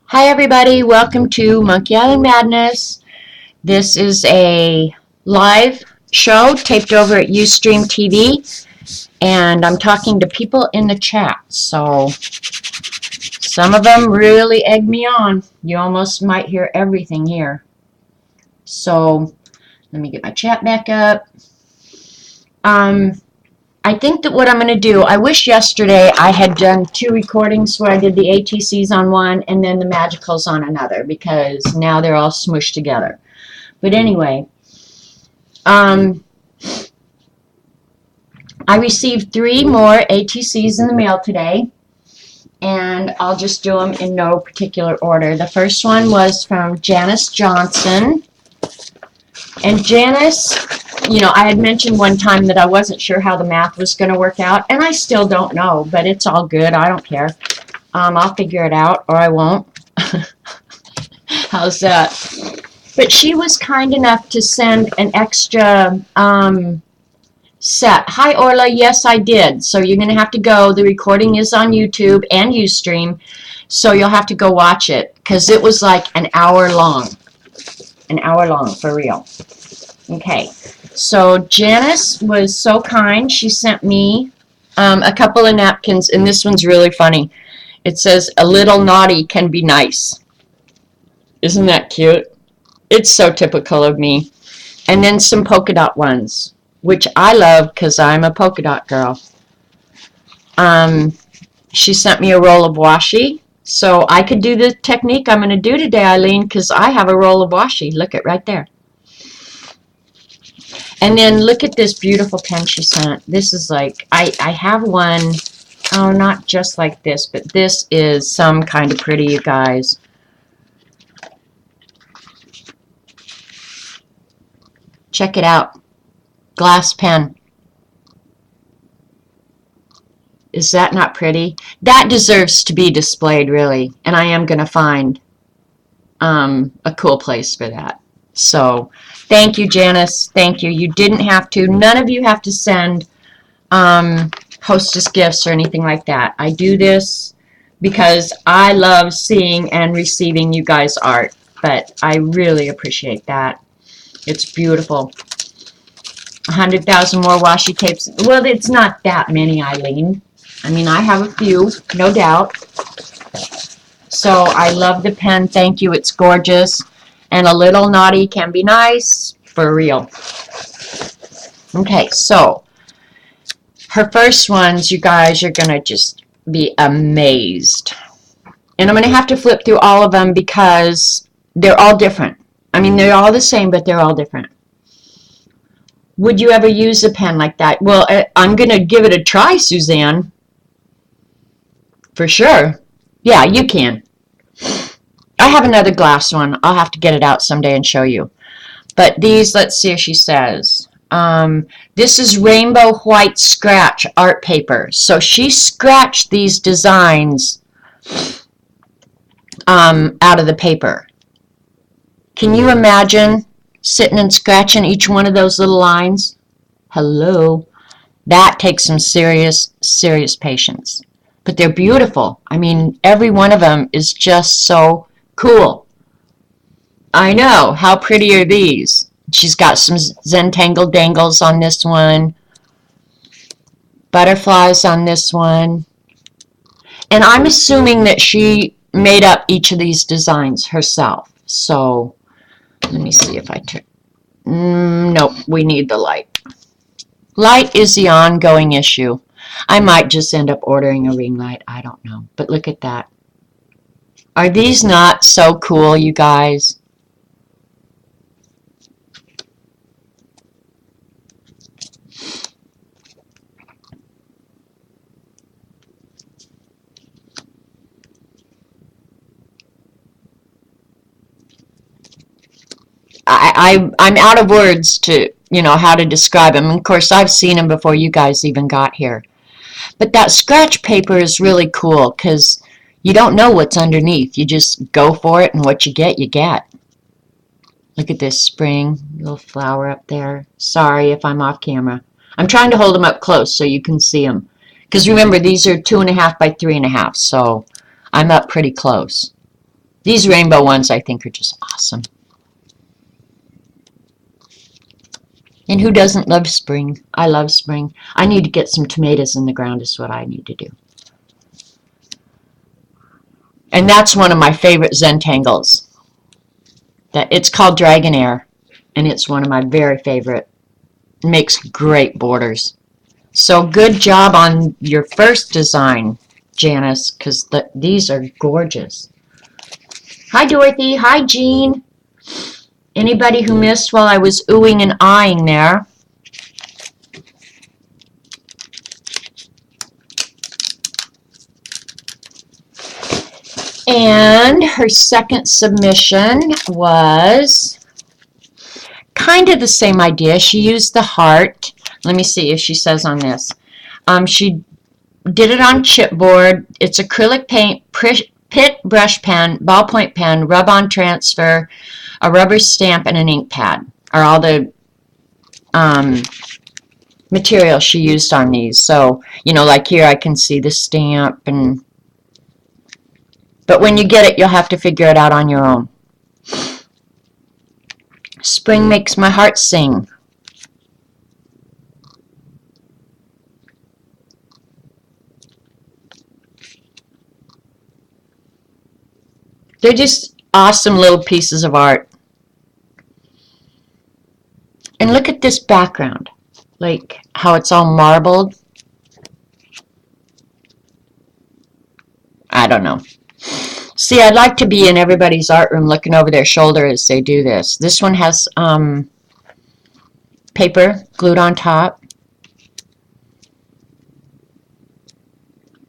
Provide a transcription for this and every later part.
Hi everybody, welcome to Monkey Island Madness. This is a live show taped over at Ustream TV, and I'm talking to people in the chat, so some of them really egg me on. You almost might hear everything here. So let me get my chat back up. I think that what I'm going to do, I wish yesterday I had done 2 recordings where I did the ATCs on one and then the Magicals on another, because now they're all smushed together. But anyway, I received 3 more ATCs in the mail today, and I'll just do them in no particular order. The first one was from Janice Johnson. And Janice, you know, I had mentioned one time that I wasn't sure how the math was going to work out, and I still don't know, but it's all good. I don't care. I'll figure it out, or I won't. How's that? But she was kind enough to send an extra set. Hi, Orla. Yes, I did. So you're going to have to go. The recording is on YouTube and Ustream, so you'll have to go watch it, because it was like an hour long. An hour long, for real. Okay, so Janice was so kind. She sent me a couple of napkins, and this one's really funny. It says, "A little naughty can be nice." Isn't that cute? It's so typical of me. And then some polka dot ones, which I love because I'm a polka dot girl. She sent me a roll of washi, so I could do the technique I'm going to do today, Eileen, because I have a roll of washi. Look at right there. And then look at this beautiful pen she sent. This is like, I have one, oh, not just like this, but this is some kind of pretty, you guys. Check it out. Glass pen. Is that not pretty? That deserves to be displayed, really. And I am going to find a cool place for that. So, thank you, Janice. Thank you. You didn't have to. None of you have to send hostess gifts or anything like that. I do this because I love seeing and receiving you guys' art. But I really appreciate that. It's beautiful. 100,000 more washi tapes. Well, it's not that many, Eileen. I mean, I have a few, no doubt. So I love the pen. Thank you. It's gorgeous. And a little naughty can be nice, for real. Okay, so her first ones, you guys, you're going to just be amazed. And I'm going to have to flip through all of them because they're all different. I mean, they're all the same, but they're all different. Would you ever use a pen like that? Well, I'm going to give it a try, Suzanne. For sure. Yeah, you can. I have another glass one. I'll have to get it out someday and show you. But these, let's see if she says. This is rainbow white scratch art paper. So she scratched these designs out of the paper. Can you imagine sitting and scratching each one of those little lines? Hello. That takes some serious, serious patience. But they're beautiful. I mean, every one of them is just so cool. I know. How pretty are these? She's got some Zentangle dangles on this one. Butterflies on this one. And I'm assuming that she made up each of these designs herself. So, let me see if I turn. Nope, we need the light. Light is the ongoing issue. I might just end up ordering a ring light. I don't know. But look at that. Are these not so cool, you guys? I'm out of words to, you know, how to describe them. Of course, I've seen them before you guys even got here. But that scratch paper is really cool because you don't know what's underneath. You just go for it, and what you get, you get. Look at this spring, little flower up there. Sorry if I'm off camera. I'm trying to hold them up close so you can see them. Because remember, these are 2.5 by 3.5, so I'm up pretty close. These rainbow ones I think are just awesome. And who doesn't love spring? I love spring. I need to get some tomatoes in the ground is what I need to do. And that's one of my favorite Zentangles. It's called Dragon Air, and it's one of my very favorite. It makes great borders. So good job on your first design, Janice, because these are gorgeous. Hi, Dorothy. Hi, Jean. Anybody who missed while I was oohing and eyeing there? And her second submission was kind of the same idea. She used the heart. Let me see if she says on this. She did it on chipboard. It's acrylic paint, Pitt brush pen, ballpoint pen, rub-on transfer, a rubber stamp, and an ink pad are all the material she used on these. So, you know, like here I can see the stamp, but when you get it, you'll have to figure it out on your own. Spring makes my heart sing. They're just awesome little pieces of art. And look at this background, like how it's all marbled. I don't know. See, I'd like to be in everybody's art room looking over their shoulder as they do this. This one has paper glued on top,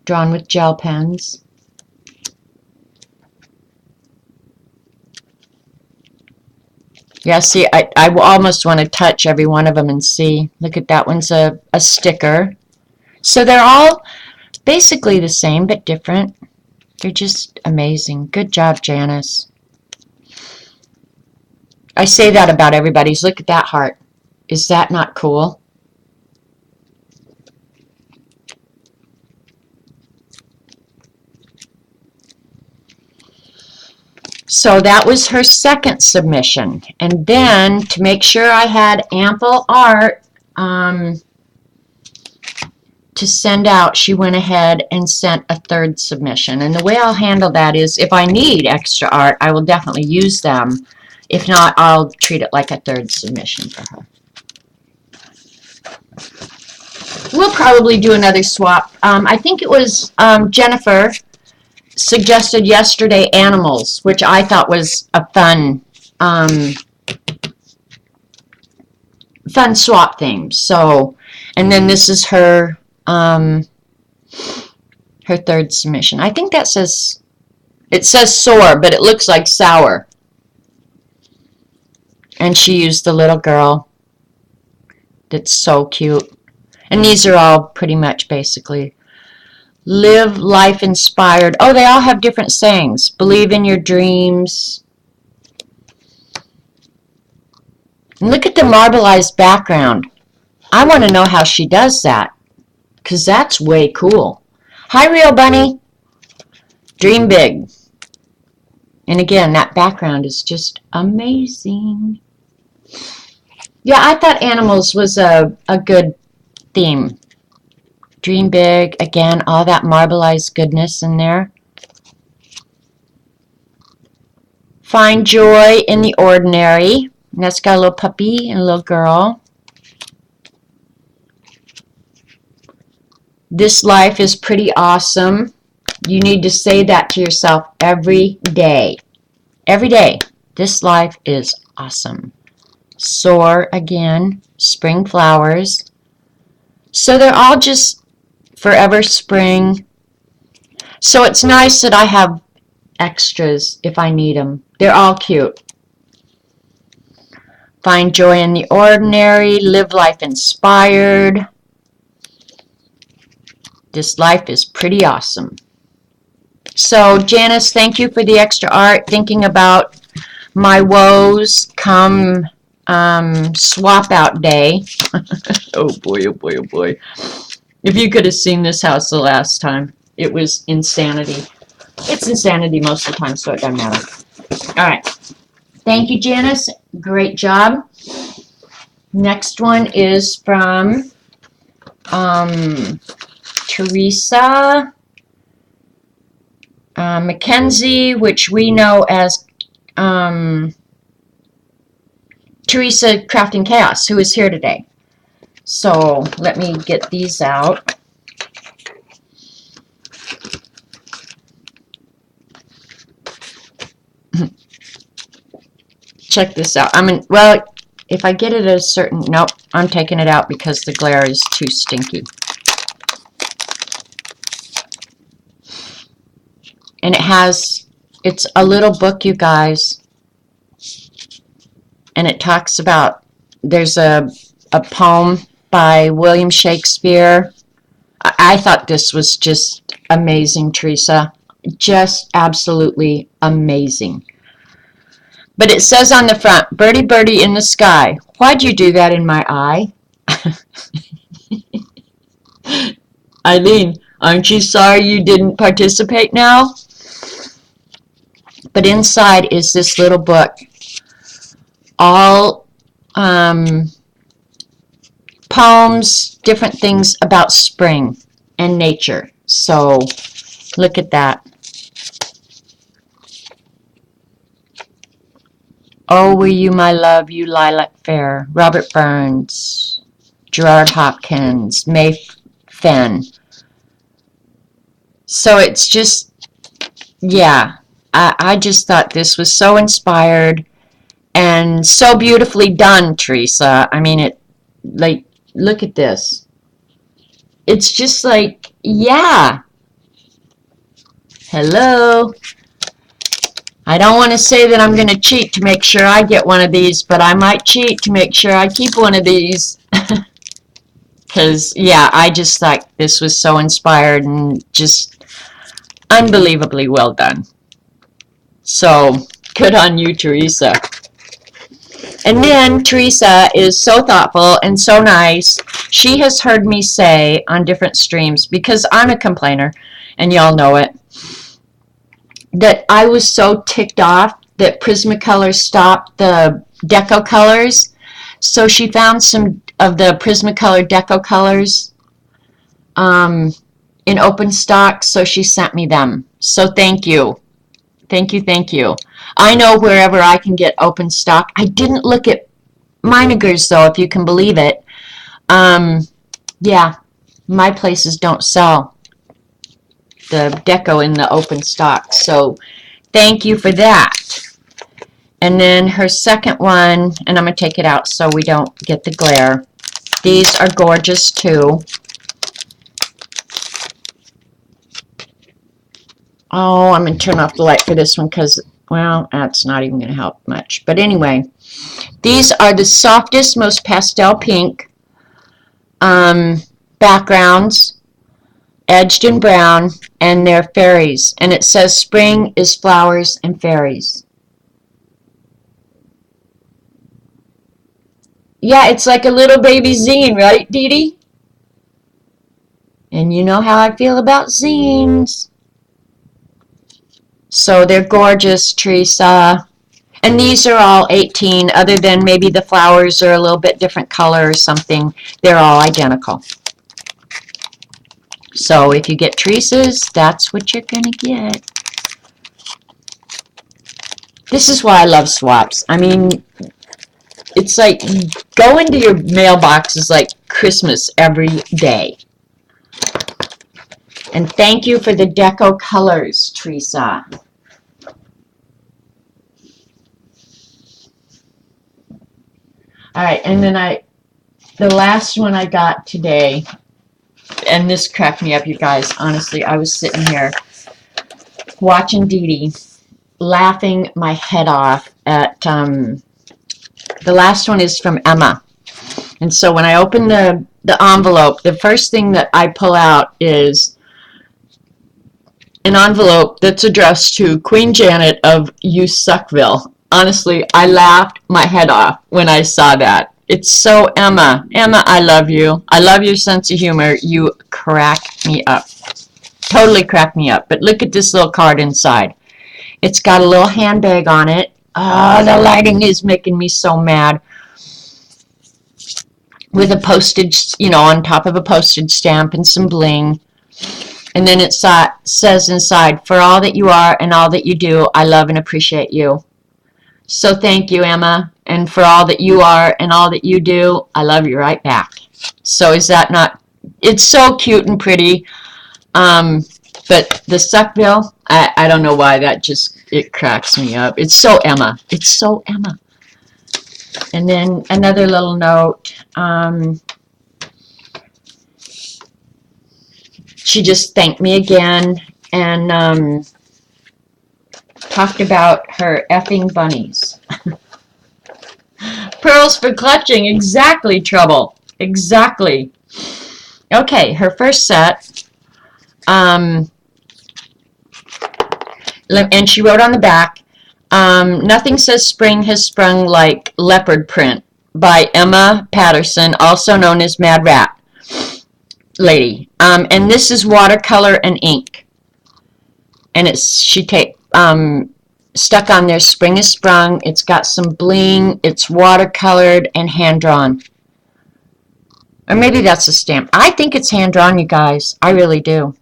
drawn with gel pens. Yeah, see, I almost want to touch every one of them and see. Look at that one's a sticker. So they're all basically the same but different. They're just amazing. Good job, Janice. I say that about everybody's. Look at that heart. Is that not cool? So that was her second submission. And then, to make sure I had ample art to send out, she went ahead and sent a third submission. And the way I'll handle that is, if I need extra art, I will definitely use them. If not, I'll treat it like a third submission for her. We'll probably do another swap. I think it was Jennifer suggested yesterday animals, which I thought was a fun swap theme. So, and then this is her her third submission. I think that says, it says sour, but it looks like sour. And she used the little girl. That's so cute. And these are all pretty much basically live life inspired. Oh, they all have different sayings. Believe in your dreams. And look at the marbleized background. I want to know how she does that, because that's way cool. Hi, Real Bunny. Dream big. And again, that background is just amazing. Yeah, I thought animals was a good theme. Dream big. Again, all that marbleized goodness in there. Find joy in the ordinary. And that's got a little puppy and a little girl. This life is pretty awesome. You need to say that to yourself every day. Every day. This life is awesome. Soar again. Spring flowers. So they're all just forever spring. So it's nice that I have extras if I need them. They're all cute. Find joy in the ordinary. Live life inspired. This life is pretty awesome. So, Janice, thank you for the extra art. Thinking about my woes come swap out day. Oh boy, oh boy, oh boy. If you could have seen this house the last time, it was insanity. It's insanity most of the time, so it doesn't matter. All right. Thank you, Janice. Great job. Next one is from Teresa Mackenzie, which we know as Teresa Crafting Chaos, who is here today. So let me get these out. Check this out. Well, if I get it at a certain, nope, I'm taking it out because the glare is too stinky. And it's a little book, you guys. And it talks about, there's a poem by William Shakespeare. I thought this was just amazing, Teresa. Just absolutely amazing. But it says on the front, "Birdie, birdie in the sky, why'd you do that in my eye?" Eileen, aren't you sorry you didn't participate now? But inside is this little book, all poems, different things about spring and nature. So look at that. Oh, will you, my love, you lilac fair. Robert Burns, Gerard Hopkins, May Fenn. So it's just, yeah, I just thought this was so inspired and so beautifully done, Teresa. I mean, look at this. It's just like, yeah. Hello. I don't want to say that I'm going to cheat to make sure I get one of these, but I might cheat to make sure I keep one of these. Because, yeah, I just thought this was so inspired and just unbelievably well done. So, good on you, Teresa. And then Teresa is so thoughtful and so nice. She has heard me say on different streams, because I'm a complainer, and y'all know it, that I was so ticked off that Prismacolor stopped the deco colors. So she found some of the Prismacolor deco colors in open stock, so she sent me them. So thank you. Thank you, thank you. I know wherever I can get open stock. I didn't look at Meinigers, though, if you can believe it. Yeah, my places don't sell the deco in the open stock. So thank you for that. And then her second one, and I'm going to take it out so we don't get the glare. These are gorgeous too. Oh, I'm going to turn off the light for this one because, well, that's not even going to help much. But anyway, these are the softest, most pastel pink backgrounds, edged in brown, and they're fairies. And it says spring is flowers and fairies. Yeah, it's like a little baby zine, right, Dee Dee? And you know how I feel about zines. So they're gorgeous, Teresa. And these are all 18, other than maybe the flowers are a little bit different color or something. They're all identical. So if you get Teresa's, that's what you're going to get. This is why I love swaps. I mean, it's like going to your mailbox is like Christmas every day. And thank you for the deco colors, Teresa. All right, and then the last one I got today, and this cracked me up, you guys. Honestly, I was sitting here watching Dee Dee, laughing my head off at, the last one is from Emma. And so when I open the envelope, the first thing that I pull out is an envelope that's addressed to Queen Janet of You Suckville. Honestly, I laughed my head off when I saw that. It's so Emma. Emma, I love you. I love your sense of humor. You crack me up. Totally cracked me up. But look at this little card inside. It's got a little handbag on it. Oh, the lighting is making me so mad. With a postage, on top of a postage stamp and some bling. And then it says inside, for all that you are and all that you do, I love and appreciate you. So thank you, Emma. And for all that you are and all that you do, I love you right back. So is that not, it's so cute and pretty. But the Suckville, I don't know why it cracks me up. It's so Emma. It's so Emma. And then another little note. She just thanked me again and talked about her effing bunnies. Pearls for clutching. Exactly, Trouble. Exactly. Okay, her first set. And she wrote on the back, nothing says spring has sprung like leopard print by Emma Patterson, also known as Mad Rat Lady. And this is watercolor and ink. And she stuck on there, spring is sprung. It's got some bling. It's watercolored and hand-drawn. Or maybe that's a stamp. I think it's hand-drawn, you guys. I really do.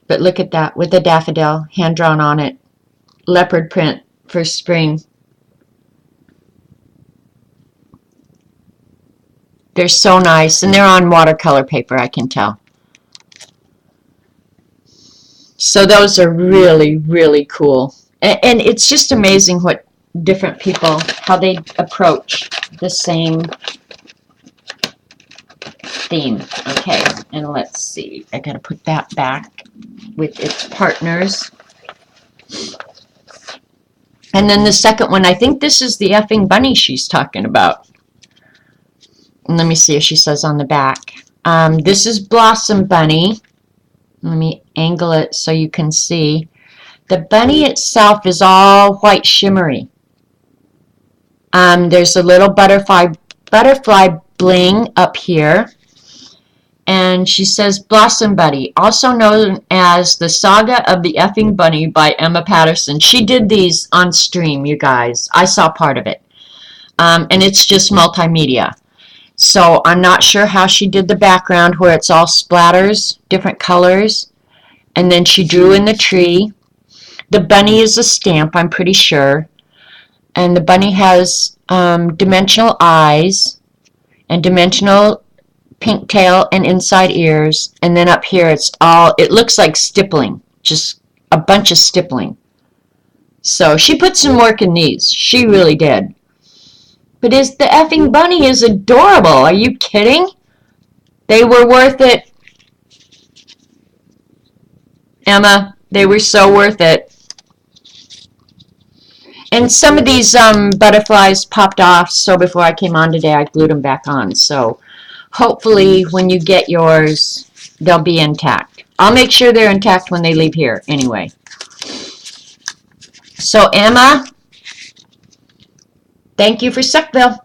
But look at that with the daffodil hand-drawn on it. Leopard print for spring. They're so nice. And they're on watercolor paper, I can tell. So those are really, really cool. And it's just amazing what different people, how they approach the same theme. Okay, and let's see. I gotta put that back with its partners. And then the second one, I think this is the effing bunny she's talking about. And let me see if she says on the back. This is Blossom Bunny. Let me angle it so you can see. The bunny itself is all white shimmery. There's a little butterfly bling up here. And she says, Blossom Bunny, also known as The Saga of the Effing Bunny by Emma Patterson. She did these on stream, you guys. I saw part of it. And it's just multimedia. So I'm not sure how she did the background where it's all splatters, different colors. And then she drew in the tree. The bunny is a stamp, I'm pretty sure. And the bunny has dimensional eyes and dimensional pink tail and inside ears. And then up here it looks like stippling, just a bunch of stippling. So she put some work in these. She really did. But the effing bunny is adorable. Are you kidding? They were worth it. Emma, they were so worth it. And some of these butterflies popped off, so before I came on today, I glued them back on. So hopefully when you get yours, they'll be intact. I'll make sure they're intact when they leave here anyway. So Emma, thank you for Suckville.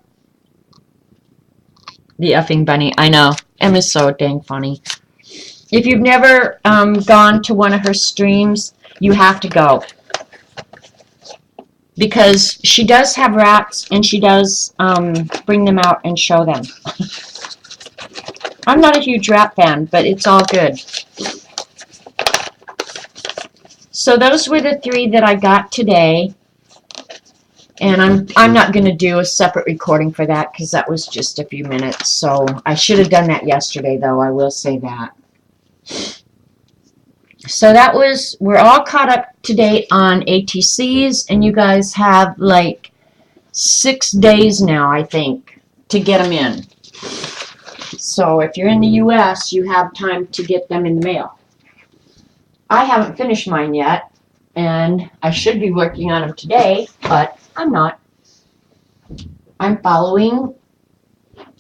The effing bunny, I know. Emma's so dang funny. If you've never gone to one of her streams, you have to go. Because she does have rats, and she does bring them out and show them. I'm not a huge rat fan, but it's all good. So those were the 3 that I got today. And I'm not going to do a separate recording for that because that was just a few minutes. So I should have done that yesterday, though. I will say that. So we're all caught up to date on ATCs, and you guys have like 6 days now, I think, to get them in. So if you're in the U.S., you have time to get them in the mail. I haven't finished mine yet, and I should be working on them today, but I'm not. I'm following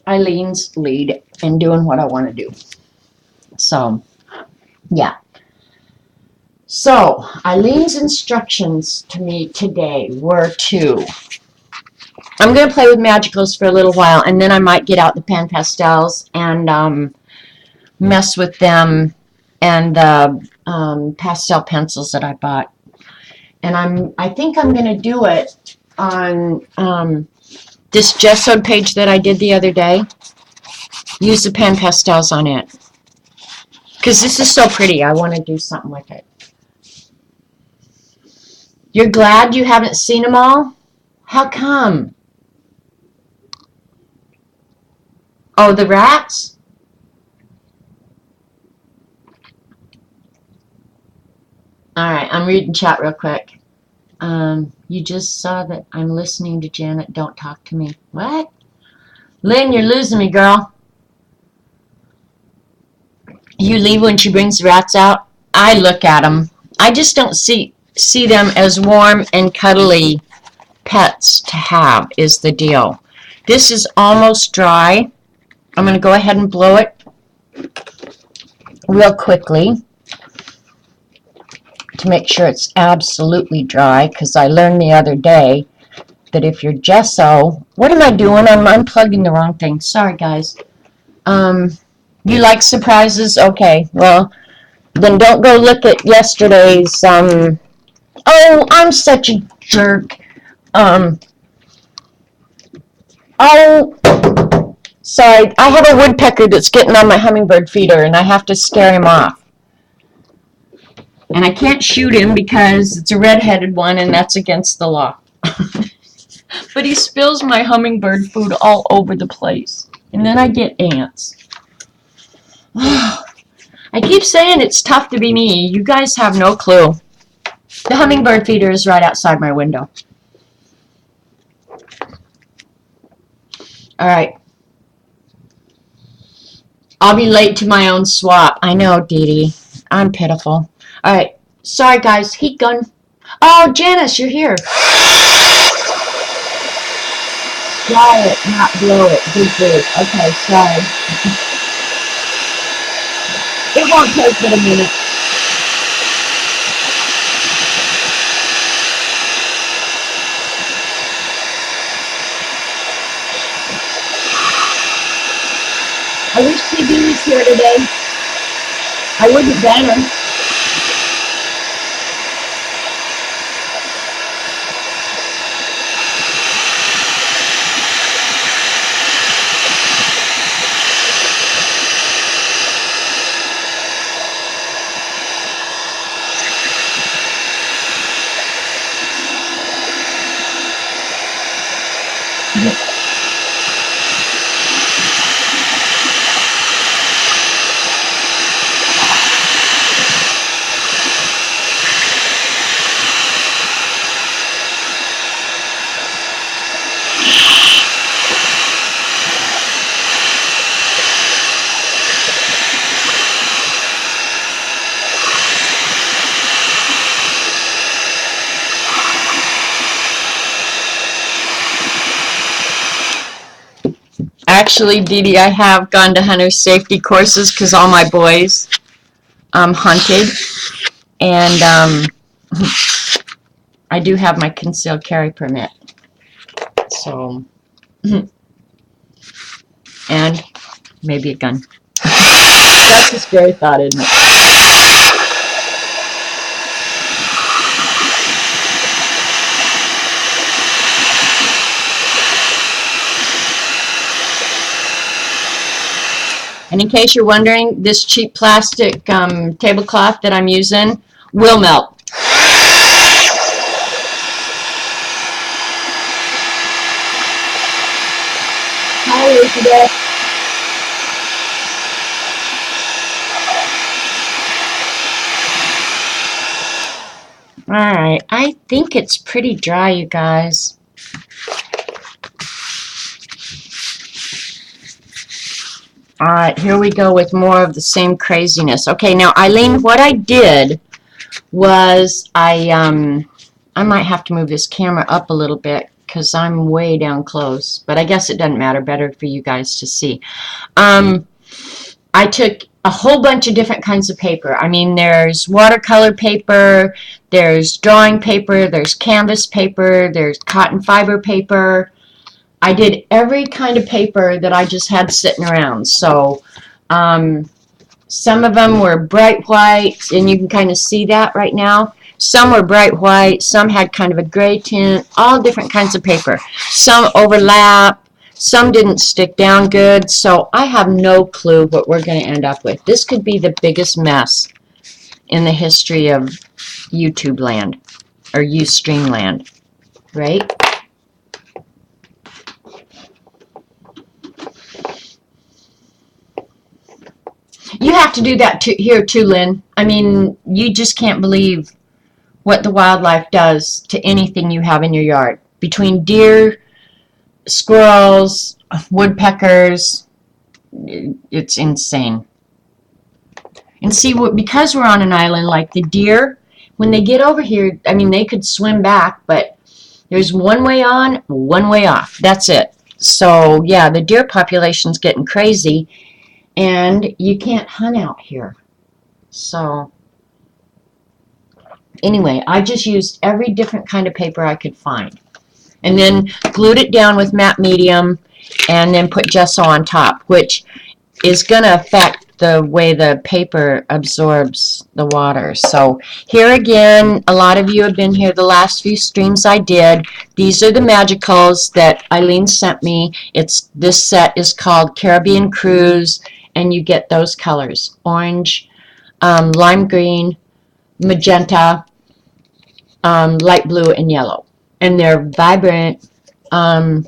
Eileen's lead and doing what I want to do. So, yeah. So, Eileen's instructions to me today were to, I'm going to play with magicals for a little while, and then I might get out the pan pastels and mess with them and the pastel pencils that I bought. And I think I'm going to do it on this gessoed page that I did the other day. Use the pan pastels on it. Because this is so pretty. I want to do something with it. You're glad you haven't seen them all? How come? Oh, the rats? Alright, I'm reading chat real quick. You just saw that I'm listening to Janet. Don't talk to me. What? Lynn, you're losing me, girl. You leave when she brings the rats out? I look at them. I just don't see them as warm and cuddly pets to have, is the deal. This is almost dry. I'm going to go ahead and blow it real quickly to make sure it's absolutely dry, because I learned the other day that if you're gesso, what am I doing? I'm unplugging the wrong thing. Sorry, guys. You like surprises? Okay, well, then don't go look at yesterday's, oh, I'm such a jerk. Oh, sorry, I have a woodpecker that's getting on my hummingbird feeder, and I have to scare him off. And I can't shoot him because it's a red-headed one, and that's against the law. But he spills my hummingbird food all over the place. And then I get ants. I keep saying it's tough to be me. You guys have no clue. The hummingbird feeder is right outside my window. Alright. I'll be late to my own swap. I know, Dee Dee. I'm pitiful. Alright. Sorry, guys. Heat gun. Oh, Janice, you're here. Dry it, not blow it. Good. Okay, sorry. It won't take but a minute. I wish CB was here today. I wouldn't ban her. Actually, Dee Dee, I have gone to hunter safety courses because all my boys hunted. And I do have my concealed carry permit. So, and maybe a gun. That's a scary thought, isn't it? And in case you're wondering, this cheap plastic tablecloth that I'm using will melt. Hi, Elizabeth. Alright, I think it's pretty dry, you guys. Alright, here we go with more of the same craziness. Okay, now Eileen, what I did was I might have to move this camera up a little bit because I'm way down close, but I guess it doesn't matter, better for you guys to see. I took a whole bunch of different kinds of paper. I mean, there's watercolor paper, there's drawing paper, there's canvas paper, there's cotton fiber paper. I did every kind of paper that I just had sitting around. So Some of them were bright white, and you can kind of see that right now. Some were bright white, some had kind of a gray tint, all different kinds of paper. Some overlap, some didn't stick down good, so I have no clue what we're going to end up with. This could be the biggest mess in the history of YouTube land, or Ustream land, right? You have to do that here too, Lynn. I mean, you just can't believe what the wildlife does to anything you have in your yard. Between deer, squirrels, woodpeckers, it's insane. And see, because we're on an island, like the deer, when they get over here, I mean, they could swim back, but there's one way on, one way off. That's it. So, yeah, the deer population's getting crazy, and you can't hunt out here. So, anyway, I just used every different kind of paper I could find. And then glued it down with matte medium, and then put gesso on top, which is going to affect the way the paper absorbs the water. So here again, a lot of you have been here the last few streams I did. These are the Magicals that Eileen sent me. This set is called Caribbean Cruise, and you get those colors: orange, lime green, magenta, light blue, and yellow. And they're vibrant. And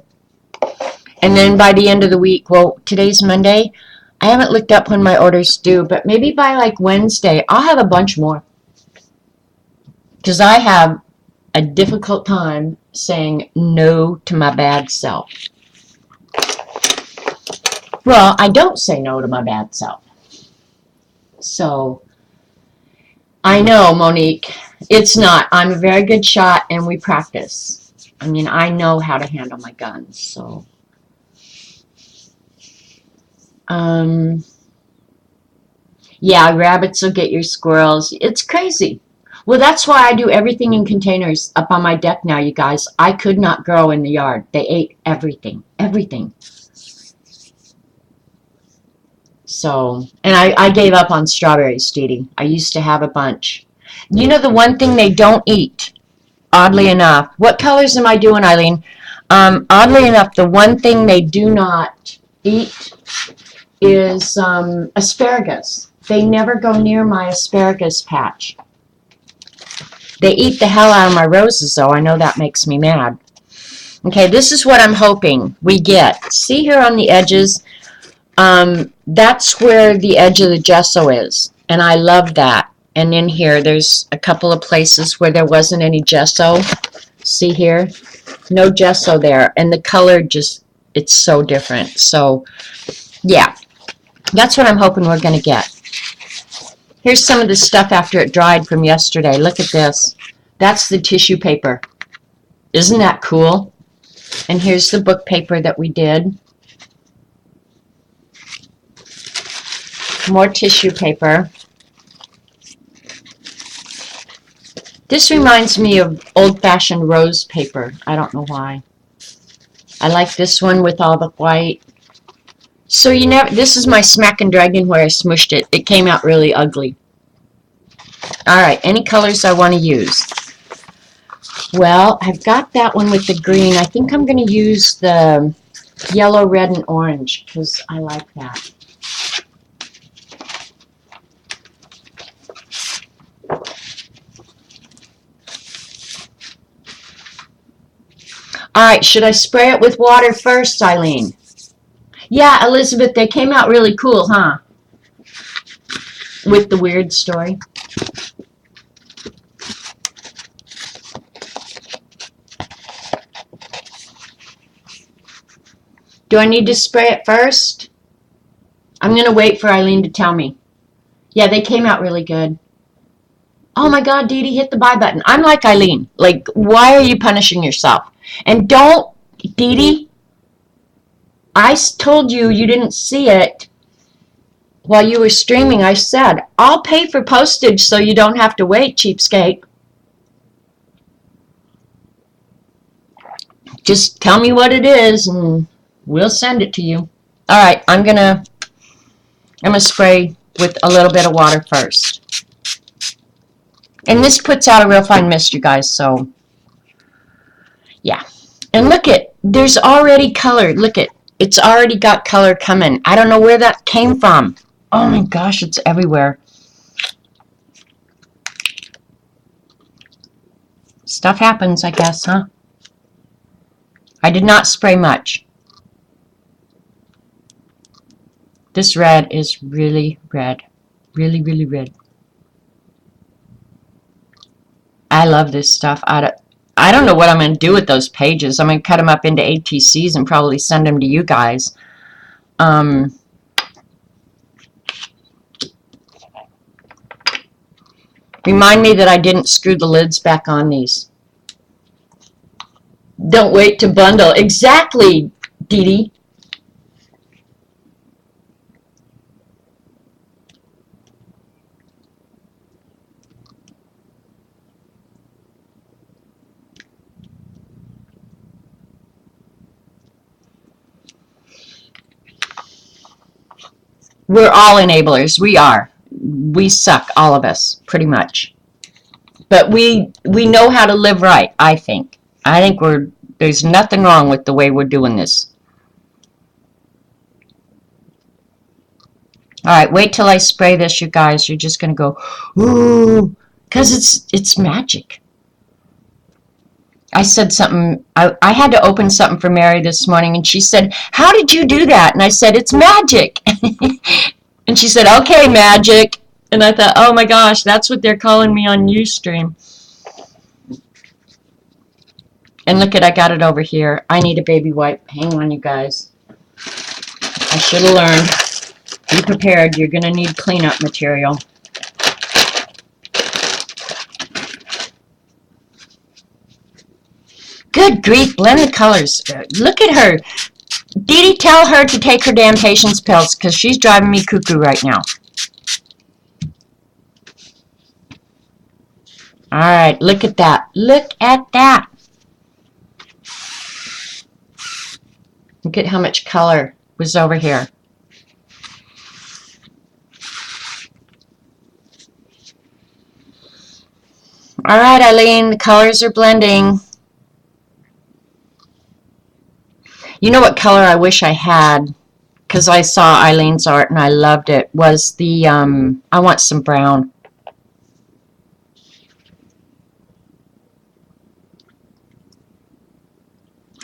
then by the end of the week, well, today's Monday, I haven't looked up when my orders due, but maybe by like Wednesday, I'll have a bunch more. Because I have a difficult time saying no to my bad self. Well, I don't say no to my bad self. So, I know, Monique, it's not. I'm a very good shot, and we practice. I mean, I know how to handle my guns, so. Yeah, rabbits will get your squirrels. It's crazy. Well, that's why I do everything in containers up on my deck now, you guys. I could not grow in the yard. They ate everything. Everything. So, and I gave up on strawberries, Dee. I used to have a bunch. You know the one thing they don't eat, oddly enough. What colors am I doing, Eileen? Oddly enough, the one thing they do not eat is asparagus. They never go near my asparagus patch. They eat the hell out of my roses, though. I know that makes me mad. Okay, this is what I'm hoping we get. See here on the edges? That's where the edge of the gesso is, and I love that. And in here, there's a couple of places where there wasn't any gesso. See here? No gesso there, and the color just, it's so different. So, yeah, that's what I'm hoping we're going to get. Here's some of the stuff after it dried from yesterday. Look at this. That's the tissue paper. Isn't that cool? And here's the book paper that we did. More tissue paper. This reminds me of old-fashioned rose paper. I don't know why. I like this one with all the white. So you never, this is my Smack and Dragon where I smushed it. It came out really ugly. Alright, any colors I want to use. Well, I've got that one with the green. I think I'm going to use the yellow, red, and orange because I like that. Alright, should I spray it with water first, Eileen? Yeah, Elizabeth, they came out really cool, huh? With the weird story. Do I need to spray it first? I'm going to wait for Eileen to tell me. Yeah, they came out really good. Oh my God, Dee Dee, hit the buy button. I'm like Eileen. Like, why are you punishing yourself? And don't, Dee Dee, I told you you didn't see it while you were streaming. I said, I'll pay for postage so you don't have to wait, cheapskate. Just tell me what it is and we'll send it to you. All right, I'm gonna spray with a little bit of water first. And this puts out a real fine mist, you guys, so yeah. And look it, there's already color. Look it, it's already got color coming. I don't know where that came from. Oh my gosh, it's everywhere. Stuff happens, I guess, huh? I did not spray much. This red is really red. Really, really red. I love this stuff. I don't know what I'm going to do with those pages. I'm going to cut them up into ATCs and probably send them to you guys. Remind me that I didn't screw the lids back on these. Don't wait to bundle. Exactly, Dee Dee. We're all enablers. We are. We suck, all of us, pretty much. But we know how to live right, I think. I think there's nothing wrong with the way we're doing this. Alright, wait till I spray this, you guys. You're just going to go, ooh, because it's magic. I said something, I had to open something for Mary this morning, and she said, how did you do that? And I said, it's magic. And she said, okay, magic. And I thought, oh my gosh, that's what they're calling me on Ustream. And look at, I got it over here. I need a baby wipe. Hang on, you guys. I should have learned. Be prepared. You're going to need cleanup material. Good grief, blend the colors. Look at her. Dee Dee, tell her to take her damn patience pills, because she's driving me cuckoo right now. Alright, look at that. Look at that. Look at how much color was over here. Alright, Eileen, the colors are blending. You know what color I wish I had, because I saw Eileen's art and I loved it, was the, I want some brown.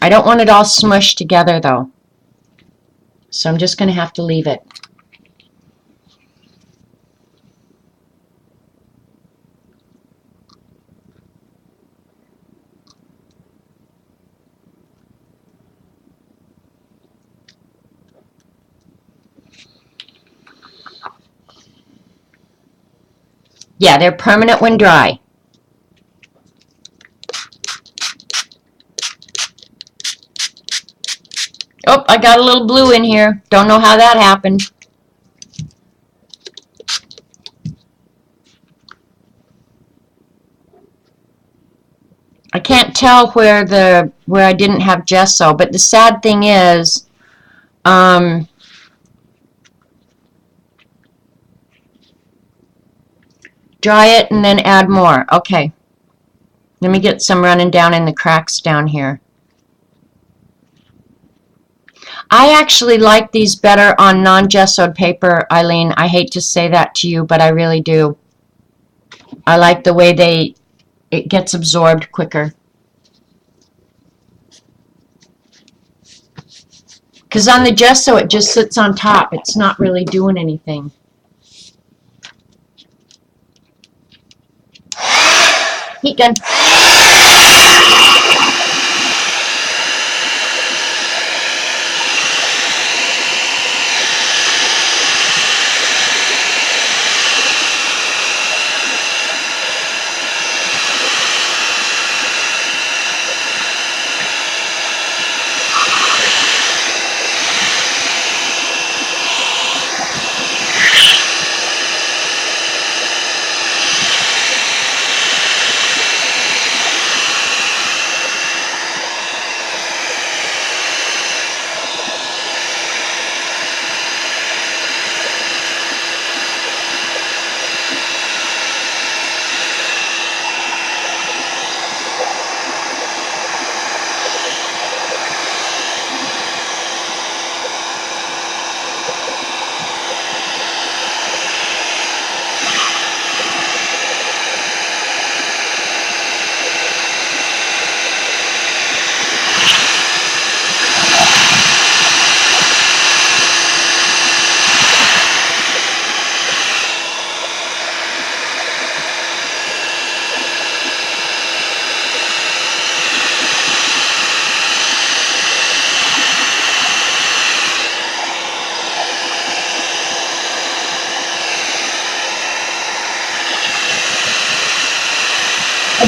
I don't want it all smushed together, though. So I'm just going to have to leave it. Yeah, they're permanent when dry. Oh, I got a little blue in here. Don't know how that happened. I can't tell where I didn't have gesso, but the sad thing is, dry it and then add more. Okay. Let me get some running down in the cracks down here. I actually like these better on non-gessoed paper, Eileen. I hate to say that to you, but I really do. I like the way it gets absorbed quicker. Because on the gesso, it just sits on top. It's not really doing anything. Heat gun.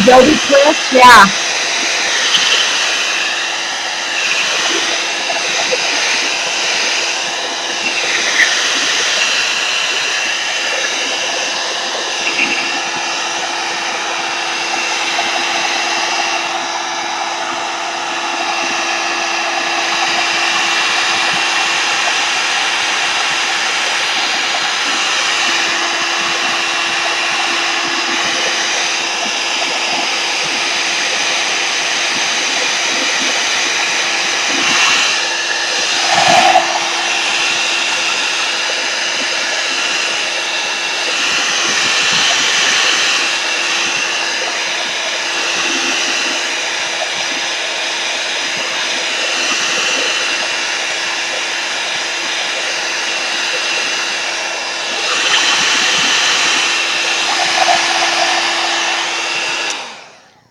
Adobe twist, yeah.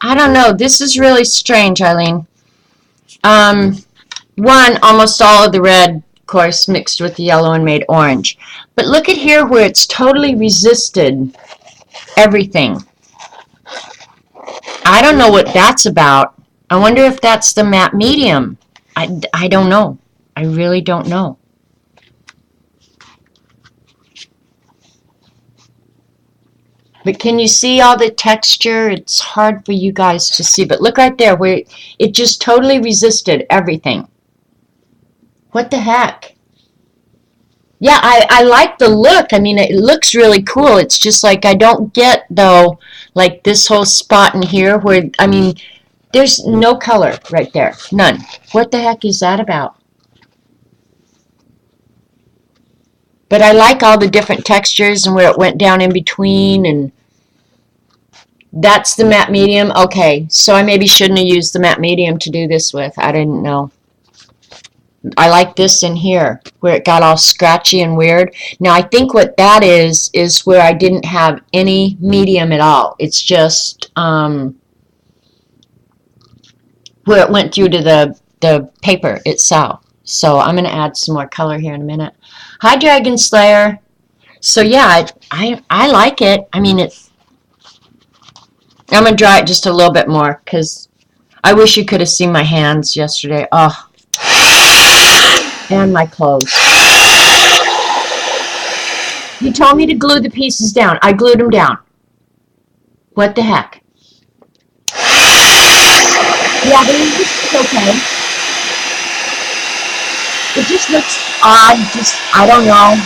I don't know. This is really strange, Eileen. Um, One, almost all of the red, of course, mixed with the yellow and made orange. But look at here where it's totally resisted everything. I don't know what that's about. I wonder if that's the matte medium. I don't know. I really don't know. But can you see all the texture? It's hard for you guys to see. But look right there where it just totally resisted everything. What the heck? Yeah, I like the look. I mean, it looks really cool. It's just like I don't get, though, like this whole spot in here where, I mean, there's no color right there. None. What the heck is that about? But I like all the different textures and where it went down in between, and that's the matte medium. Okay, so I maybe shouldn't have used the matte medium to do this with. I didn't know. I like this in here where it got all scratchy and weird. Now I think what that is where I didn't have any medium at all. It's just where it went through to the paper itself. So I'm going to add some more color here in a minute. Hi, Dragon Slayer. So yeah, I like it. I mean, I'm going to dry it just a little bit more because I wish you could have seen my hands yesterday. Oh, and my clothes. You told me to glue the pieces down. I glued them down. What the heck? Yeah, but it's okay. It just looks odd. Just, I don't know.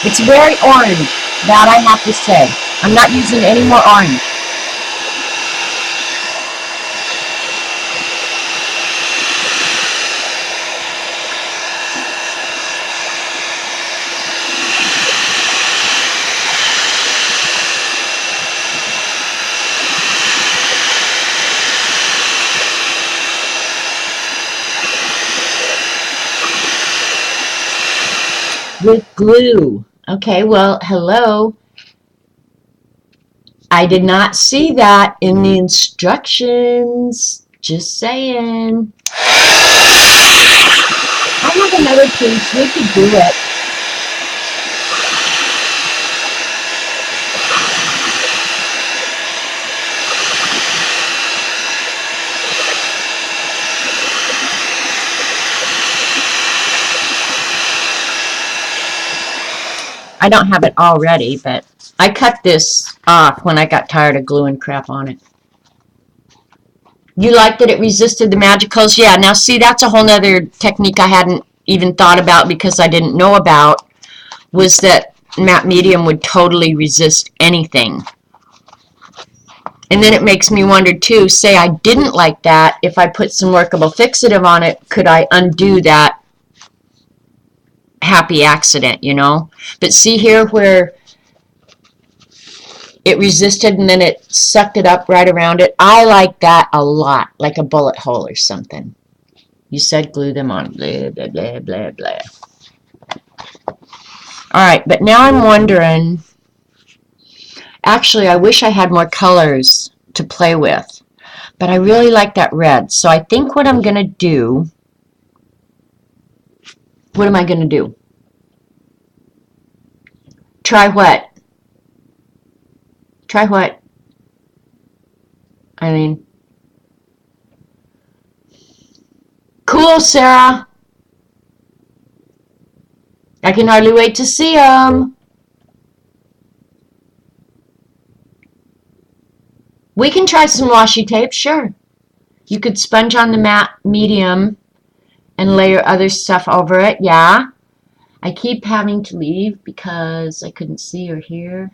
It's very orange. That I have to say. I'm not using any more orange. With glue. Okay, well, hello. I did not see that in the instructions. Just saying. I have another piece. We could do it. I don't have it all ready, but I cut this off when I got tired of gluing crap on it. You like that it resisted the magicals? Yeah, now see, that's a whole nother technique I hadn't even thought about because I didn't know about, was that matte medium would totally resist anything. And then it makes me wonder too, say I didn't like that, if I put some workable fixative on it, could I undo that happy accident, you know? But see here where it resisted and then it sucked it up right around it. I like that a lot, like a bullet hole or something. You said glue them on, blah, blah, blah, blah, blah. All right, but now I'm wondering, actually, I wish I had more colors to play with, but I really like that red. So I think what I'm going to do, what am I going to do? Try what? Try what? Eileen. Cool, Sarah. I can hardly wait to see them. We can try some washi tape, sure. You could sponge on the matte medium and layer other stuff over it, yeah. I keep having to leave because I couldn't see or hear.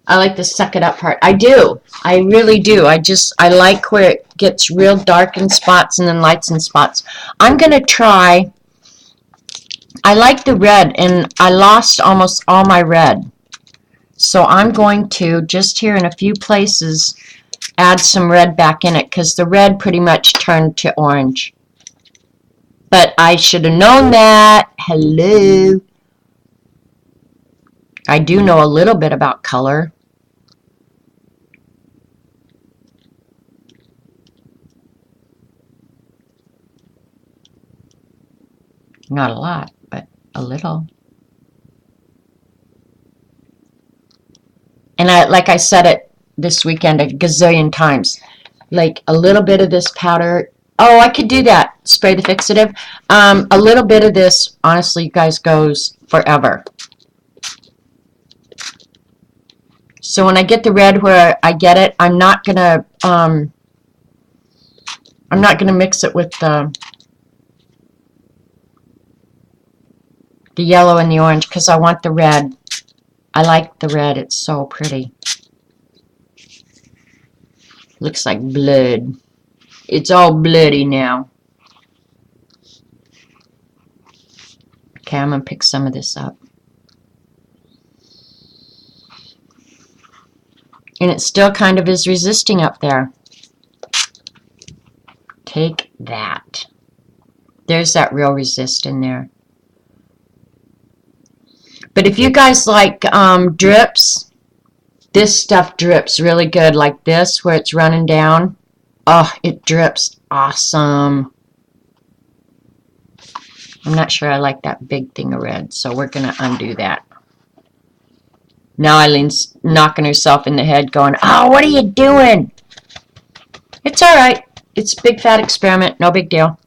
I like the suck it up part. I do. I really do. I like where it gets real dark in spots and then lights in spots. I'm going to try. I like the red, and I lost almost all my red. So I'm going to, just here in a few places, add some red back in it because the red pretty much turned to orange. But I should have known that. Hello. I do know a little bit about color. Not a lot, but a little. And like I said it this weekend a gazillion times. Like a little bit of this powder. Oh, I could do that. Spray the fixative. A little bit of this, honestly, you guys, goes forever. So when I get the red where I get it, I'm not gonna mix it with the yellow and the orange because I want the red. I like the red. It's so pretty. Looks like blood. It's all bloody now. Okay, I'm going to pick some of this up. And it still kind of is resisting up there. Take that. There's that real resist in there. But if you guys like drips, this stuff drips really good like this where it's running down. Oh, it drips awesome. I'm not sure I like that big thing of red, so we're going to undo that. Now Eileen's knocking herself in the head going, oh, what are you doing? It's all right. It's a big fat experiment. No big deal.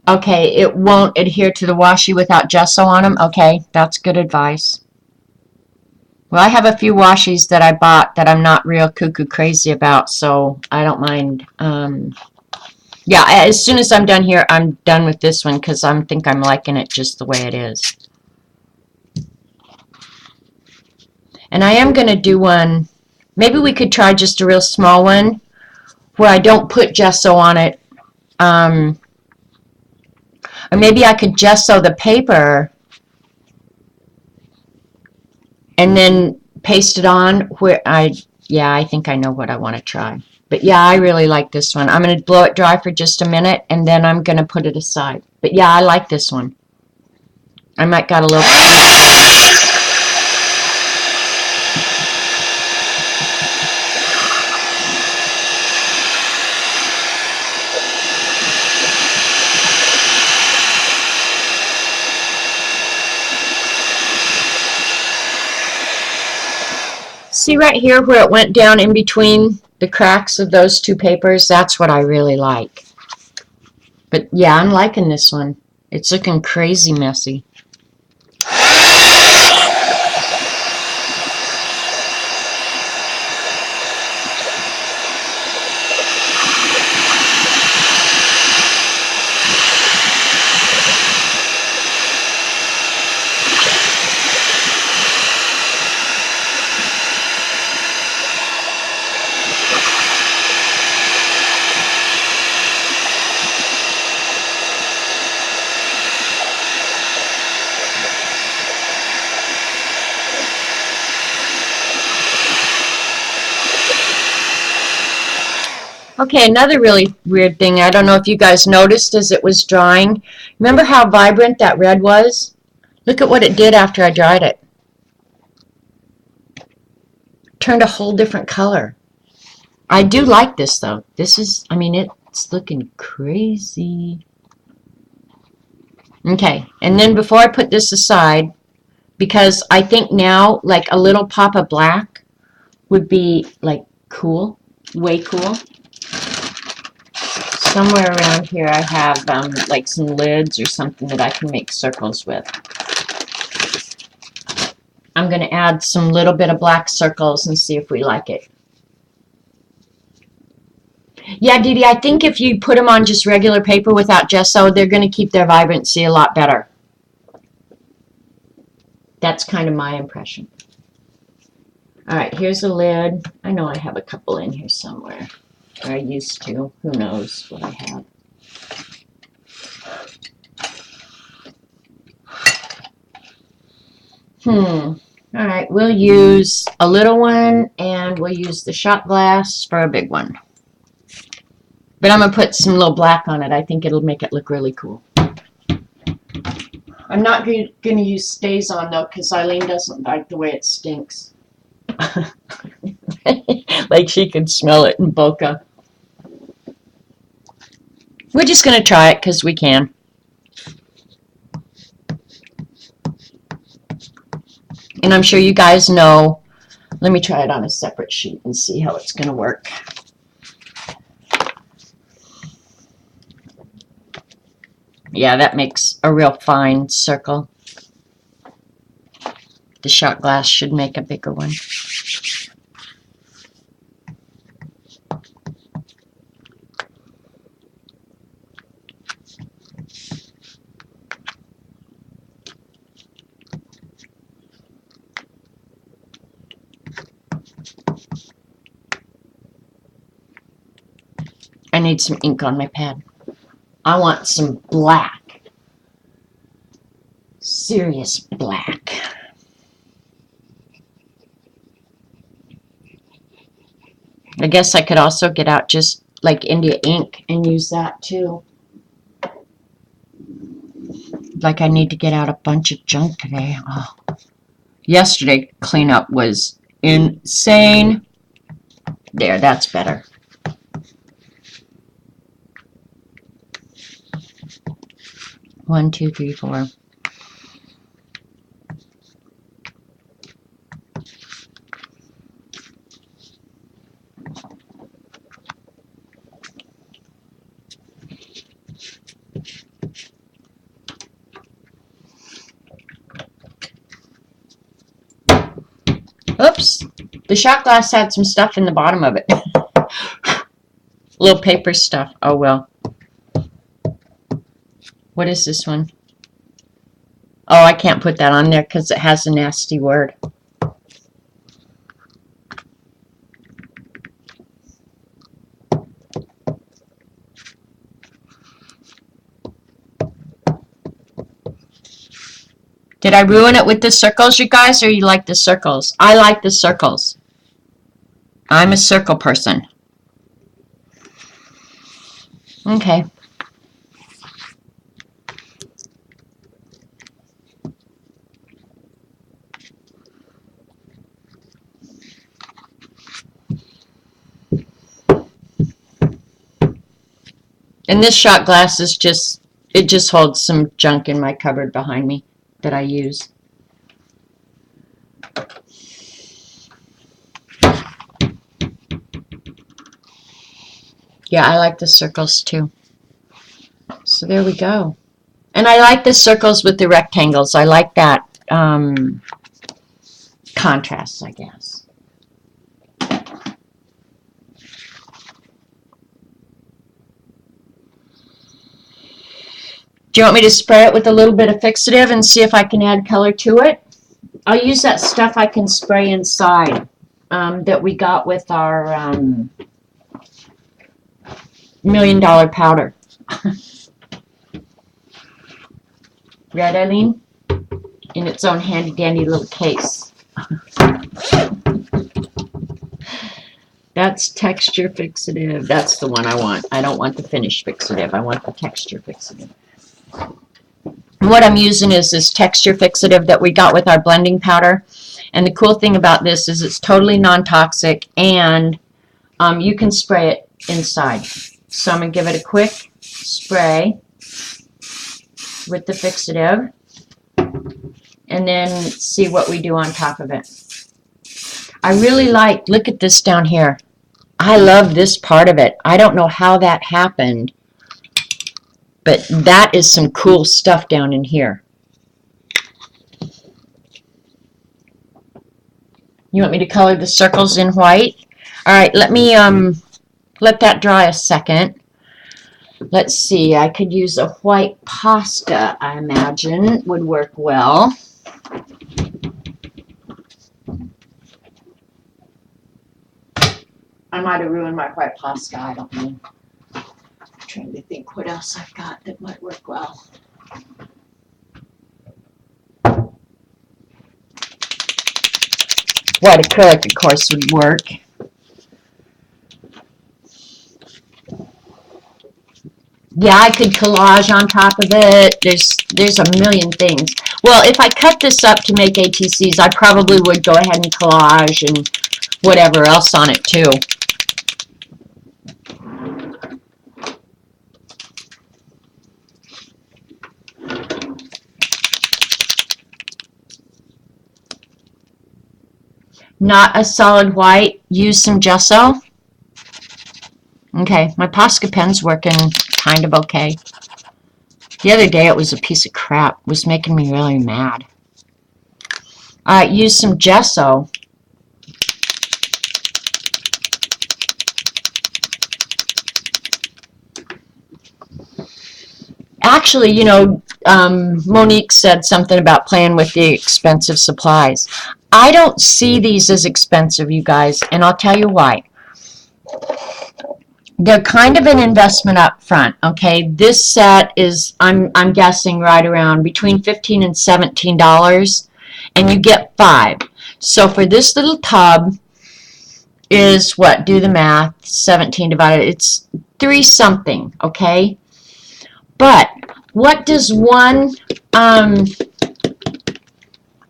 Okay, it won't adhere to the washi without gesso on them. Okay, that's good advice. Well, I have a few washies that I bought that I'm not real cuckoo crazy about, so I don't mind. Yeah, as soon as I'm done here, I'm done with this one because I think I'm liking it just the way it is. And I am going to do one. Maybe we could try just a real small one where I don't put gesso on it. Or maybe I could gesso the paper and then paste it on where I think I know what I want to try. But yeah, I really like this one. I'm going to blow it dry for just a minute and then I'm going to put it aside. But yeah, I like this one. I might got a little... See right here where it went down in between the cracks of those two papers? That's what I really like. But yeah, I'm liking this one. It's looking crazy messy. Okay, another really weird thing, I don't know if you guys noticed as it was drying. Remember how vibrant that red was? Look at what it did after I dried it. Turned a whole different color. I do like this though. This is, I mean, it's looking crazy. Okay, and then before I put this aside, because I think now like a little pop of black would be like cool, way cool. Somewhere around here I have like some lids or something that I can make circles with. I'm going to add some little bit of black circles and see if we like it. Yeah, Dee Dee, I think if you put them on just regular paper without gesso, they're going to keep their vibrancy a lot better. That's kind of my impression. All right, here's a lid. I know I have a couple in here somewhere. Or I used to. Who knows what I have. All right, we'll use a little one, and we'll use the shot glass for a big one. But I'm going to put some little black on it. I think it'll make it look really cool. I'm not going to use stays on, though, because Eileen doesn't like the way it stinks. Like she could smell it in Boca. We're just going to try it because we can. And I'm sure you guys know. Let me try it on a separate sheet and see how it's going to work. Yeah, that makes a real fine circle. The shot glass should make a bigger one. I need some ink on my pad. I want some black. Serious black. I guess I could also get out just like India ink and use that too. Like I need to get out a bunch of junk today. Oh. Yesterday cleanup was insane. There, that's better. One, two, three, four. Oops, the shot glass had some stuff in the bottom of it. Little paper stuff. Oh well. What is this one? Oh, I can't put that on there because it has a nasty word. Did I ruin it with the circles, you guys, or you like the circles? I like the circles. I'm a circle person. Okay. And this shot glass is just, it just holds some junk in my cupboard behind me that I use. Yeah, I like the circles too. So there we go. And I like the circles with the rectangles. I like that contrast, I guess. Do you want me to spray it with a little bit of fixative and see if I can add color to it? I'll use that stuff I can spray inside that we got with our $1 million powder. Right, Eileen? In its own handy-dandy little case. That's texture fixative. That's the one I want. I don't want the finish fixative. I want the texture fixative. And what I'm using is this texture fixative that we got with our blending powder. And the cool thing about this is it's totally non-toxic, and you can spray it inside. So I'm going to give it a quick spray with the fixative, and then see what we do on top of it. I really look at this down here. I love this part of it. I don't know how that happened, but that is some cool stuff down in here. You want me to color the circles in white? All right, let me let that dry a second. Let's see, I could use a white pasta, I imagine, would work well. I might have ruined my white pasta, I don't know. I'm trying to think what else I've got that might work well. White acrylic, of course, would work. Yeah, I could collage on top of it. There's a million things. Well, if I cut this up to make ATCs, I probably would go ahead and collage and whatever else on it too. Not a solid white. Use some gesso. Okay, my Posca pen's working kind of okay. The other day it was a piece of crap. It was making me really mad. Use some gesso. Actually, you know, Monique said something about playing with the expensive supplies. I don't see these as expensive, you guys, and I'll tell you why. They're kind of an investment up front, okay? This set is, I'm guessing, right around between $15 and $17, and you get 5. So for this little tub is what? Do the math. 17 divided, it's 3 something, okay? But what does one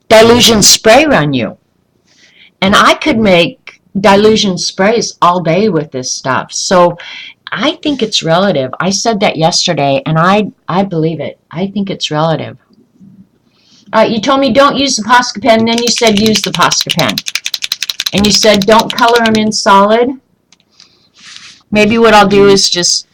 dilution spray run you? And I could make dilution sprays all day with this stuff. So I think it's relative. I said that yesterday, and I believe it. I think it's relative. You told me don't use the Posca pen, and then you said use the Posca pen. And you said don't color them in solid. Maybe what I'll do is just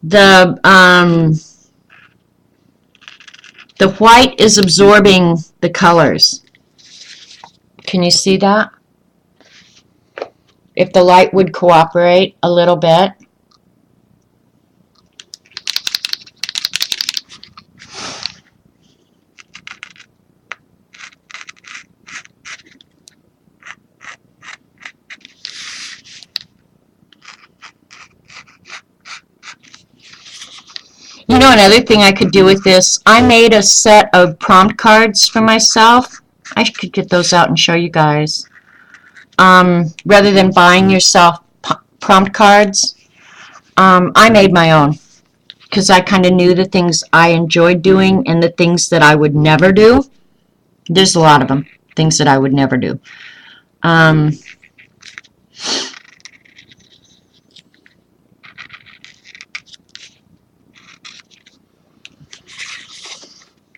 the white is absorbing the colors. Can you see that? If the light would cooperate a little bit. You know, another thing I could do with this, I made a set of prompt cards for myself. I could get those out and show you guys. Rather than buying yourself prompt cards, I made my own because I kind of knew the things I enjoyed doing and the things that I would never do. There's a lot of them, things that I would never do.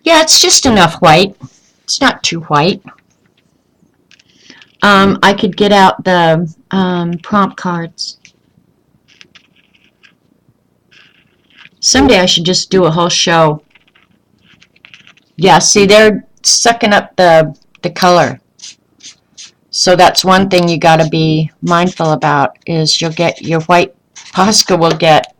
Yeah, it's just enough white. It's not too white. I could get out the prompt cards. Someday I should just do a whole show. Yeah, see, they're sucking up the color. So that's one thing you got to be mindful about is you'll get your white Posca will get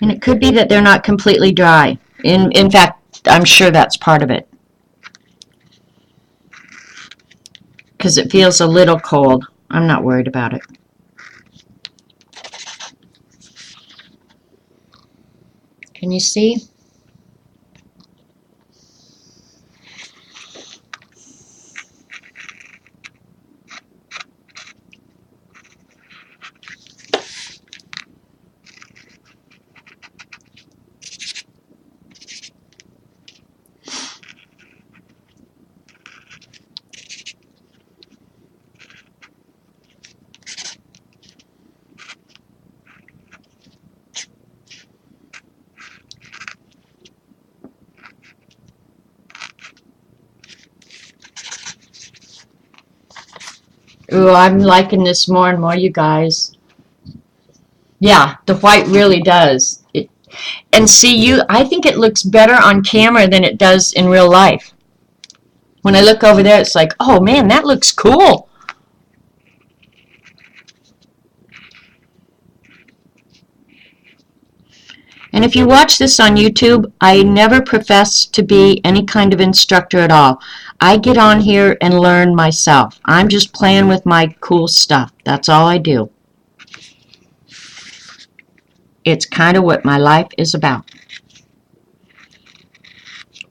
and it could be that they're not completely dry. In fact, I'm sure that's part of it. Because it feels a little cold. I'm not worried about it. Can you see? Ooh, I'm liking this more and more, you guys. Yeah, the white really does. And see, I think it looks better on camera than it does in real life. When I look over there, it's like, oh man, that looks cool. And if you watch this on YouTube, I never profess to be any kind of instructor at all. I get on here and learn myself. I'm just playing with my cool stuff. That's all I do. It's kind of what my life is about.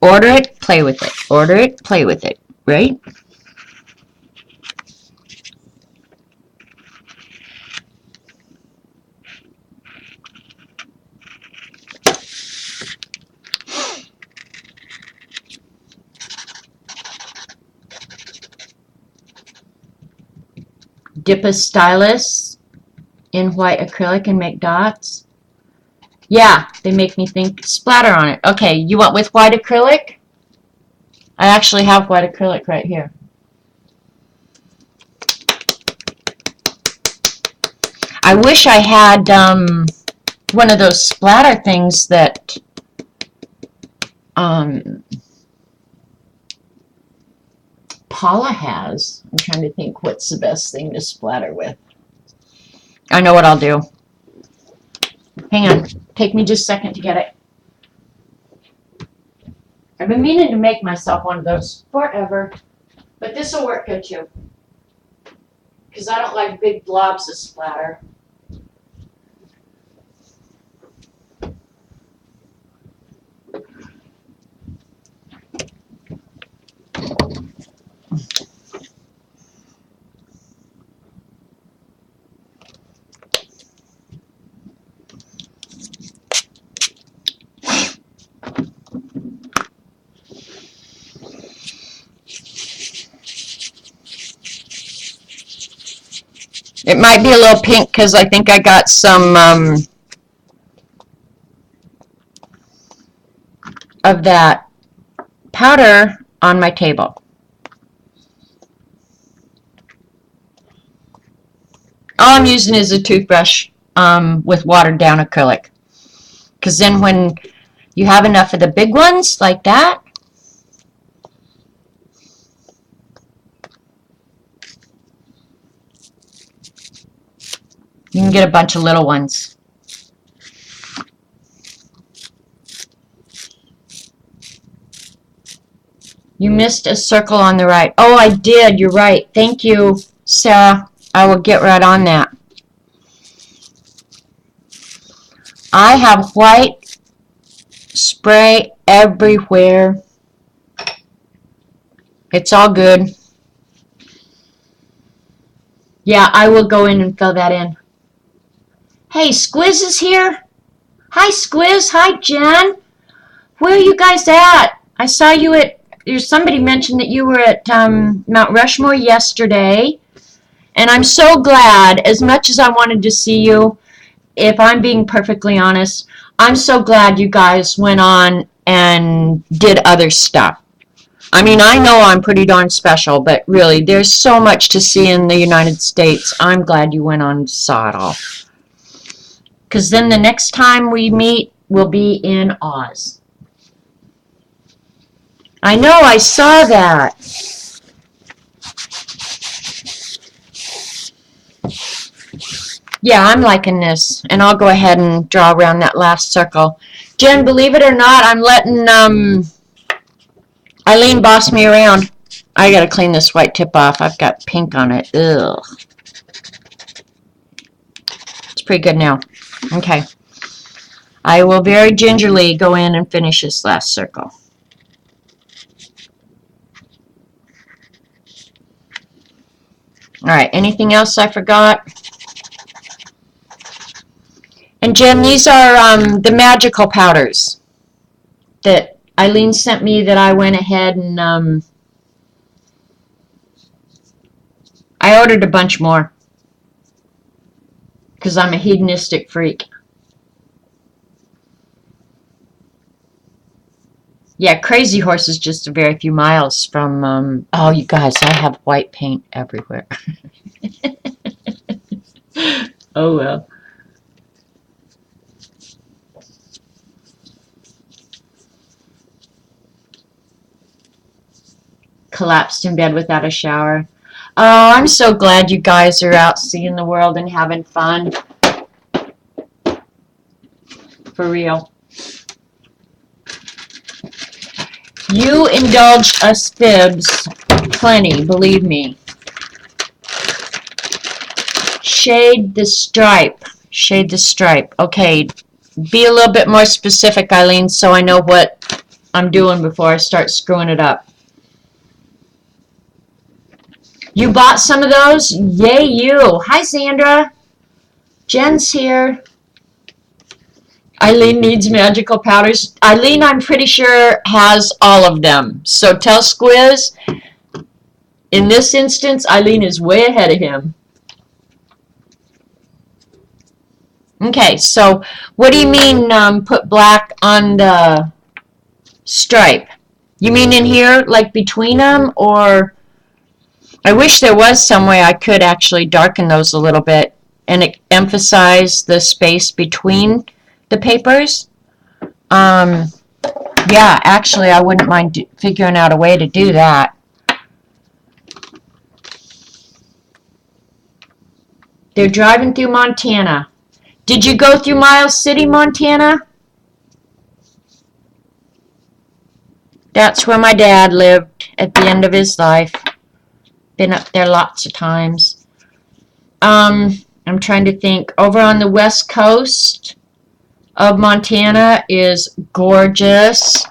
Order it, play with it. Order it, play with it. Right? Dip a stylus in white acrylic and make dots. Yeah, they make me think splatter on it. Okay, you want with white acrylic? I actually have white acrylic right here. I wish I had one of those splatter things that Paula has. I'm trying to think what's the best thing to splatter with. I know what I'll do. Hang on. Take me just a second to get it. I've been meaning to make myself one of those forever. But this will work good too. Because I don't like big blobs of splatter. It might be a little pink because I think I got some of that powder on my table. All I'm using is a toothbrush with watered down acrylic. Because then when you have enough of the big ones like that, you can get a bunch of little ones. You missed a circle on the right. Oh, I did. You're right. Thank you, Sarah. I will get right on that. I have white spray everywhere. It's all good. Yeah, I will go in and fill that in. Hey, Squiz is here. Hi, Squiz. Hi, Jen. Where are you guys at? I saw you at, somebody mentioned that you were at Mount Rushmore yesterday. And I'm so glad, as much as I wanted to see you, if I'm being perfectly honest, I'm so glad you guys went on and did other stuff. I mean, I know I'm pretty darn special, but really, there's so much to see in the United States. I'm glad you went on and saw it all. Because then the next time we meet will be in Oz. I know, I saw that. Yeah, I'm liking this. And I'll go ahead and draw around that last circle. Jen, believe it or not, I'm letting Eileen boss me around. I gotta clean this white tip off. I've got pink on it. Ugh. It's pretty good now. Okay. I will very gingerly go in and finish this last circle. Alright, anything else I forgot? And Jen, these are the magical powders that Eileen sent me that I went ahead and I ordered a bunch more because I'm a hedonistic freak. Yeah, Crazy Horse is just a very few miles from, oh, you guys, I have white paint everywhere. Oh, well. Collapsed in bed without a shower. Oh, I'm so glad you guys are out seeing the world and having fun. For real. You indulge us fibs plenty, believe me. Shade the stripe. Shade the stripe. Okay, be a little bit more specific, Eileen, so I know what I'm doing before I start screwing it up. You bought some of those? Yay, you. Hi, Sandra. Jen's here. Eileen needs magical powders. Eileen, I'm pretty sure, has all of them. So tell Squiz, in this instance, Eileen is way ahead of him. Okay, so what do you mean put black on the stripe? You mean in here, like between them, or I wish there was some way I could actually darken those a little bit and emphasize the space between the papers. Um, yeah, actually, I wouldn't mind figuring out a way to do that. They're driving through Montana. Did you go through Miles City, Montana? That's where my dad lived at the end of his life. Been up there lots of times. I'm trying to think. Over on the west coast of Montana is gorgeous.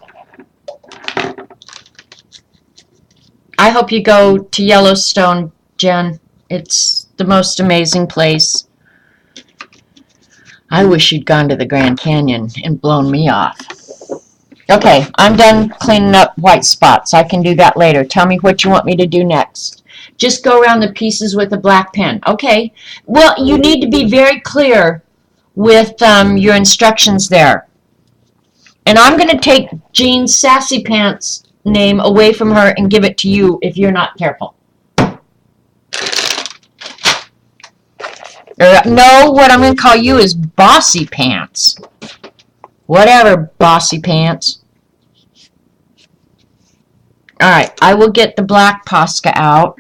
I hope you go to Yellowstone, Jen. It's the most amazing place. I wish you'd gone to the Grand Canyon and blown me off. Okay, I'm done cleaning up white spots. I can do that later. Tell me what you want me to do next. Just go around the pieces with a black pen. Okay. Well, you need to be very clear with your instructions there. And I'm going to take Jean's Sassy Pants name away from her and give it to you if you're not careful. No, what I'm going to call you is Bossy Pants. Whatever, Bossy Pants. Alright, I will get the black Posca out.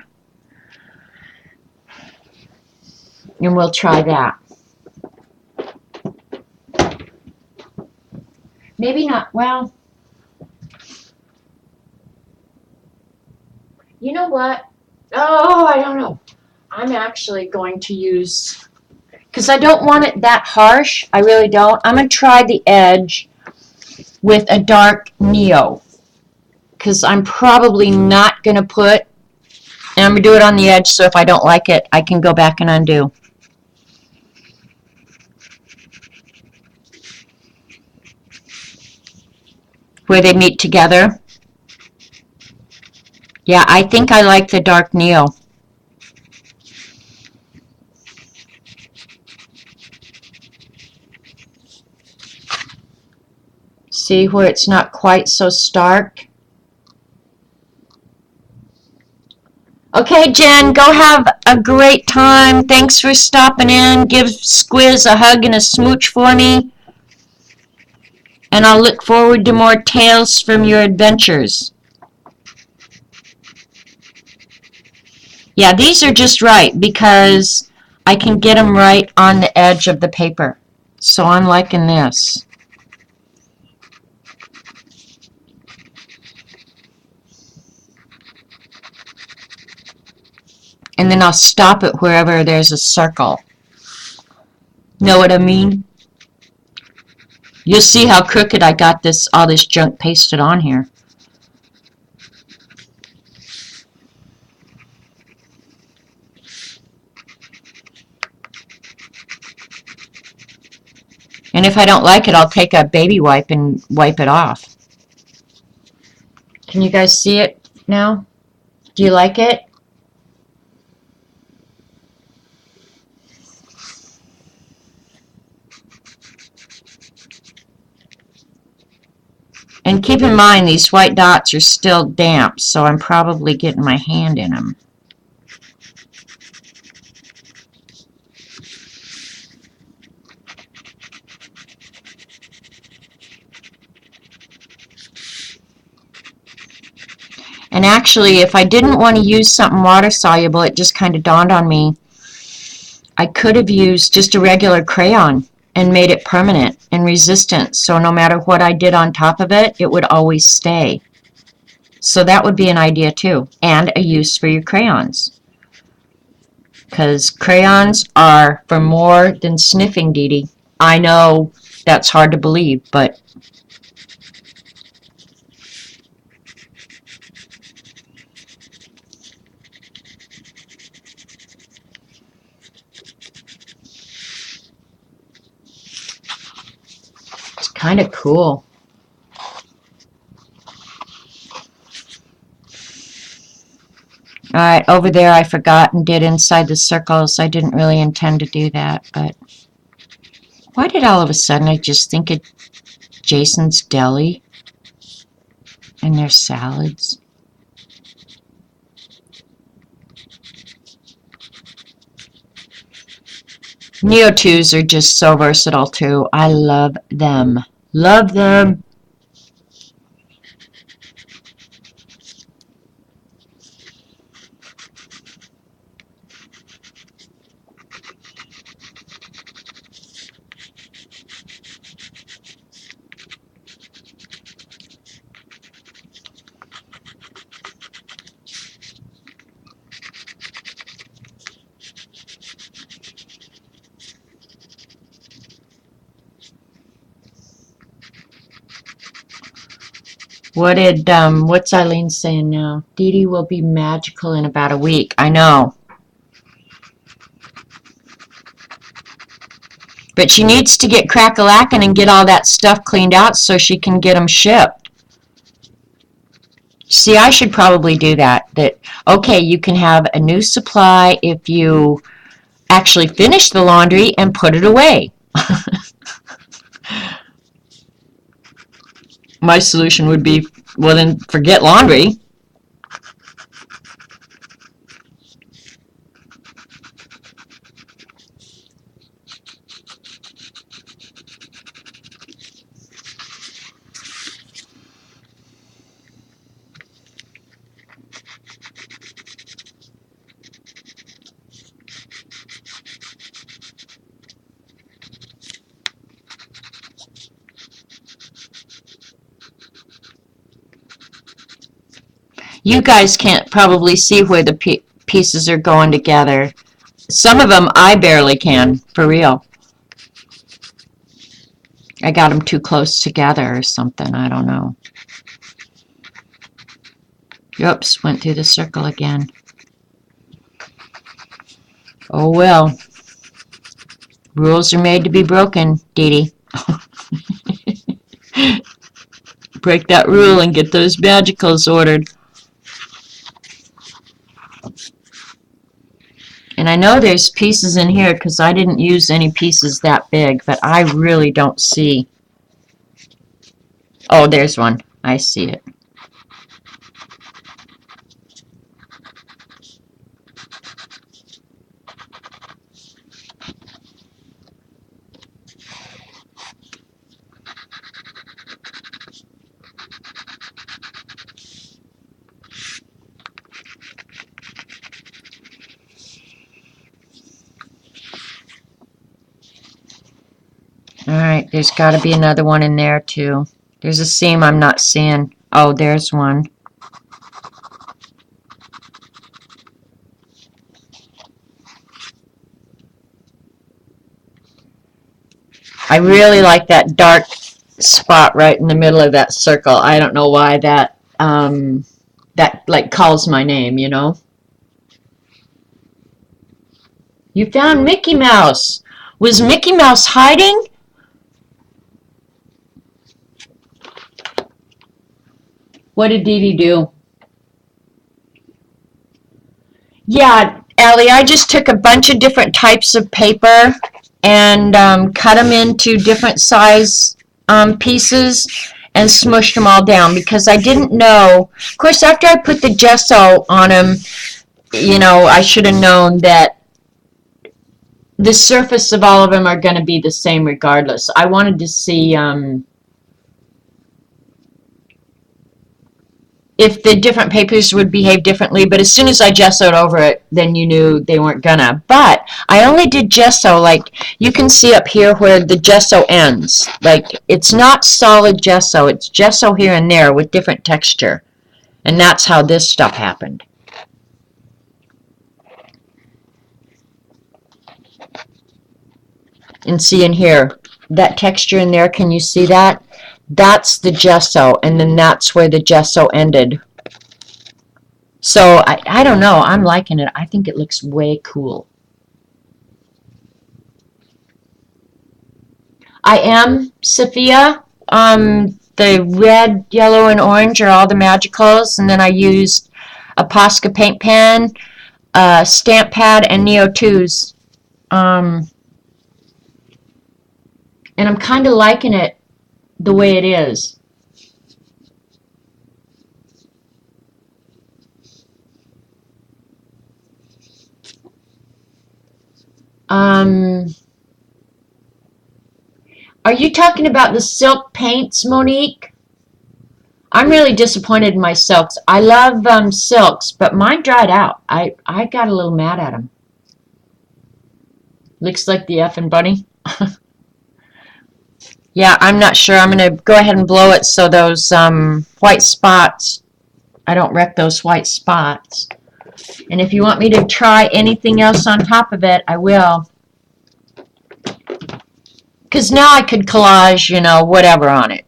And we'll try that. Maybe not, well, you know what? Oh, I don't know. I'm actually going to use, because I don't want it that harsh. I really don't. I'm going to try the edge with a dark Neo. Because I'm probably not going to put, and I'm going to do it on the edge, so if I don't like it, I can go back and undo. Where they meet together. Yeah, I think I like the dark Neo. See where it's not quite so stark? Okay, Jen, go have a great time. Thanks for stopping in. Give Squiz a hug and a smooch for me. And I'll look forward to more tales from your adventures. Yeah, these are just right because I can get them right on the edge of the paper. So I'm liking this. And then I'll stop it wherever there's a circle. Know what I mean? You'll see how crooked I got all this junk pasted on here. And if I don't like it, I'll take a baby wipe and wipe it off. Can you guys see it now? Do you like it? And keep in mind, these white dots are still damp, so I'm probably getting my hand in them. And actually, if I didn't want to use something water soluble, it just kind of dawned on me, I could have used just a regular crayon and made it permanent and resistant, so no matter what I did on top of it, it would always stay. So that would be an idea too, and a use for your crayons. Because crayons are for more than sniffing, Dee Dee. I know that's hard to believe, but it's kind of cool. Alright, over there I forgot and did inside the circles. I didn't really intend to do that, but why did all of a sudden I just think of Jason's Deli and their salads? Neo 2s are just so versatile too. I love them. Love them. What's Eileen saying now? Dee Dee will be magical in about a week. I know. But she needs to get crack-a-lackin' and get all that stuff cleaned out so she can get them shipped. See, I should probably do that. Okay, you can have a new supply if you actually finish the laundry and put it away. My solution would be, well then, forget laundry. You guys can't probably see where the pieces are going together. Some of them I barely can, for real. I got them too close together or something, I don't know. Oops, went through the circle again. Oh well. Rules are made to be broken, Dee Dee. Break that rule and get those magicals ordered. And I know there's pieces in here because I didn't use any pieces that big, but I really don't see. Oh, there's one. I see it. Alright, there's got to be another one in there too. There's a seam I'm not seeing. Oh, there's one. I really like that dark spot right in the middle of that circle. I don't know why that like calls my name, you know. You found Mickey Mouse. Was Mickey Mouse hiding? What did Dee Dee do? Yeah, Allie, I just took a bunch of different types of paper and cut them into different size pieces and smushed them all down because I didn't know. Of course, after I put the gesso on them, you know, I should have known that the surface of all of them are going to be the same regardless. I wanted to see if the different papers would behave differently, but as soon as I gessoed over it, then you knew they weren't gonna. But I only did gesso, like, you can see up here where the gesso ends. Like, it's not solid gesso, it's gesso here and there with different texture. And that's how this stuff happened. And see in here, that texture in there, can you see that? That's the gesso, and then that's where the gesso ended. So, I don't know, I'm liking it. I think it looks way cool. I am Sophia. The red, yellow, and orange are all the magicals, and then I used a Posca paint pen, a stamp pad, and Neo 2s. And I'm kind of liking it the way it is. Are you talking about the silk paints, Monique? I'm really disappointed in my silks. I love silks, but mine dried out. I got a little mad at them. Looks like the effing bunny. Yeah, I'm not sure. I'm going to go ahead and blow it so those white spots, I don't wreck those white spots. And if you want me to try anything else on top of it, I will. Because now I could collage, you know, whatever on it.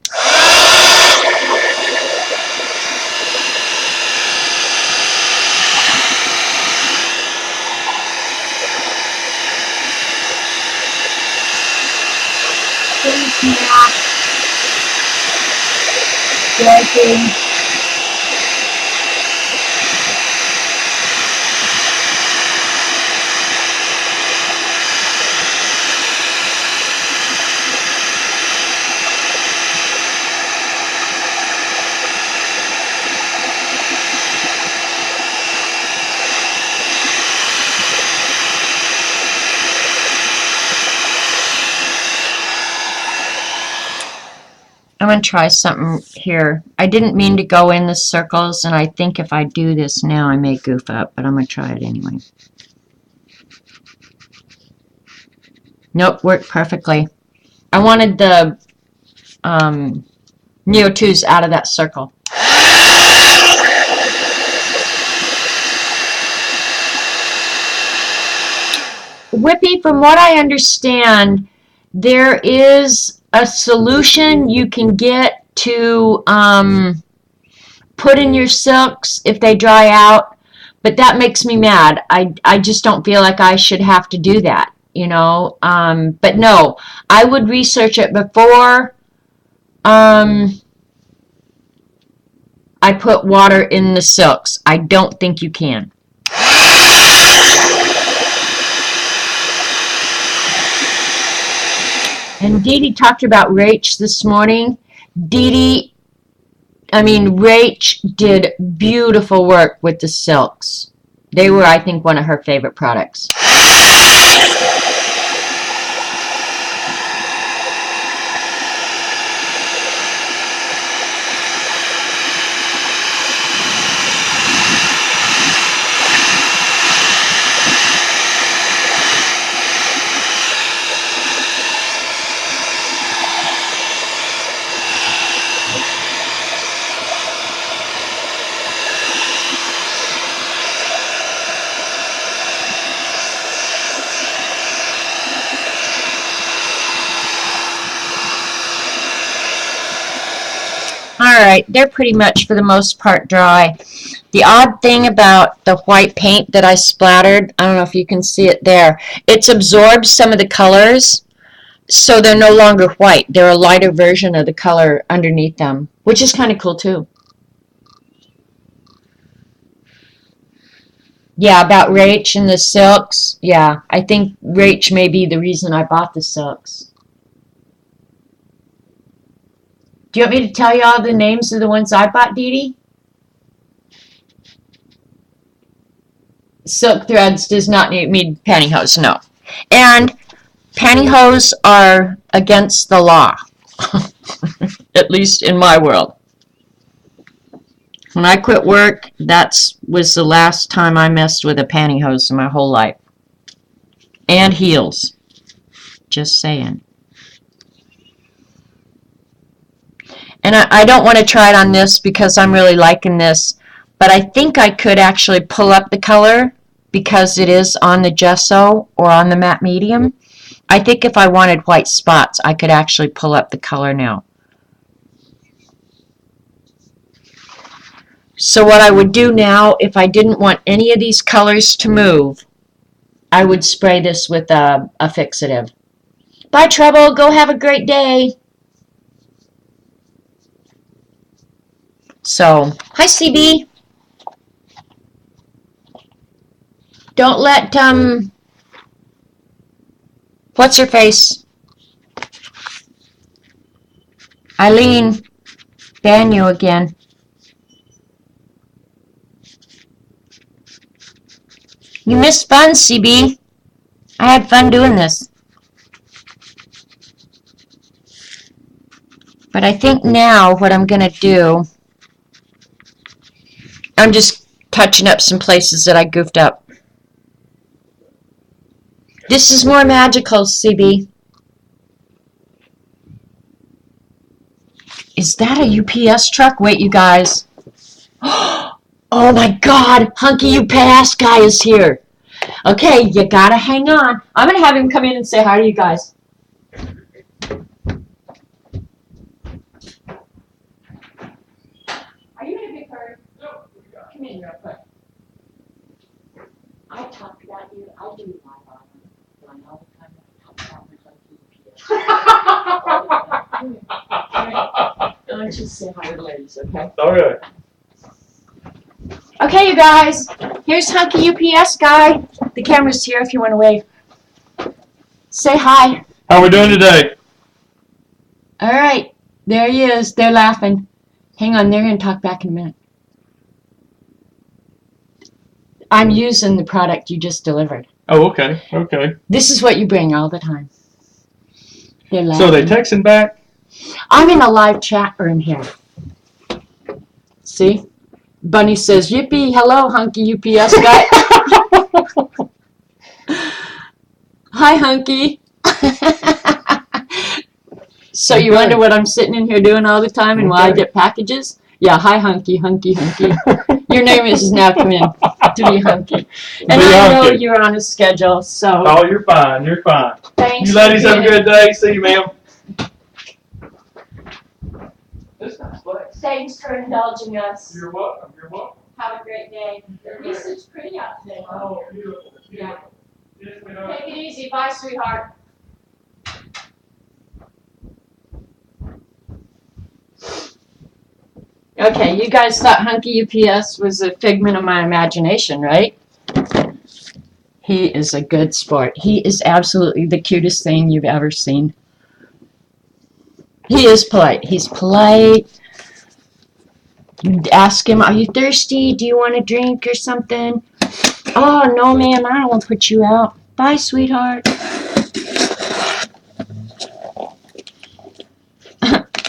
I'm going to try something here. I didn't mean to go in the circles, and I think if I do this now, I may goof up, but I'm going to try it anyway. Nope, worked perfectly. I wanted the Neo 2s out of that circle. Whippy, from what I understand, there is a solution you can get to put in your silks if they dry out, but that makes me mad. I just don't feel like I should have to do that, you know. But no, I would research it before I put water in the silks. I don't think you can. And Dee Dee talked about Rach this morning. Rach did beautiful work with the silks. They were, I think, one of her favorite products. Alright, they're pretty much for the most part dry. The odd thing about the white paint that I splattered, I don't know if you can see it there, it's absorbed some of the colors, so they're no longer white. They're a lighter version of the color underneath them, which is kind of cool too. Yeah, about Rach and the silks. Yeah, I think Rach may be the reason I bought the silks. Do you want me to tell you all the names of the ones I bought, Dee Dee? Silk threads does not mean pantyhose, no. And pantyhose are against the law, at least in my world. When I quit work, that was the last time I messed with a pantyhose in my whole life. And heels. Just saying. And I don't want to try it on this because I'm really liking this, but I think I could actually pull up the color because it is on the gesso or on the matte medium. I think if I wanted white spots, I could actually pull up the color now. So what I would do now, if I didn't want any of these colors to move, I would spray this with a fixative. Bye, Trouble. Go have a great day. So, hi, CB. Don't let, what's her face? Eileen, ban you again. You missed fun, CB. I had fun doing this. But I think now what I'm going to do, I'm just touching up some places that I goofed up. This is more magical, CB. Is that a UPS truck? Wait, you guys. Oh my God, Hunky UPS guy is here. Okay, you gotta hang on. I'm gonna have him come in and say hi to you guys. Are you in a big hurry? No. Come in real quick. I talk about you. I do live on you. All the time. I talk about my Hunky. Don't you say hi to the ladies, okay? All right. Okay, you guys. Here's Hunky UPS guy. The camera's here if you want to wave. Say hi. How we doing today? All right. There he is. They're laughing. Hang on. They're going to talk back in a minute. I'm using the product you just delivered. Oh, okay. Okay. This is what you bring all the time. They're laughing. So they texting back? I'm in a live chat room here. See? Bunny says, yippee, hello, Hunky UPS guy. Hi, Hunky. So you wonder what I'm sitting in here doing all the time and why I get packages? Yeah, hi, Hunky, Hunky, Hunky. Your name is now come in to be Hunky. And I know you're on a schedule, so. Oh, you're fine. You're fine. Thanks. You ladies have a good day. See you, ma'am. This nice place. Thanks for indulging us. You're welcome. You're welcome. Have a great day. This is pretty out today. Oh, beautiful. Yeah. Yes, we know. Take it easy. Bye, sweetheart. Okay, you guys thought Hunky UPS was a figment of my imagination, right? He is a good sport. He is absolutely the cutest thing you've ever seen. He is polite. He's polite. You ask him, are you thirsty? Do you want a drink or something? Oh, no, ma'am, I don't want to put you out. Bye, sweetheart.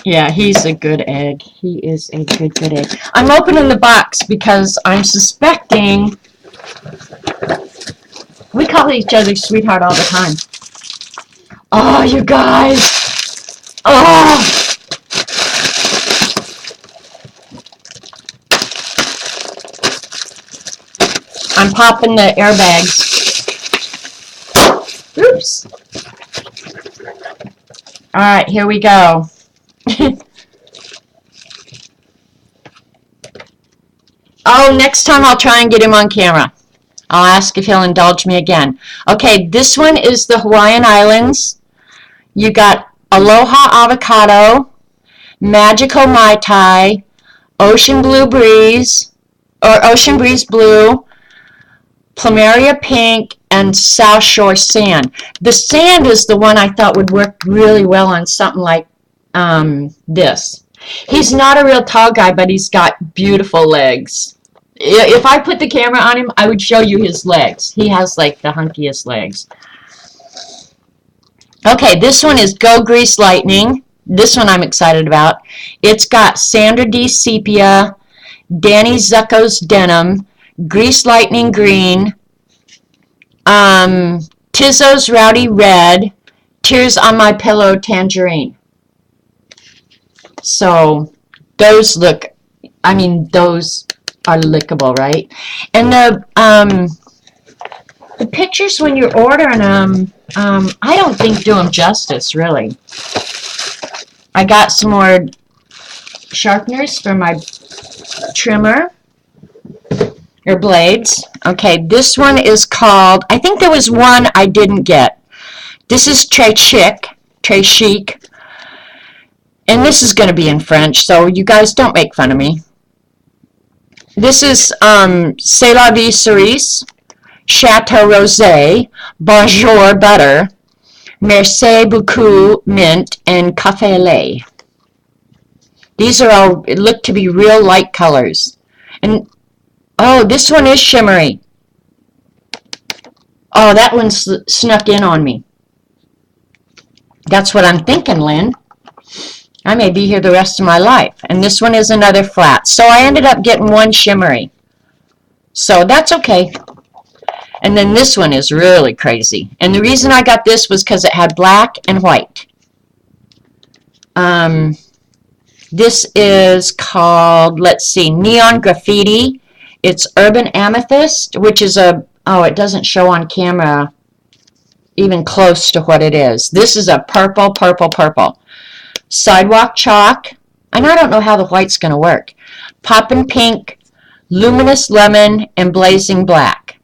Yeah, he's a good egg. He is a good egg. I'm opening the box because I'm suspecting we call each other sweetheart all the time. Oh, you guys. Oh. I'm popping the airbags. Oops. All right, here we go. Oh, next time I'll try and get him on camera. I'll ask if he'll indulge me again. Okay, this one is the Hawaiian Islands. You got Aloha Avocado, Magical Mai Tai, Ocean Blue Breeze, or Ocean Breeze Blue, Plumeria Pink, and South Shore Sand. The sand is the one I thought would work really well on something like this. He's not a real tall guy, but he's got beautiful legs. If I put the camera on him, I would show you his legs. He has like the hunkiest legs. Okay, this one is Go Grease Lightning. This one I'm excited about. It's got Sandra D. Sepia, Danny Zucco's Denim, Grease Lightning Green, Tizzo's Rowdy Red, Tears on My Pillow Tangerine. So those look, I mean, those are lickable, right? And the pictures when you're ordering them, I don't think do them justice, really. I got some more sharpeners for my trimmer, or blades. Okay, this one is called, I think there was one I didn't get. This is Très Chic, and this is going to be in French, so you guys don't make fun of me. This is C'est la vie cerise, Chateau Rosé, Bonjour butter, Merci beaucoup mint, and Café lait. These are all look to be real light colors. And oh, this one is shimmery. Oh, that one snuck in on me. That's what I'm thinking, Lynn. I may be here the rest of my life. And this one is another flat. So I ended up getting one shimmery. So that's okay. And then this one is really crazy. And the reason I got this was because it had black and white. This is called, let's see, Neon Graffiti. It's Urban Amethyst, which is a, oh, it doesn't show on camera even close to what it is. This is a purple, purple, purple. Sidewalk Chalk, and I don't know how the white's going to work. Poppin' Pink, Luminous Lemon, and Blazing Black.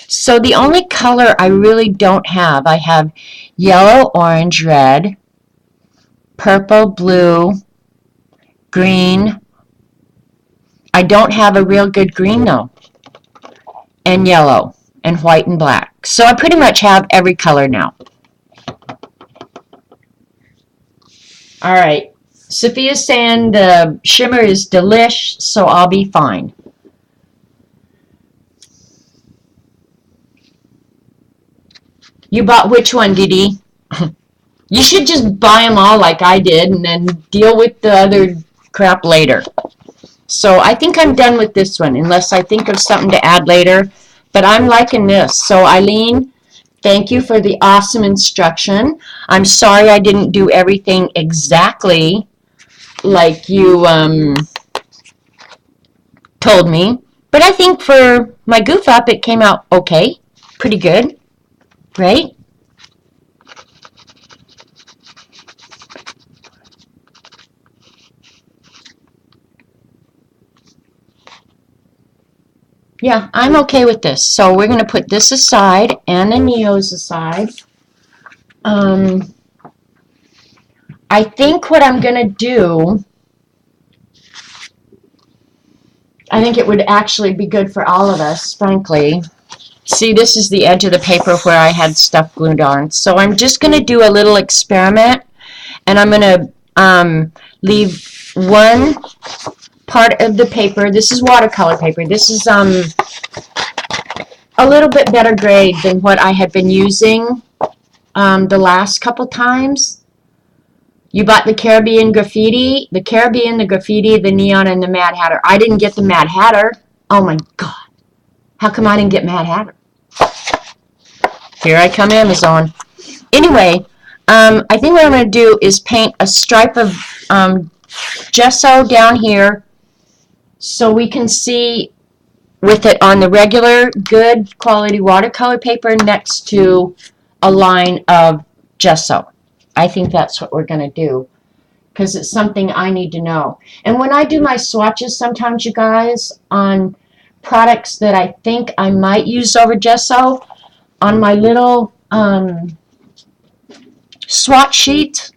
So the only color I really don't have, I have yellow, orange, red, purple, blue, green. I don't have a real good green though. And yellow, and white and black. So I pretty much have every color now. Alright, Sophia's saying the shimmer is delish, so I'll be fine. You bought which one, Didi? You should just buy them all like I did and then deal with the other crap later. So I think I'm done with this one, unless I think of something to add later. But I'm liking this. So Eileen, thank you for the awesome instruction. I'm sorry I didn't do everything exactly like you told me. But I think for my goof up, it came out okay. Pretty good. Right? Yeah, I'm okay with this. So we're going to put this aside and the Neos aside. I think what I'm going to do, I think it would actually be good for all of us, frankly. See, this is the edge of the paper where I had stuff glued on. So I'm just going to do a little experiment, and I'm going to leave one part of the paper. This is watercolor paper. This is a little bit better grade than what I had been using the last couple times. You bought the Caribbean Graffiti, the Graffiti, the Neon, and the Mad Hatter. I didn't get the Mad Hatter. Oh my God. How come I didn't get Mad Hatter? Here I come, Amazon. Anyway, I think what I'm going to do is paint a stripe of gesso down here so we can see with it on the regular good quality watercolor paper next to a line of gesso. I think that's what we're going to do because it's something I need to know. And when I do my swatches sometimes, you guys, on products that I think I might use over gesso, on my little swatch sheet,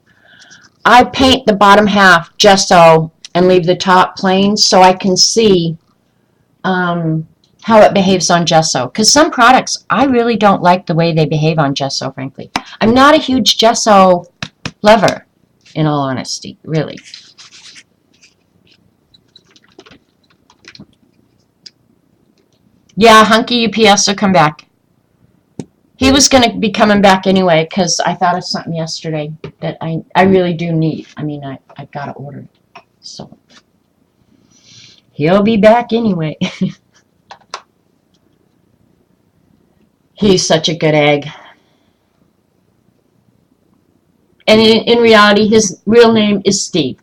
I paint the bottom half gesso and leave the top plain so I can see how it behaves on gesso. Because some products, I really don't like the way they behave on gesso, frankly. I'm not a huge gesso lover, in all honesty, really. Yeah, Hunky UPS will come back. He was going to be coming back anyway because I thought of something yesterday that I really do need. I mean, I've got to order it. So he'll be back anyway. He's such a good egg. And in reality, his real name is Steve.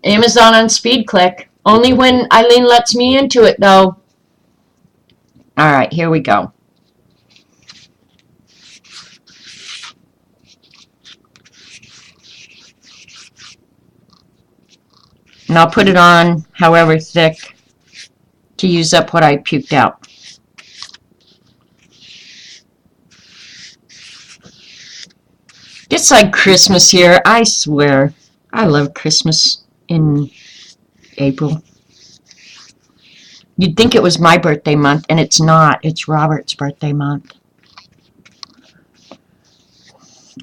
Amazon on speed click. Only when Eileen lets me into it, though. All right, here we go. And I'll put it on however thick to use up what I puked out. It's like Christmas here, I swear. I love Christmas in April. You'd think it was my birthday month, and it's not. It's Robert's birthday month.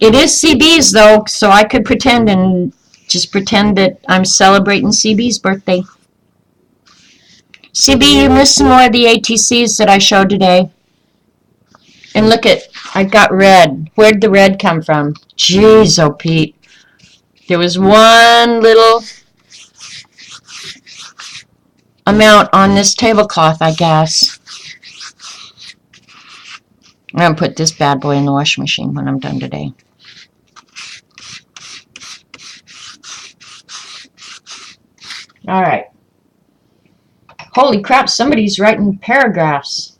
It is CB's, though, so I could pretend that I'm celebrating CB's birthday. CB, you missed some more of the ATCs that I showed today. And look at, I got red. Where'd the red come from? Jeez, oh Pete. There was one little amount on this tablecloth, I guess. I'm going to put this bad boy in the washing machine when I'm done today. All right. Holy crap, somebody's writing paragraphs.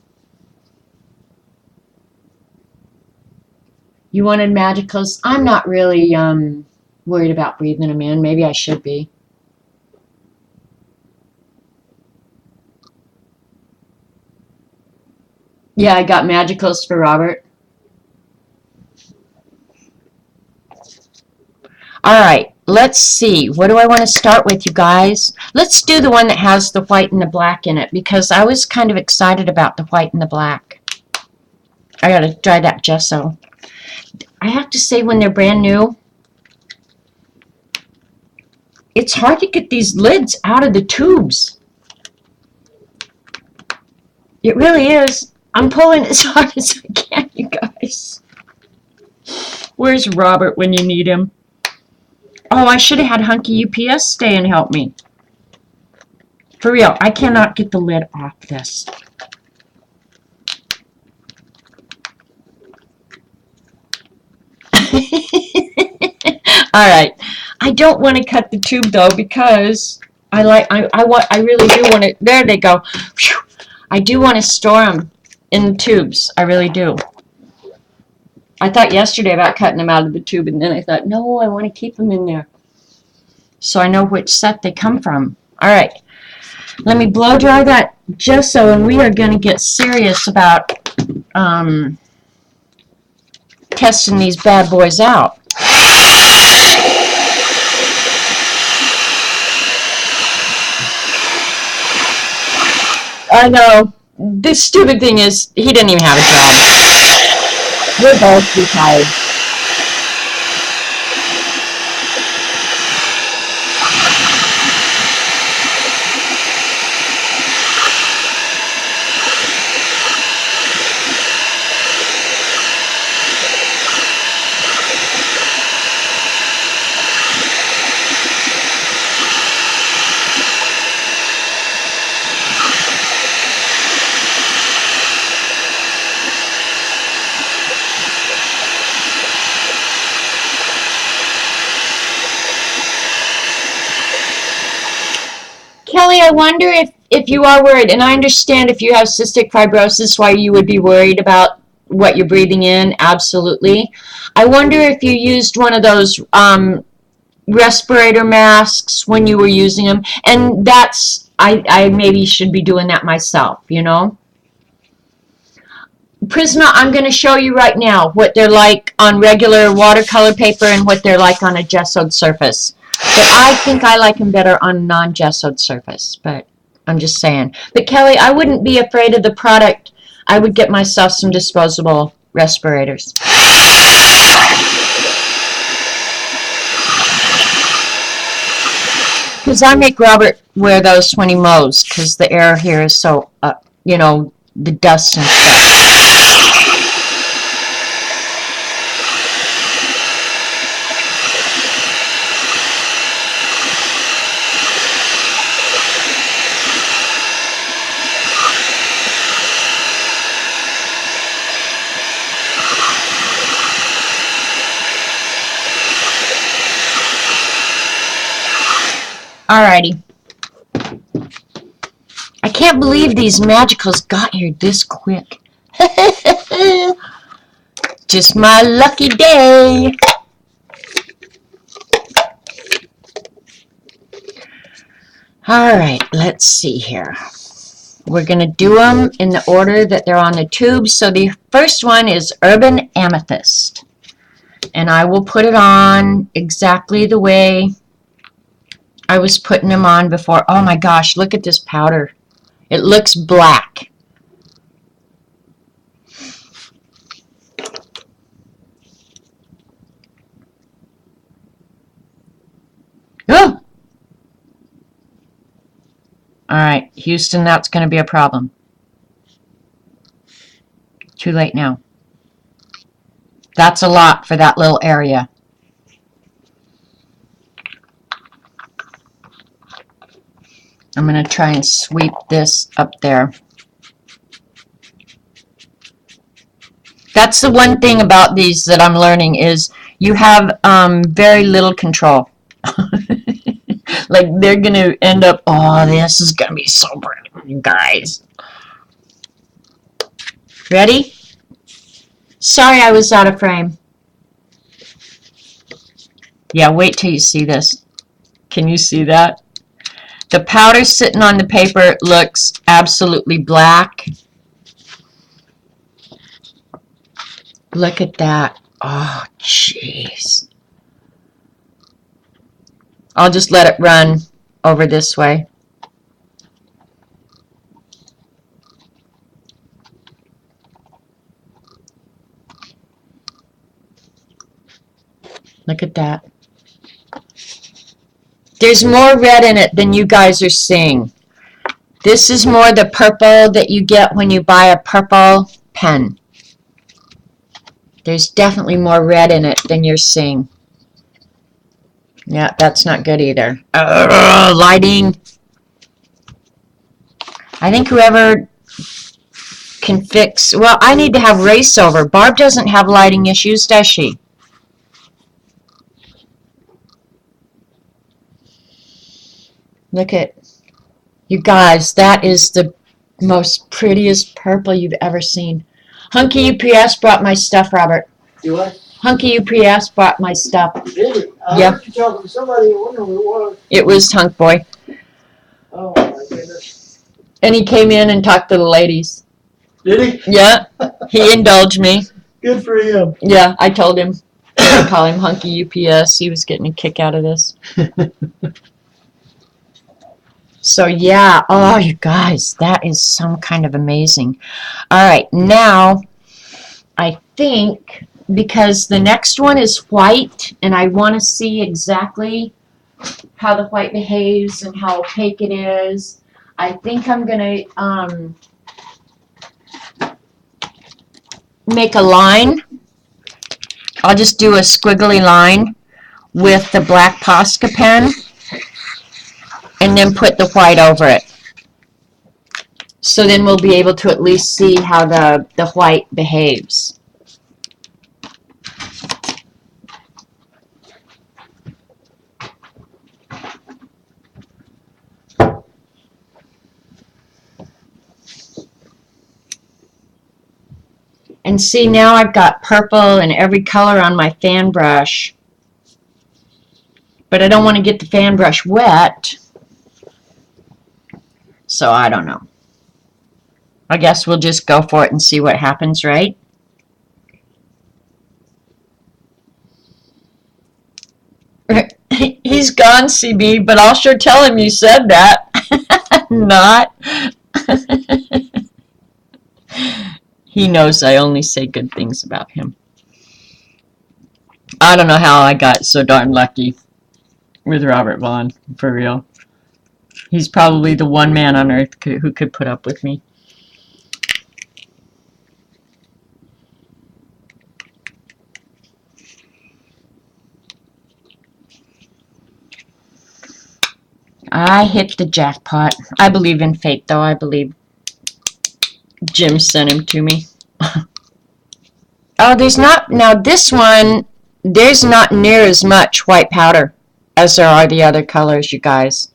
You wanted magicals? I'm not really worried about breathing them in. Maybe I should be. Yeah, I got magicals for Robert. All right, let's see. What do I want to start with, you guys? Let's do the one that has the white and the black in it because I was kind of excited about the white and the black. I got to dry that gesso. I have to say, when they're brand new, it's hard to get these lids out of the tubes. It really is. I'm pulling as hard as I can, you guys. Where's Robert when you need him? Oh, I should have had Hunky UPS stay and help me. For real, I cannot get the lid off this. All right. I don't want to cut the tube though because I really do want to. There they go. Whew. I do want to store them in the tubes. I really do. I thought yesterday about cutting them out of the tube, and then I thought, no, I want to keep them in there so I know which set they come from. All right. Let me blow dry that gesso, and we are going to get serious about testing these bad boys out. I know. The stupid thing is, he didn't even have a job. We're both retired. Kelly, I wonder if you are worried, and I understand if you have cystic fibrosis why you would be worried about what you're breathing in, absolutely. I wonder if you used one of those respirator masks when you were using them, and that's, I maybe should be doing that myself, you know. Prisma, I'm going to show you right now what they're like on regular watercolor paper and what they're like on a gessoed surface. But I think I like them better on a non-gessoed surface, but I'm just saying. But Kelly, I wouldn't be afraid of the product. I would get myself some disposable respirators. Because I make Robert wear those when he mows, because the air here is so, you know, the dust and stuff. Alrighty. I can't believe these magicals got here this quick. Just my lucky day. Alright, let's see here. We're going to do them in the order that they're on the tube. So the first one is Urban Amethyst. And I will put it on exactly the way I was putting them on before. Oh my gosh, look at this powder. It looks black. Oh! Alright, Houston, that's going to be a problem. Too late now. That's a lot for that little area. I'm going to try and sweep this up there. That's the one thing about these that I'm learning is you have very little control. Like they're going to end up, oh, this is going to be so pretty, you guys. Ready? Sorry I was out of frame. Yeah, wait till you see this. Can you see that? The powder sitting on the paper looks absolutely black. Look at that. Oh, jeez. I'll just let it run over this way. Look at that. There's more red in it than you guys are seeing. This is more the purple that you get when you buy a purple pen. There's definitely more red in it than you're seeing. Yeah, that's not good either. Lighting. I think whoever can fix... Well, I need to have race over. Barb doesn't have lighting issues, does she? Look at... You guys, that is the most prettiest purple you've ever seen. Hunky UPS brought my stuff, Robert. You what? Hunky UPS brought my stuff. Really? Yeah. heard you talking to somebody, I wonder who it was. It was Hunk Boy. Oh, my goodness. And he came in and talked to the ladies. Did he? Yeah. He indulged me. Good for him. Yeah, I told him to call him Hunky UPS. He was getting a kick out of this. So yeah, oh you guys, that is some kind of amazing. All right, now I think because the next one is white and I want to see exactly how the white behaves and how opaque it is, I think I'm going to make a line. I'll just do a squiggly line with the black Posca pen and then put the white over it. So then we'll be able to at least see how the white behaves. And see, now I've got purple and every color on my fan brush. But I don't want to get the fan brush wet. So I don't know. I guess we'll just go for it and see what happens, right? He's gone, CB, but I'll sure tell him you said that. Not. He knows I only say good things about him. I don't know how I got so darn lucky with Robert Vaughn, for real. He's probably the one man on earth who could put up with me. I hit the jackpot. I believe in fate, though. I believe Jim sent him to me. Oh, there's not, now this one, there's not near as much white powder as there are the other colors, you guys.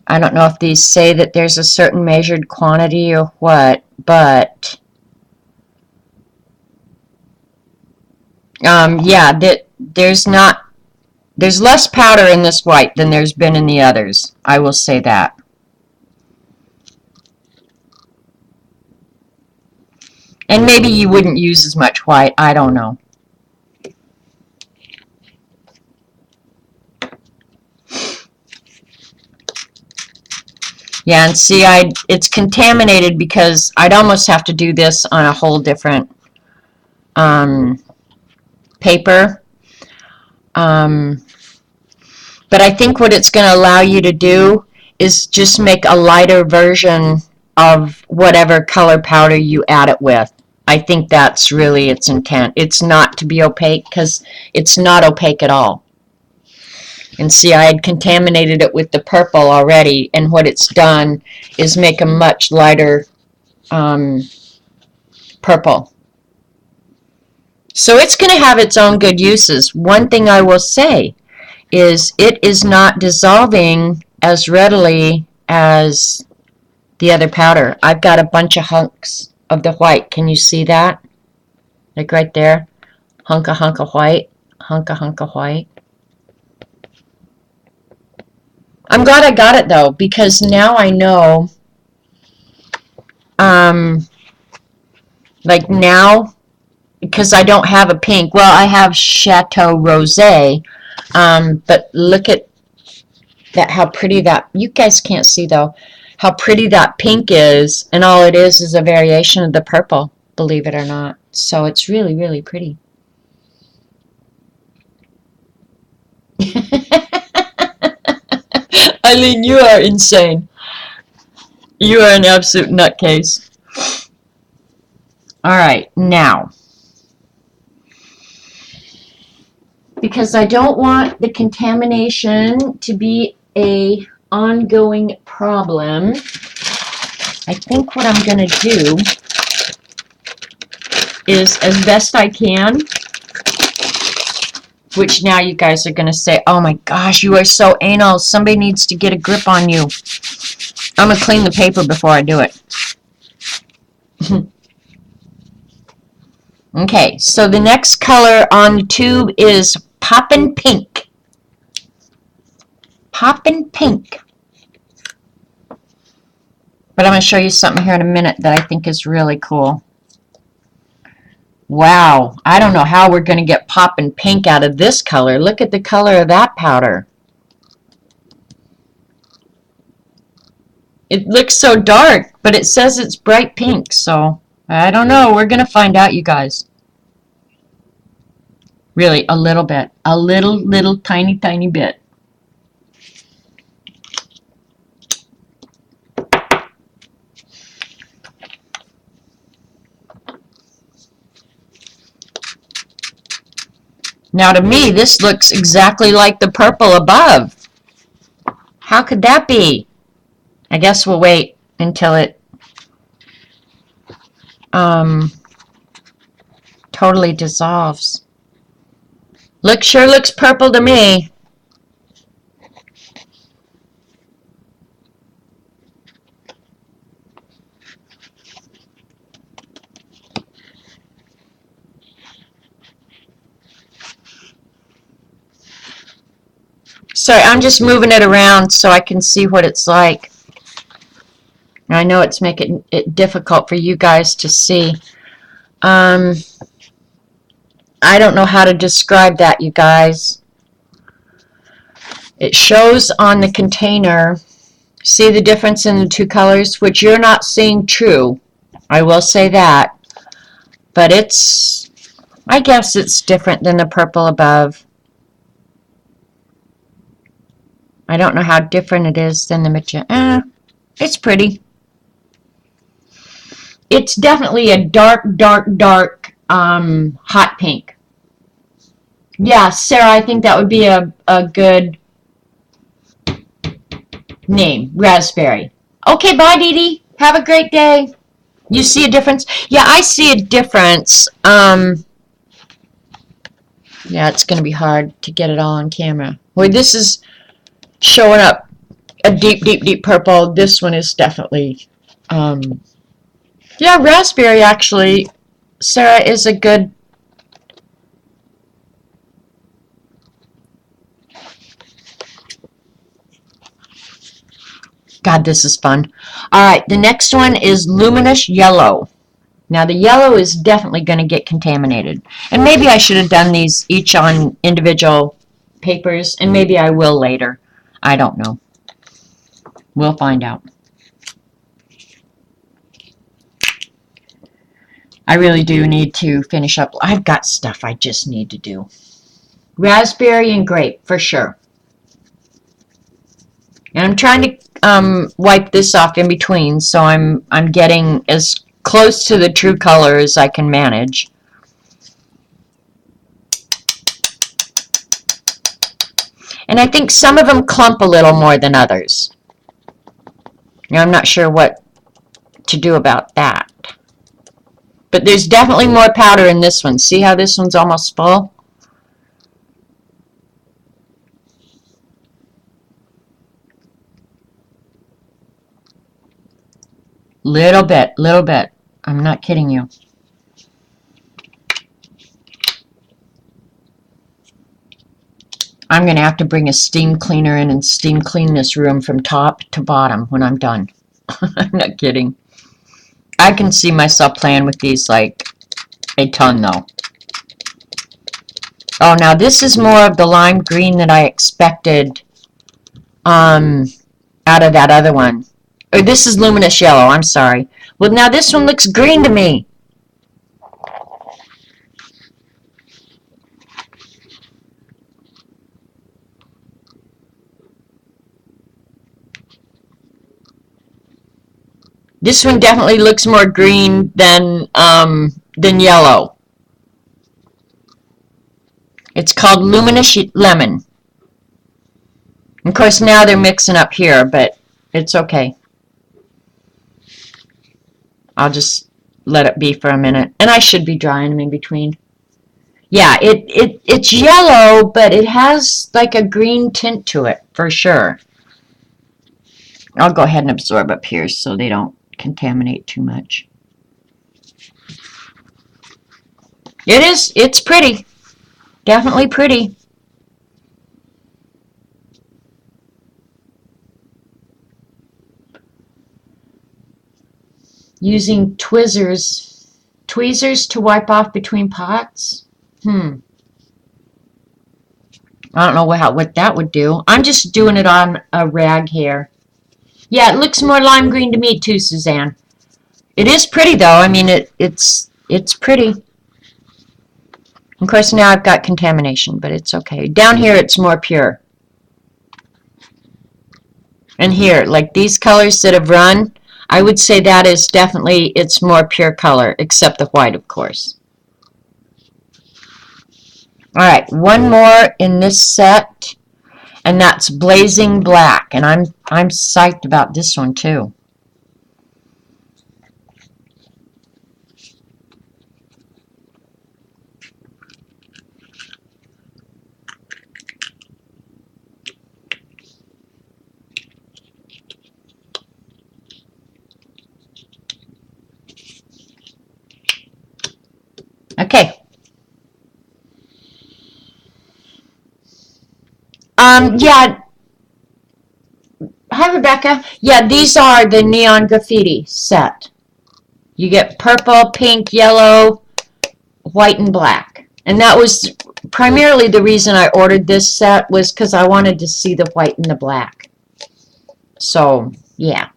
I don't know if these say that there's a certain measured quantity or what, but yeah, there's less powder in this white than there's been in the others. I will say that. And maybe you wouldn't use as much white. I don't know. Yeah, and see, it's contaminated because I'd almost have to do this on a whole different paper. But I think what it's going to allow you to do is just make a lighter version of whatever color powder you add it with. I think that's really its intent. It's not to be opaque because it's not opaque at all. And see, I had contaminated it with the purple already, and what it's done is make a much lighter purple. So it's going to have its own good uses. One thing I will say is it is not dissolving as readily as the other powder. I've got a bunch of hunks of the white. Can you see that? Like right there. Hunk of white. Hunk of white. I'm glad I got it though, because now I know, like now, because I don't have a pink. Well, I have Chateau Rosé, but look at that, how pretty that, you guys can't see though, how pretty that pink is, and all it is a variation of the purple, believe it or not. So it's really, really pretty. Eileen, you are insane. You are an absolute nutcase. Alright, now, because I don't want the contamination to be a ongoing problem, I think what I'm going to do is, as best I can, which now you guys are going to say, oh my gosh, you are so anal, somebody needs to get a grip on you. I'm going to clean the paper before I do it. Okay, so the next color on the tube is Poppin' Pink. Poppin' Pink. But I'm going to show you something here in a minute that I think is really cool. Wow, I don't know how we're going to get Poppin' Pink out of this color. Look at the color of that powder. It looks so dark, but it says it's bright pink, so I don't know. We're going to find out, you guys. Really, a little bit. A little, tiny bit. Now, to me, this looks exactly like the purple above. How could that be? I guess we'll wait until it totally dissolves. Sure looks purple to me. Sorry, I'm just moving it around so I can see what it's like. I know it's making it difficult for you guys to see. I don't know how to describe that, you guys. It shows on the container. See the difference in the two colors, which you're not seeing true. I will say that. But I guess it's different than the purple above. I don't know how different it is than the magenta. It's pretty. It's definitely a dark, dark, hot pink. Yeah, Sarah, I think that would be a good name. Raspberry. Okay, bye, Dee Dee. Have a great day. You see a difference? Yeah, I see a difference. Yeah, it's going to be hard to get it all on camera. Where this is showing up a deep, deep, deep purple. This one is definitely, yeah, raspberry actually, Sarah, is a good. God, this is fun. All right, the next one is luminous yellow. Now the yellow is definitely going to get contaminated. And maybe I should have done these each on individual papers, and maybe I will later. I don't know. We'll find out. I really do need to finish up. I've got stuff I just need to do. Raspberry and grape, for sure. And I'm trying to wipe this off in between, so I'm getting as close to the true color as I can manage. And I think some of them clump a little more than others. Now, I'm not sure what to do about that. But there's definitely more powder in this one. See how this one's almost full? Little bit, little bit. I'm not kidding you. I'm going to have to bring a steam cleaner in and steam clean this room from top to bottom when I'm done. I'm not kidding. I can see myself playing with these like a ton though. Oh, now this is more of the lime green that I expected out of that other one. Or this is luminous yellow, I'm sorry. Well, now this one looks green to me. This one definitely looks more green than yellow. It's called Luminous Lemon. Of course, now they're mixing up here, but it's okay. I'll just let it be for a minute. And I should be drying them in between. Yeah, it's yellow, but it has like a green tint to it, for sure. I'll go ahead and absorb up here so they don't contaminate too much. It's pretty. Definitely pretty. Using tweezers to wipe off between pots? I don't know what that would do. I'm just doing it on a rag here. Yeah, it looks more lime green to me too, Suzanne. It is pretty though. I mean, it's pretty. Of course, now I've got contamination, but it's okay. Down here, it's more pure. And here, like these colors that have run, I would say that is definitely, it's more pure color, except the white, of course. All right, one more in this set, and that's Blazing Black, and I'm psyched about this one too. Okay. Yeah. Hi, Rebecca. Yeah, these are the neon graffiti set. You get purple, pink, yellow, white, and black. And that was primarily the reason I ordered this set was because I wanted to see the white and the black. So, yeah.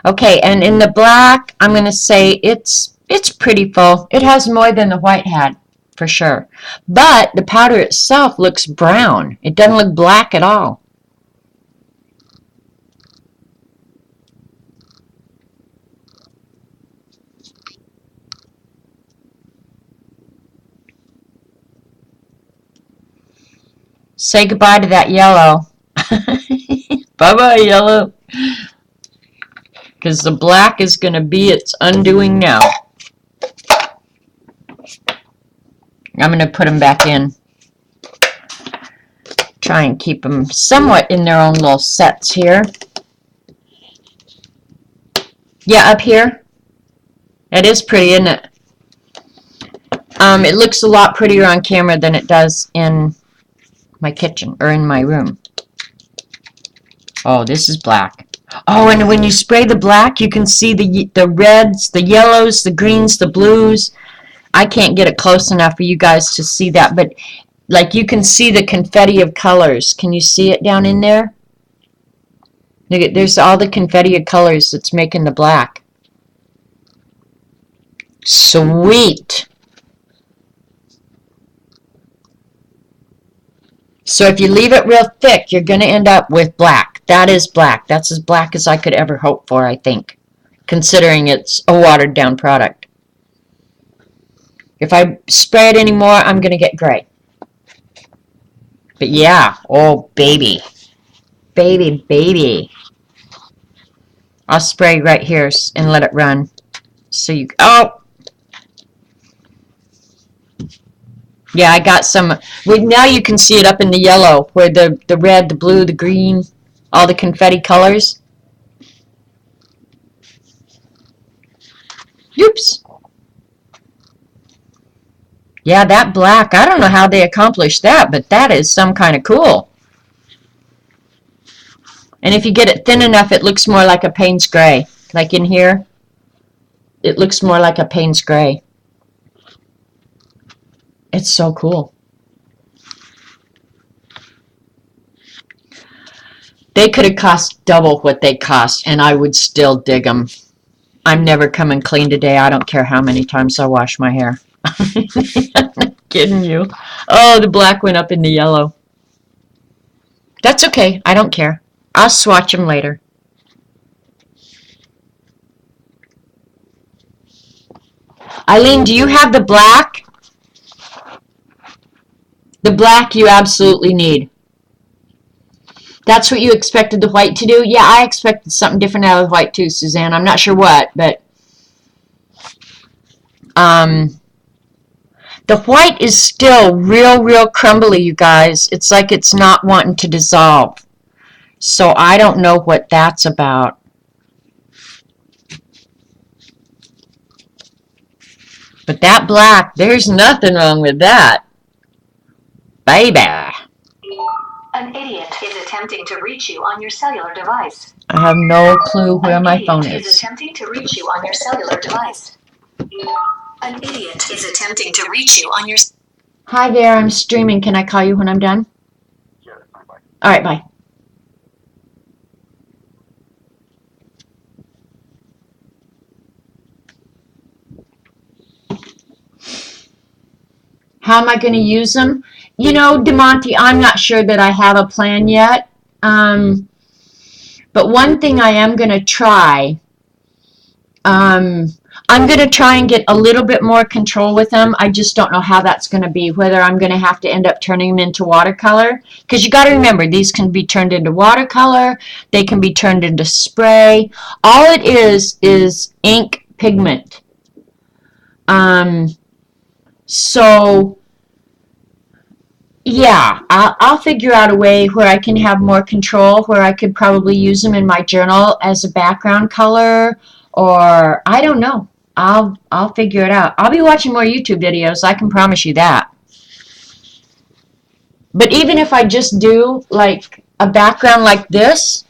Okay, and in the black, I'm going to say it's pretty full. It has more than the white had. for sure. But the powder itself looks brown. It doesn't look black at all. Say goodbye to that yellow. Bye-bye, yellow. Because the black is going to be its undoing now. I'm going to put them back in. Try and keep them somewhat in their own little sets here. Yeah, up here. It is pretty, isn't it? It looks a lot prettier on camera than it does in my kitchen or in my room. Oh, this is black. Oh, and when you spray the black, you can see the reds, the yellows, the greens, the blues. I can't get it close enough for you guys to see that, but like you can see the confetti of colors. Can you see it down in there? Look at, there's all the confetti of colors that's making the black. Sweet. So if you leave it real thick, you're going to end up with black. That is black. That's as black as I could ever hope for, I think, considering it's a watered down product. If I spray it anymore, I'm going to get gray. But yeah, oh baby. Baby, baby. I'll spray right here and let it run. So you, oh! Yeah, I got some. Well, now you can see it up in the yellow, where the red, the blue, the green, all the confetti colors. Oops. Yeah, that black, I don't know how they accomplished that, but that is some kind of cool. And if you get it thin enough, it looks more like a Payne's Gray. Like in here, it looks more like a Payne's Gray. It's so cool. They could have cost double what they cost, and I would still dig them. I'm never coming clean today. I don't care how many times I wash my hair. I'm not kidding you. Oh, the black went up in the yellow. That's okay. I don't care. I'll swatch them later. Eileen, do you have the black? The black you absolutely need. That's what you expected the white to do? Yeah, I expected something different out of the white too, Suzanne. I'm not sure what, but the white is still real crumbly, you guys. It's like it's not wanting to dissolve. So I don't know what that's about. But that black, there's nothing wrong with that. Baby. An idiot is attempting to reach you on your cellular device. I have no clue where my phone An idiot is. is attempting to reach you on your cellular device. An idiot is attempting to reach you on your... Hi there, I'm streaming. Can I call you when I'm done? Sure, bye. All right, bye. How am I going to use them? You know, DeMonte, I'm not sure that I have a plan yet. But one thing I am going to try, I'm going to try and get a little bit more control with them. I just don't know how that's going to be, whether I'm going to have to end up turning them into watercolor. Because you got to remember, these can be turned into watercolor. They can be turned into spray. All it is ink pigment. So, yeah, I'll figure out a way where I can have more control, where I could probably use them in my journal as a background color, or I don't know. I'll figure it out. I'll be watching more YouTube videos, I can promise you that. But even if I just do like a background like this,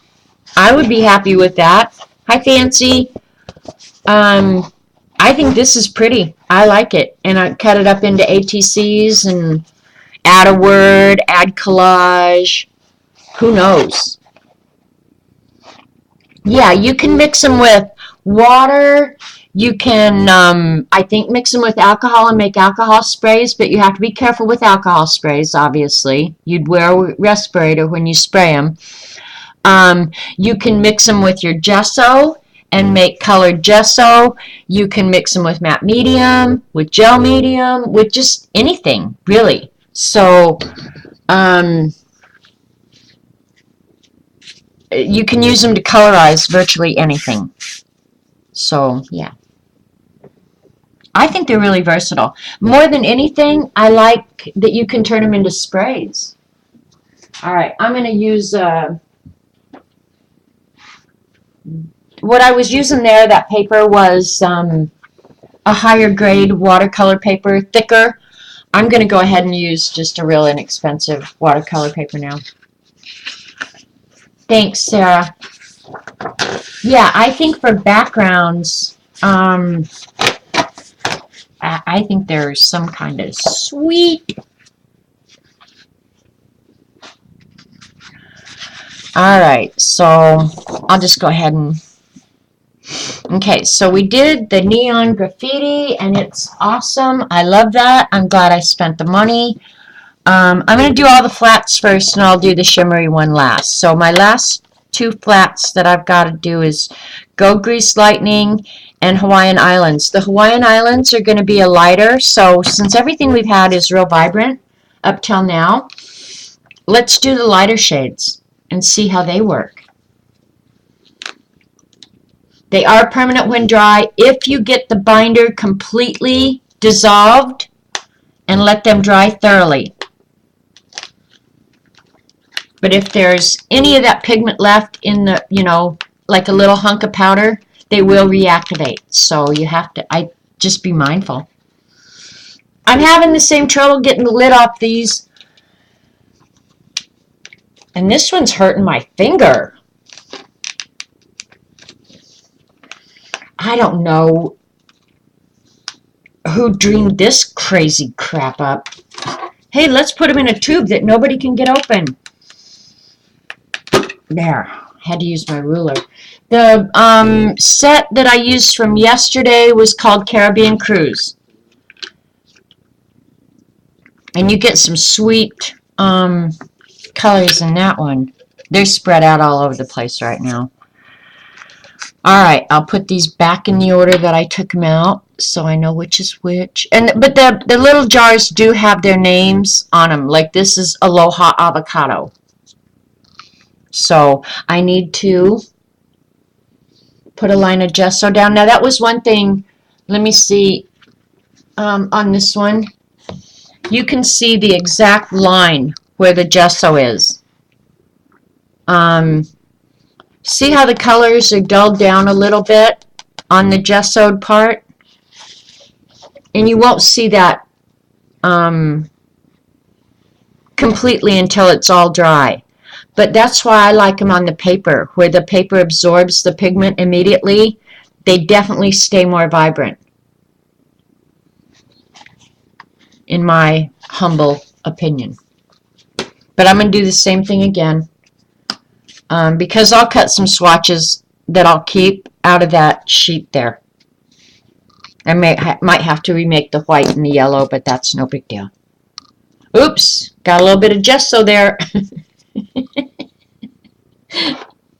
I would be happy with that. Hi, Fancy. I think this is pretty. I like it. And I cut it up into ATCs and add a word, add collage. Who knows? Yeah, you can mix them with water. You can, I think, mix them with alcohol and make alcohol sprays, but you have to be careful with alcohol sprays, obviously. You'd wear a respirator when you spray them. You can mix them with your gesso and make colored gesso. You can mix them with matte medium, with gel medium, with just anything, really. So, you can use them to colorize virtually anything. So, yeah. I think they're really versatile. More than anything, I like that you can turn them into sprays. All right, I'm going to use, what I was using there, that paper was a higher grade watercolor paper, thicker. I'm going to go ahead and use just a real inexpensive watercolor paper now. Thanks, Sarah. Yeah, I think for backgrounds, I think there's some kind of sweet. All right, so I'll just go ahead and. Okay, so we did the neon graffiti, and it's awesome. I love that. I'm glad I spent the money. I'm going to do all the flats first, and I'll do the shimmery one last. So my last two flats that I've got to do is Go Grease Lightning and Hawaiian Islands. The Hawaiian Islands are going to be a lighter, so since everything we've had is real vibrant up till now, let's do the lighter shades and see how they work. They are permanent when dry if you get the binder completely dissolved and let them dry thoroughly. But if there's any of that pigment left in the, like a little hunk of powder, they will reactivate. So you have to, just be mindful. I'm having the same trouble getting the lid off these. And this one's hurting my finger. I don't know who dreamed this crazy crap up. Hey, let's put them in a tube that nobody can get open. There, had to use my ruler. The set that I used from yesterday was called Caribbean Cruise. And you get some sweet colors in that one. They're spread out all over the place right now. Alright, I'll put these back in the order that I took them out so I know which is which. But the little jars do have their names on them. Like this is Aloha Avocado. So I need to put a line of gesso down. Now that was one thing, let me see, on this one. You can see the exact line where the gesso is. See how the colors are dulled down a little bit on the gessoed part? And you won't see that completely until it's all dry. But that's why I like them on the paper, where the paper absorbs the pigment immediately. They definitely stay more vibrant, in my humble opinion. But I'm going to do the same thing again. Because I'll cut some swatches that I'll keep out of that sheet there. I might have to remake the white and the yellow, but that's no big deal. Oops, got a little bit of gesso there.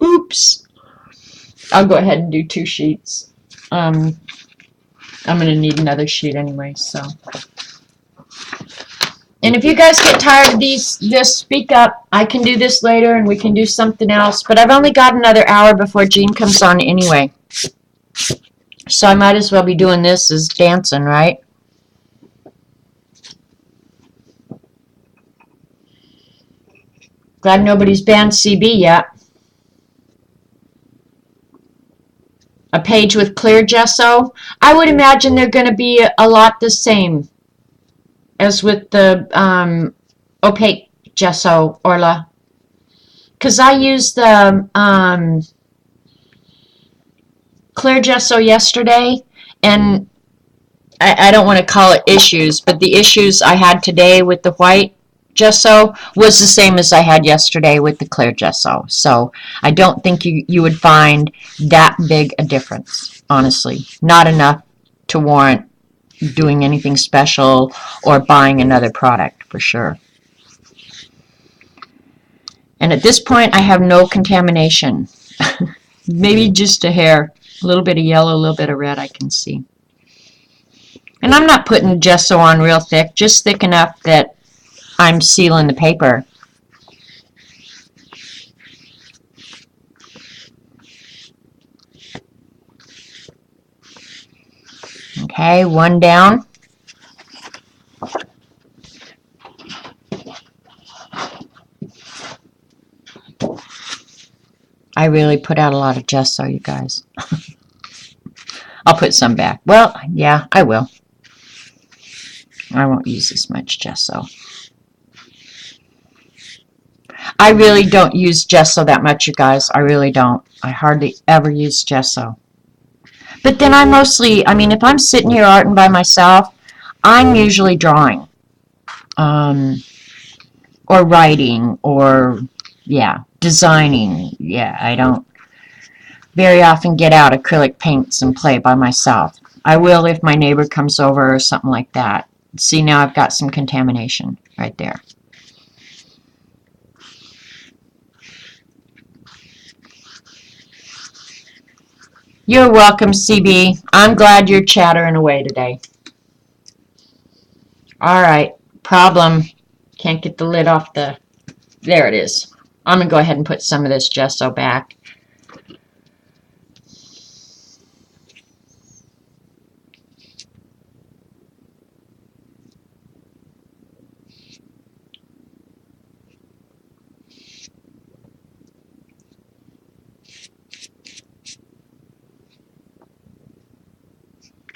Oops. I'll go ahead and do 2 sheets. I'm going to need another sheet anyway, so. And if you guys get tired of this, speak up. I can do this later and we can do something else. But I've only got another hour before Jean comes on anyway. So I might as well be doing this as dancing, right? Glad nobody's banned CB yet. A page with clear gesso. I would imagine they're going to be a lot the same as with the opaque gesso, Orla. Because I used the clear gesso yesterday, and I don't want to call it issues, but the issues I had today with the white gesso was the same as I had yesterday with the clear gesso. So I don't think you would find that big a difference. honestly. Not enough to warrant doing anything special or buying another product, for sure. And at this point, I have no contamination. Maybe just a hair. A little bit of yellow, a little bit of red I can see. And I'm not putting gesso on real thick, just thick enough that I'm sealing the paper. Okay, one down. I really put out a lot of gesso, you guys. I'll put some back. Well, yeah, I will. I won't use as much gesso. I really don't use gesso that much, you guys. I really don't. I hardly ever use gesso. But then I mostly, I mean, if I'm sitting here arting by myself, I'm usually drawing. Or writing, or, yeah, designing. Yeah, I don't very often get out acrylic paints and play by myself. I will if my neighbor comes over or something like that. See, now I've got some contamination right there. You're welcome, CB. I'm glad you're chattering away today. All right, problem. Can't get the lid off the... There it is. I'm going to go ahead and put some of this gesso back.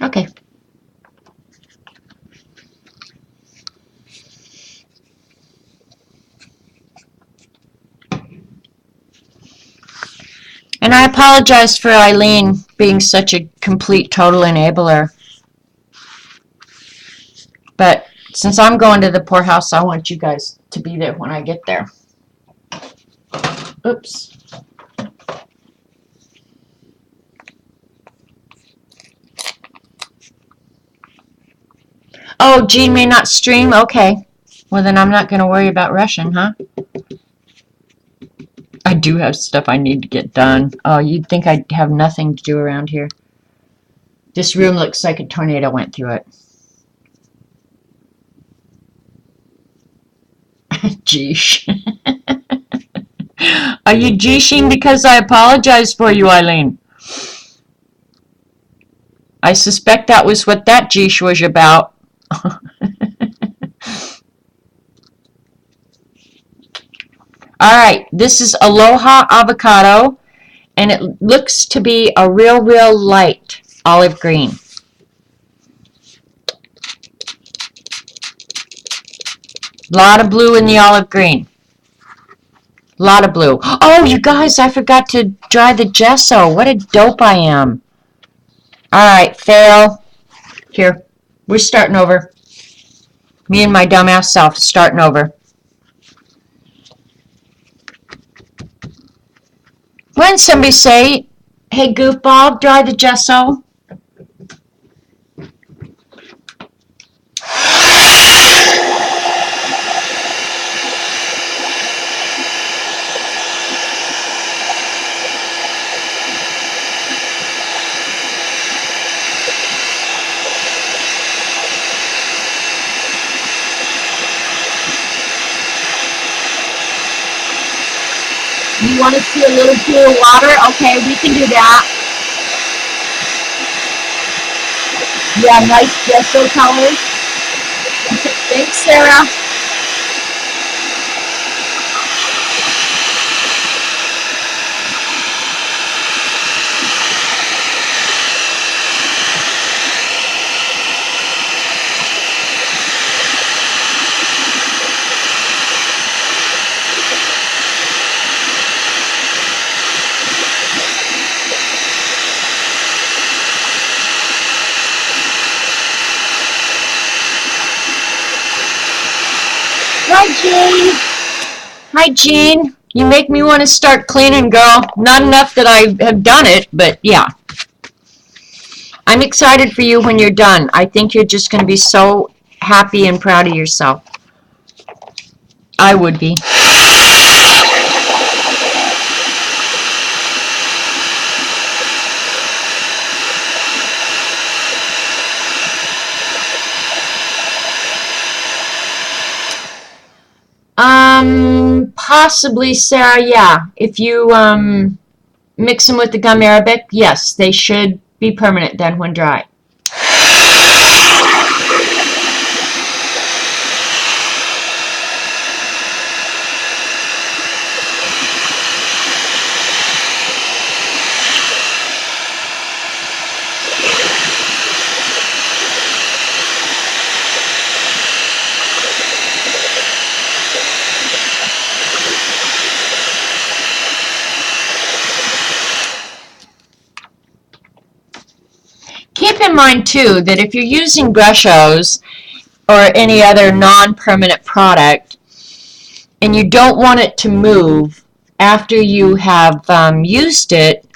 Okay. And I apologize for Eileen being such a complete, total enabler. But since I'm going to the poorhouse, I want you guys to be there when I get there. Oops. Oh, Gene may not stream? Okay. Well, then I'm not going to worry about Russian, huh? I do have stuff I need to get done. Oh, you'd think I'd have nothing to do around here. This room looks like a tornado went through it. Geesh. Are you geeshing because I apologize for you, Eileen? I suspect that was what that geesh was about. All right, this is Aloha Avocado, and it looks to be a real, real light olive green. A lot of blue in the olive green. A lot of blue. Oh, you guys, I forgot to dry the gesso. What a dope I am. All right, fail. Here, we're starting over. Me and my dumbass self starting over. When somebody say, hey, goofball, dry the gesso. You want to see a little pool of water? Okay, we can do that. Yeah, nice gesso colors. Thanks, Sarah. Hi, Jean. Hi, Jean. You make me want to start cleaning, girl. Not enough that I have done it, but yeah. I'm excited for you when you're done. I think you're just going to be so happy and proud of yourself. I would be. Possibly, Sarah, yeah. If you, mix them with the gum arabic, yes, they should be permanent then when dry. Keep in mind, too, that if you're using Brushos or any other non-permanent product and you don't want it to move after you have used it,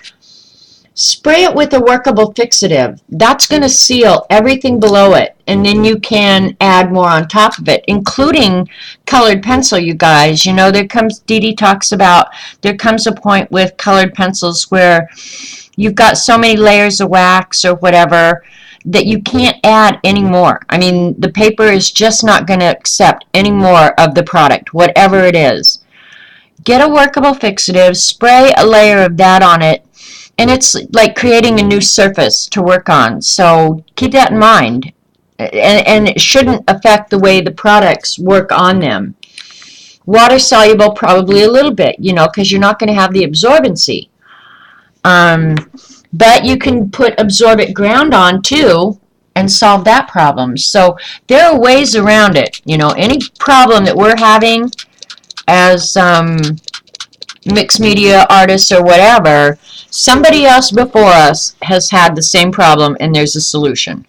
spray it with a workable fixative. That's going to seal everything below it, and then you can add more on top of it, including colored pencil, you guys. You know, Dee Dee talks about, there comes a point with colored pencils where you've got so many layers of wax or whatever that you can't add any more. I mean, the paper is just not going to accept any more of the product, whatever it is. Get a workable fixative, spray a layer of that on it, and it's like creating a new surface to work on. So keep that in mind. And it shouldn't affect the way the products work on them. Water soluble, probably a little bit, you know, because you're not going to have the absorbency. But you can put absorbent ground on too and solve that problem. So there are ways around it. You know, any problem that we're having as mixed media artists or whatever, somebody else before us has had the same problem and there's a solution.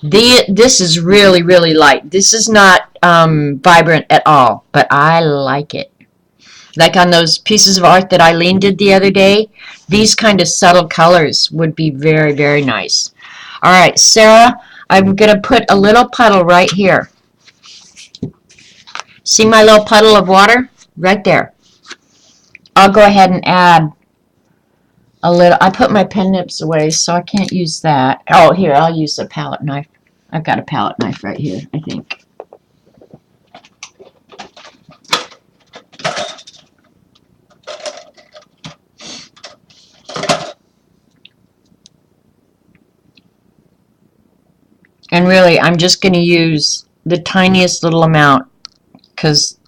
This is really, really light. This is not vibrant at all, but I like it. Like on those pieces of art that Eileen did the other day, these kind of subtle colors would be very, very nice. All right, Sarah, I'm going to put a little puddle right here. See my little puddle of water? Right there. I'll go ahead and add a little. I put my pen nips away, so I can't use that. Oh, here, I'll use a palette knife. I've got a palette knife right here, I think. And really, I'm just going to use the tiniest little amount, because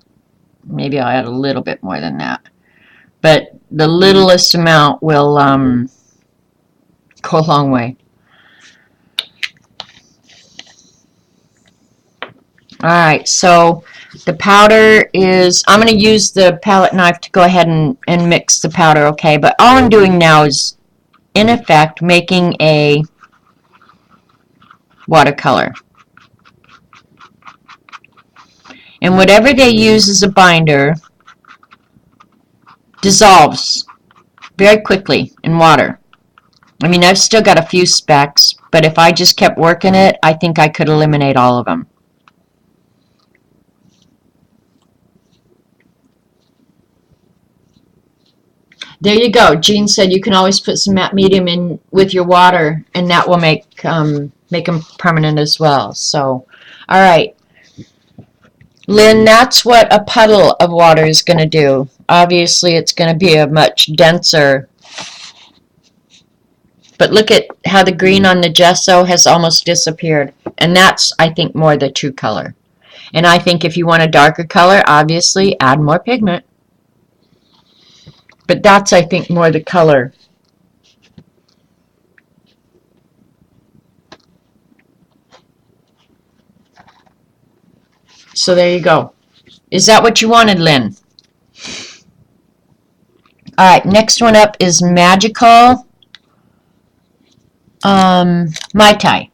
maybe I'll add a little bit more than that. But the littlest amount will go a long way. Alright, so the powder is, I'm going to use the palette knife to go ahead and mix the powder, okay? But all I'm doing now is, in effect, making a watercolor. And whatever they use as a binder dissolves very quickly in water. I mean, I've still got a few specks, but if I just kept working it, I think I could eliminate all of them. There you go. Jean said you can always put some matte medium in with your water, and that will make them permanent as well. So, all right. Lynn, that's what a puddle of water is going to do. Obviously, it's going to be a much denser. But look at how the green on the gesso has almost disappeared. And that's, I think, more the true color. And I think if you want a darker color, obviously, add more pigment. But that's, I think, more the color. So there you go. Is that what you wanted, Lynn? All right, next one up is Magical Mai Tai.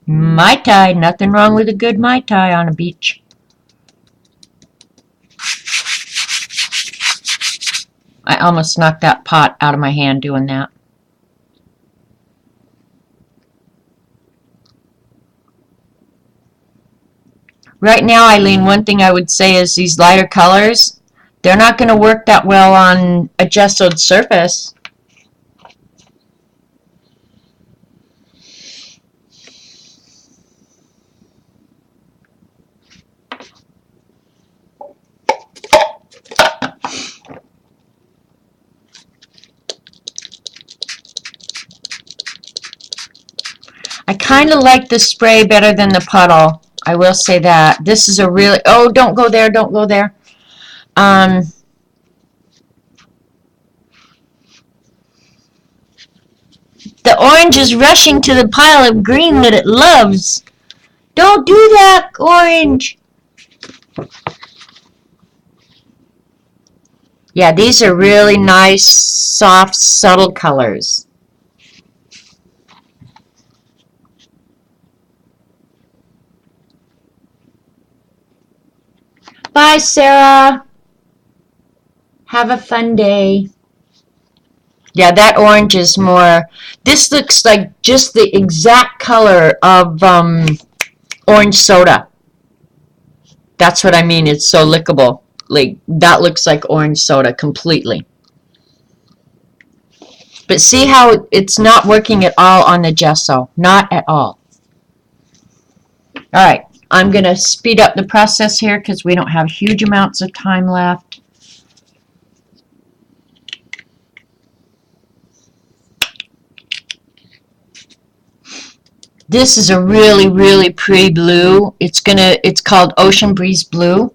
Mai Tai, nothing wrong with a good Mai Tai on a beach. I almost knocked that pot out of my hand doing that. Right now, Eileen, one thing I would say is these lighter colors, they're not going to work that well on a gessoed surface. I kind of like the spray better than the puddle. I will say that. This is a really, oh, don't go there, don't go there. The orange is rushing to the pile of green that it loves. Don't do that, orange. Yeah, these are really nice, soft, subtle colors. Bye, Sarah. Have a fun day. Yeah, that orange is more, this looks like just the exact color of orange soda. That's what I mean, it's so lickable. Like, that looks like orange soda completely. But see how it's not working at all on the gesso. Not at all. Alright, I'm going to speed up the process here because we don't have huge amounts of time left. This is a really, really pretty blue. It's called Ocean Breeze Blue.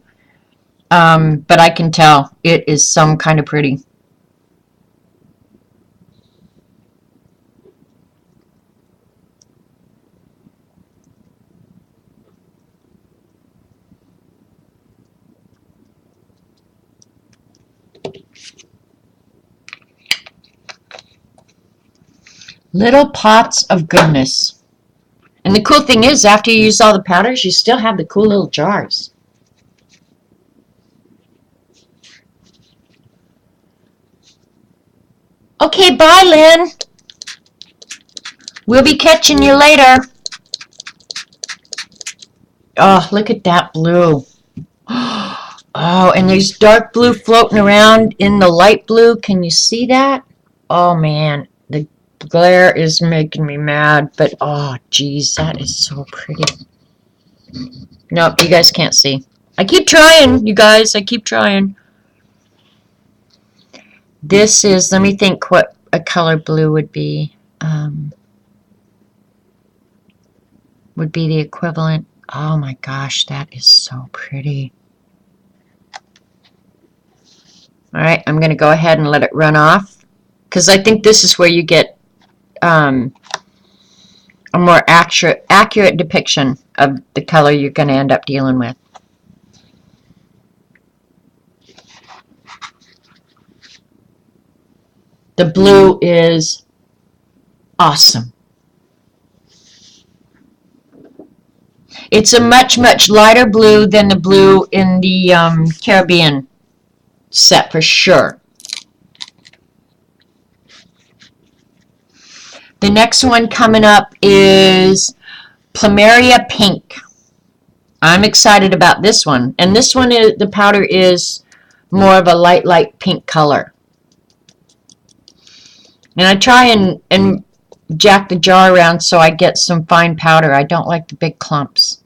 But I can tell it is some kind of pretty. Little pots of goodness. And the cool thing is, after you use all the powders, you still have the cool little jars. Okay, bye, Lynn. We'll be catching you later. Oh, look at that blue. Oh, and there's dark blue floating around in the light blue. Can you see that? Oh, man. The glare is making me mad. But, oh, geez, that is so pretty. Nope, you guys can't see. I keep trying, you guys. I keep trying. This is, let me think what a color blue would be. Would be the equivalent. Oh my gosh, that is so pretty. Alright, I'm going to go ahead and let it run off. Because I think this is where you get a more accurate depiction of the color you're going to end up dealing with. The blue is awesome. It's a much, much lighter blue than the blue in the Caribbean set for sure. The next one coming up is Plumeria Pink. I'm excited about this one. And this one, the powder is more of a light pink color. And I try and jack the jar around so I get some fine powder. I don't like the big clumps.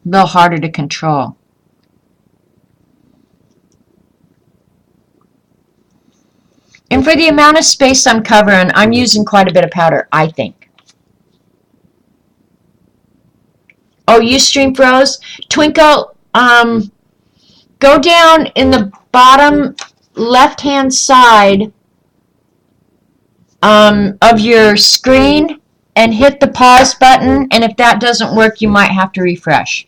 A little harder to control. And for the amount of space I'm covering, I'm using quite a bit of powder, I think. Oh, Ustream froze? Twinkle, go down in the bottom left-hand side of your screen and hit the pause button, and if that doesn't work, you might have to refresh.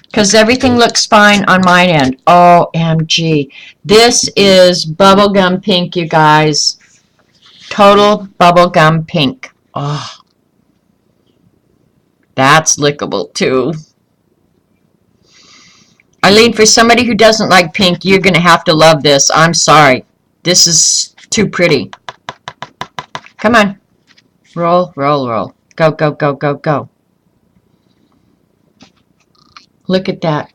Because everything looks fine on my end. OMG. This is bubblegum pink, you guys. Total bubblegum pink. Oh. That's lickable, too. Eileen, for somebody who doesn't like pink, you're going to have to love this. I'm sorry. This is too pretty. Come on. Roll, roll, roll. Go, go, go, go, go. Look at that.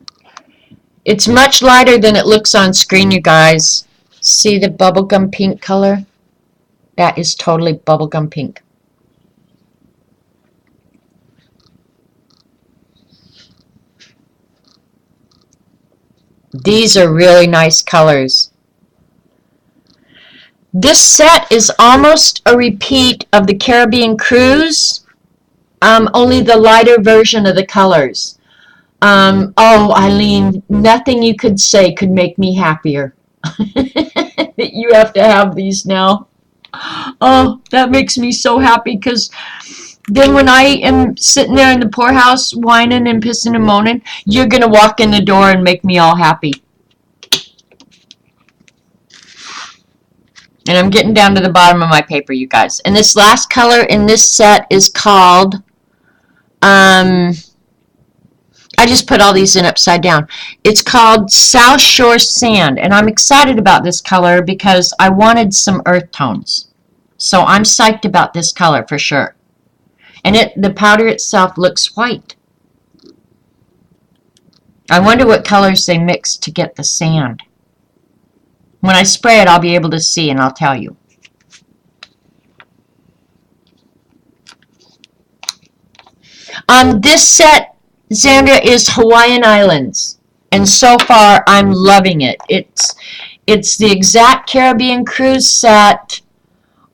It's much lighter than it looks on screen, you guys. See the bubblegum pink color? That is totally bubblegum pink. These are really nice colors. This set is almost a repeat of the Caribbean Cruise, only the lighter version of the colors. Oh, Eileen, nothing you could say could make me happier. That you have to have these now. Oh, that makes me so happy, because then when I am sitting there in the poorhouse whining and pissing and moaning, you're going to walk in the door and make me all happy. And I'm getting down to the bottom of my paper, you guys. And this last color in this set is called, I just put all these in upside down. It's called South Shore Sand. And I'm excited about this color because I wanted some earth tones. So I'm psyched about this color for sure. And the powder itself looks white. I wonder what colors they mix to get the sand. When I spray it, I'll be able to see, and I'll tell you. This set, Xandra, is Hawaiian Islands. And so far, I'm loving it. It's the exact Caribbean Cruise set,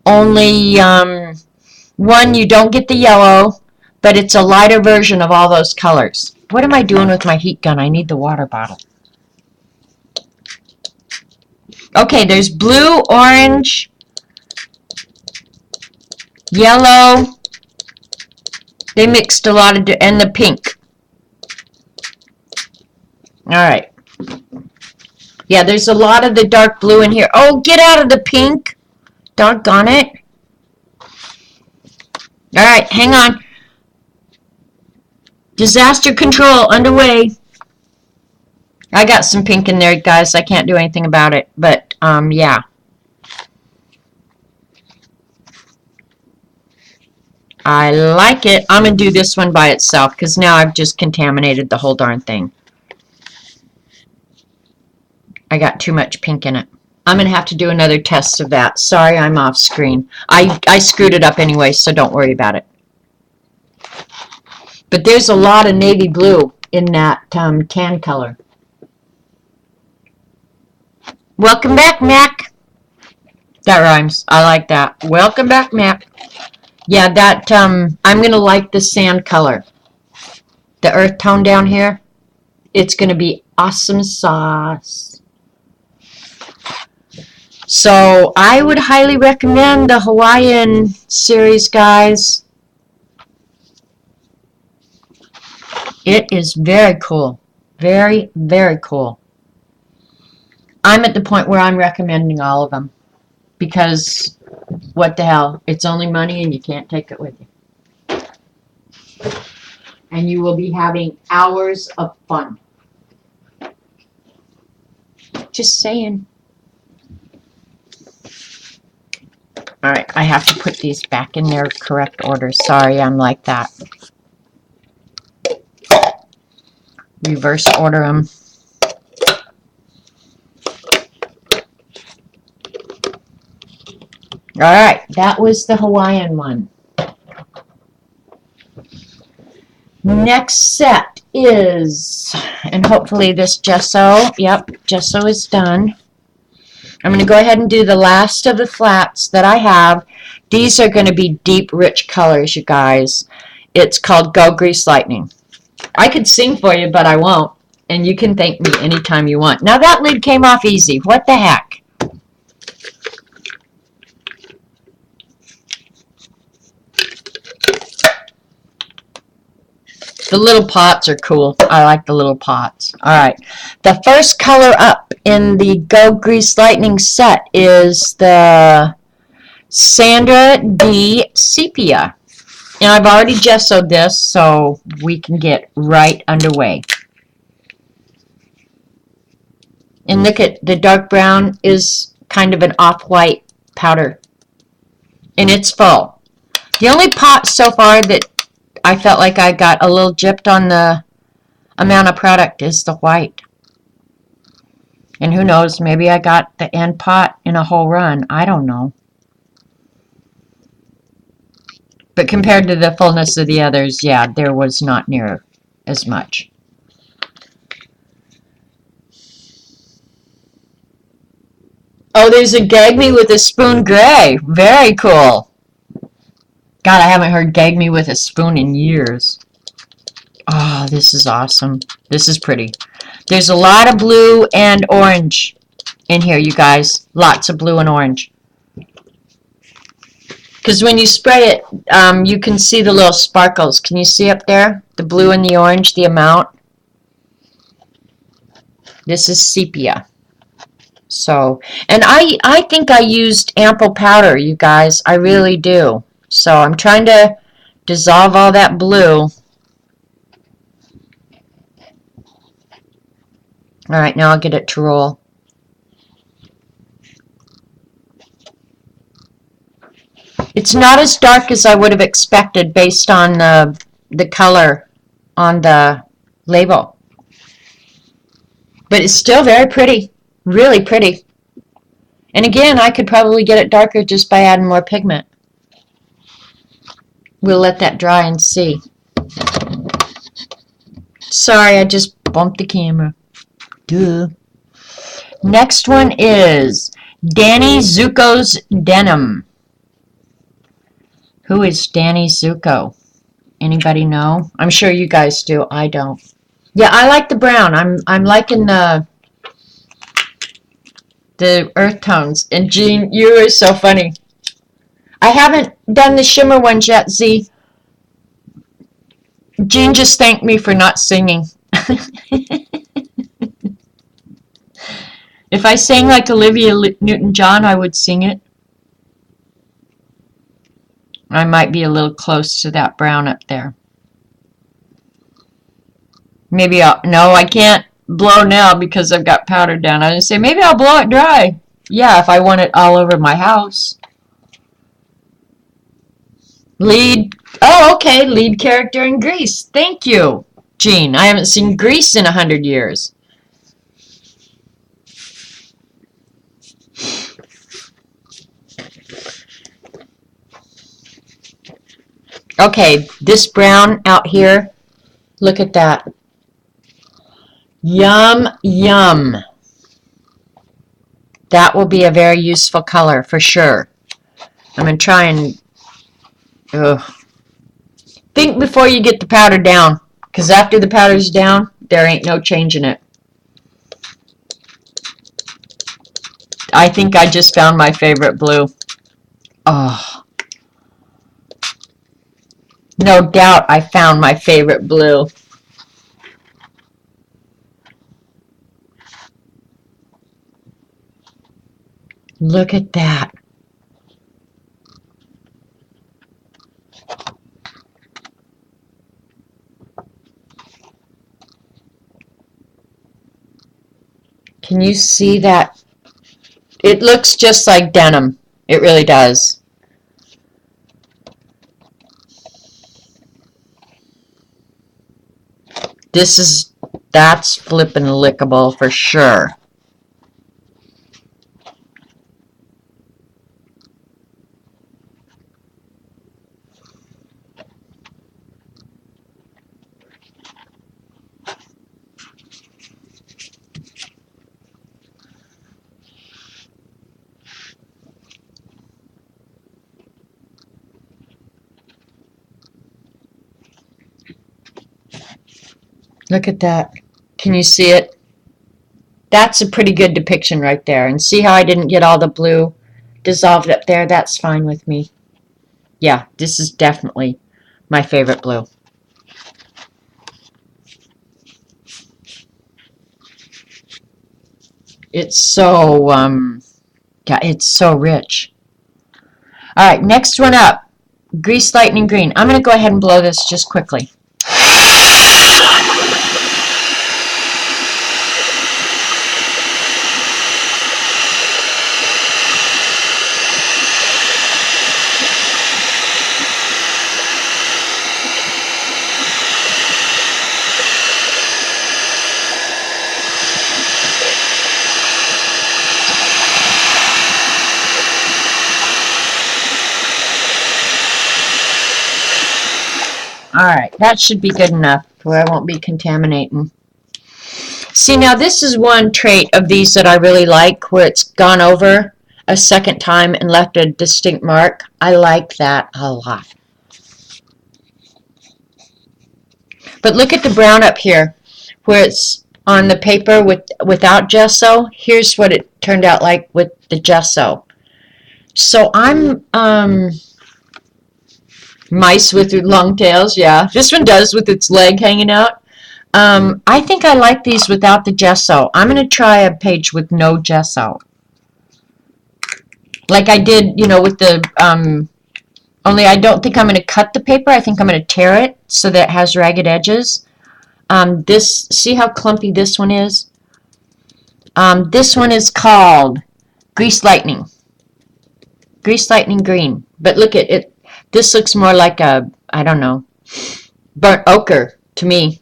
only one, you don't get the yellow, but it's a lighter version of all those colors. What am I doing with my heat gun? I need the water bottle. Okay, there's blue, orange, yellow. They mixed a lot of, and the pink. All right. Yeah, there's a lot of the dark blue in here. Oh, get out of the pink. Doggone it. All right, hang on. Disaster control underway. I got some pink in there, guys. I can't do anything about it. But, yeah. I like it. I'm going to do this one by itself because now I've just contaminated the whole darn thing. I got too much pink in it. I'm going to have to do another test of that. Sorry, I'm off screen. I screwed it up anyway, so don't worry about it. But there's a lot of navy blue in that tan color. Welcome back, Mac. That rhymes. I like that. Welcome back, Mac. Yeah, that, I'm going to like the sand color. The earth tone down here. It's going to be awesome sauce. So, I would highly recommend the Hawaiian series, guys. It is very cool. Very, very cool. I'm at the point where I'm recommending all of them. Because, what the hell, it's only money and you can't take it with you. And you will be having hours of fun. Just saying. Alright, I have to put these back in their correct order. Sorry, I'm like that. Reverse order them. Alright, that was the Hawaiian one. Next set is, and hopefully this gesso, yep, gesso is done. I'm going to go ahead and do the last of the flats that I have. These are going to be deep, rich colors, you guys. It's called Go Grease Lightning. I could sing for you, but I won't. And you can thank me anytime you want. Now that lid came off easy. What the heck? The little pots are cool. I like the little pots. Alright. The first color up in the Go Grease Lightning set is the Sandra D. Sepia. And I've already gessoed this, so we can get right underway. And look at the dark brown is kind of an off-white powder. And it's full. The only pot so far that I felt like I got a little gypped on the amount of product is the white. And who knows, maybe I got the end pot in a whole run. I don't know. But compared to the fullness of the others, yeah, there was not near as much. Oh, there's a gag me with a spoon gray. Very cool. God, I haven't heard gag me with a spoon in years. Oh, this is awesome. This is pretty. There's a lot of blue and orange in here, you guys. Lots of blue and orange. Because when you spray it, you can see the little sparkles. Can you see up there? The blue and the orange, the amount. This is sepia. So, and I think I used ample powder, you guys. I really do. So I'm trying to dissolve all that blue. All right, now I'll get it to roll. It's not as dark as I would have expected based on the color on the label. But it's still very pretty. Really pretty. And again, I could probably get it darker just by adding more pigment. We'll let that dry and see. Sorry, I just bumped the camera. Duh. Next one is Danny Zuko's Denim. Who is Danny Zuko? Anybody know? I'm sure you guys do. I don't. Yeah, I like the brown. I'm liking the earth tones. And Jean, you are so funny. I haven't done the shimmer ones yet, Z. Jean just thanked me for not singing. If I sang like Olivia Newton-John, I would sing it. I might be a little close to that brown up there. Maybe no, I can't blow now because I've got powder down. I was going to say, maybe I'll blow it dry. Yeah, if I want it all over my house. Lead, oh, okay, lead character in Grease. Thank you, Jean. I haven't seen Grease in 100 years. Okay, this brown out here, look at that. Yum, yum. That will be a very useful color for sure. I'm going to try and think before you get the powder down, because after the powder's down, there ain't no changing it. I think I just found my favorite blue. Oh. No doubt I found my favorite blue. Look at that. Can you see that? It looks just like denim. It really does. That's flippin' lickable for sure. Look at that. Can you see it? That's a pretty good depiction right there. And see how I didn't get all the blue dissolved up there? That's fine with me. Yeah, this is definitely my favorite blue. It's so, yeah, it's so rich. All right, next one up. Grease Lightning Green. I'm going to go ahead and blow this just quickly. Alright, that should be good enough where I won't be contaminating. See, now this is one trait of these that I really like, where it's gone over a second time and left a distinct mark. I like that a lot. But look at the brown up here, where it's on the paper without gesso. Here's what it turned out like with the gesso. So I'm, mice with long tails, yeah. This one does with its leg hanging out. I think I like these without the gesso. I'm going to try a page with no gesso. Like I did, you know, with the, only I don't think I'm going to cut the paper. I think I'm going to tear it so that it has ragged edges. See how clumpy this one is? This one is called Grease Lightning. Grease Lightning Green. But look at it. This looks more like a, I don't know, burnt ochre to me.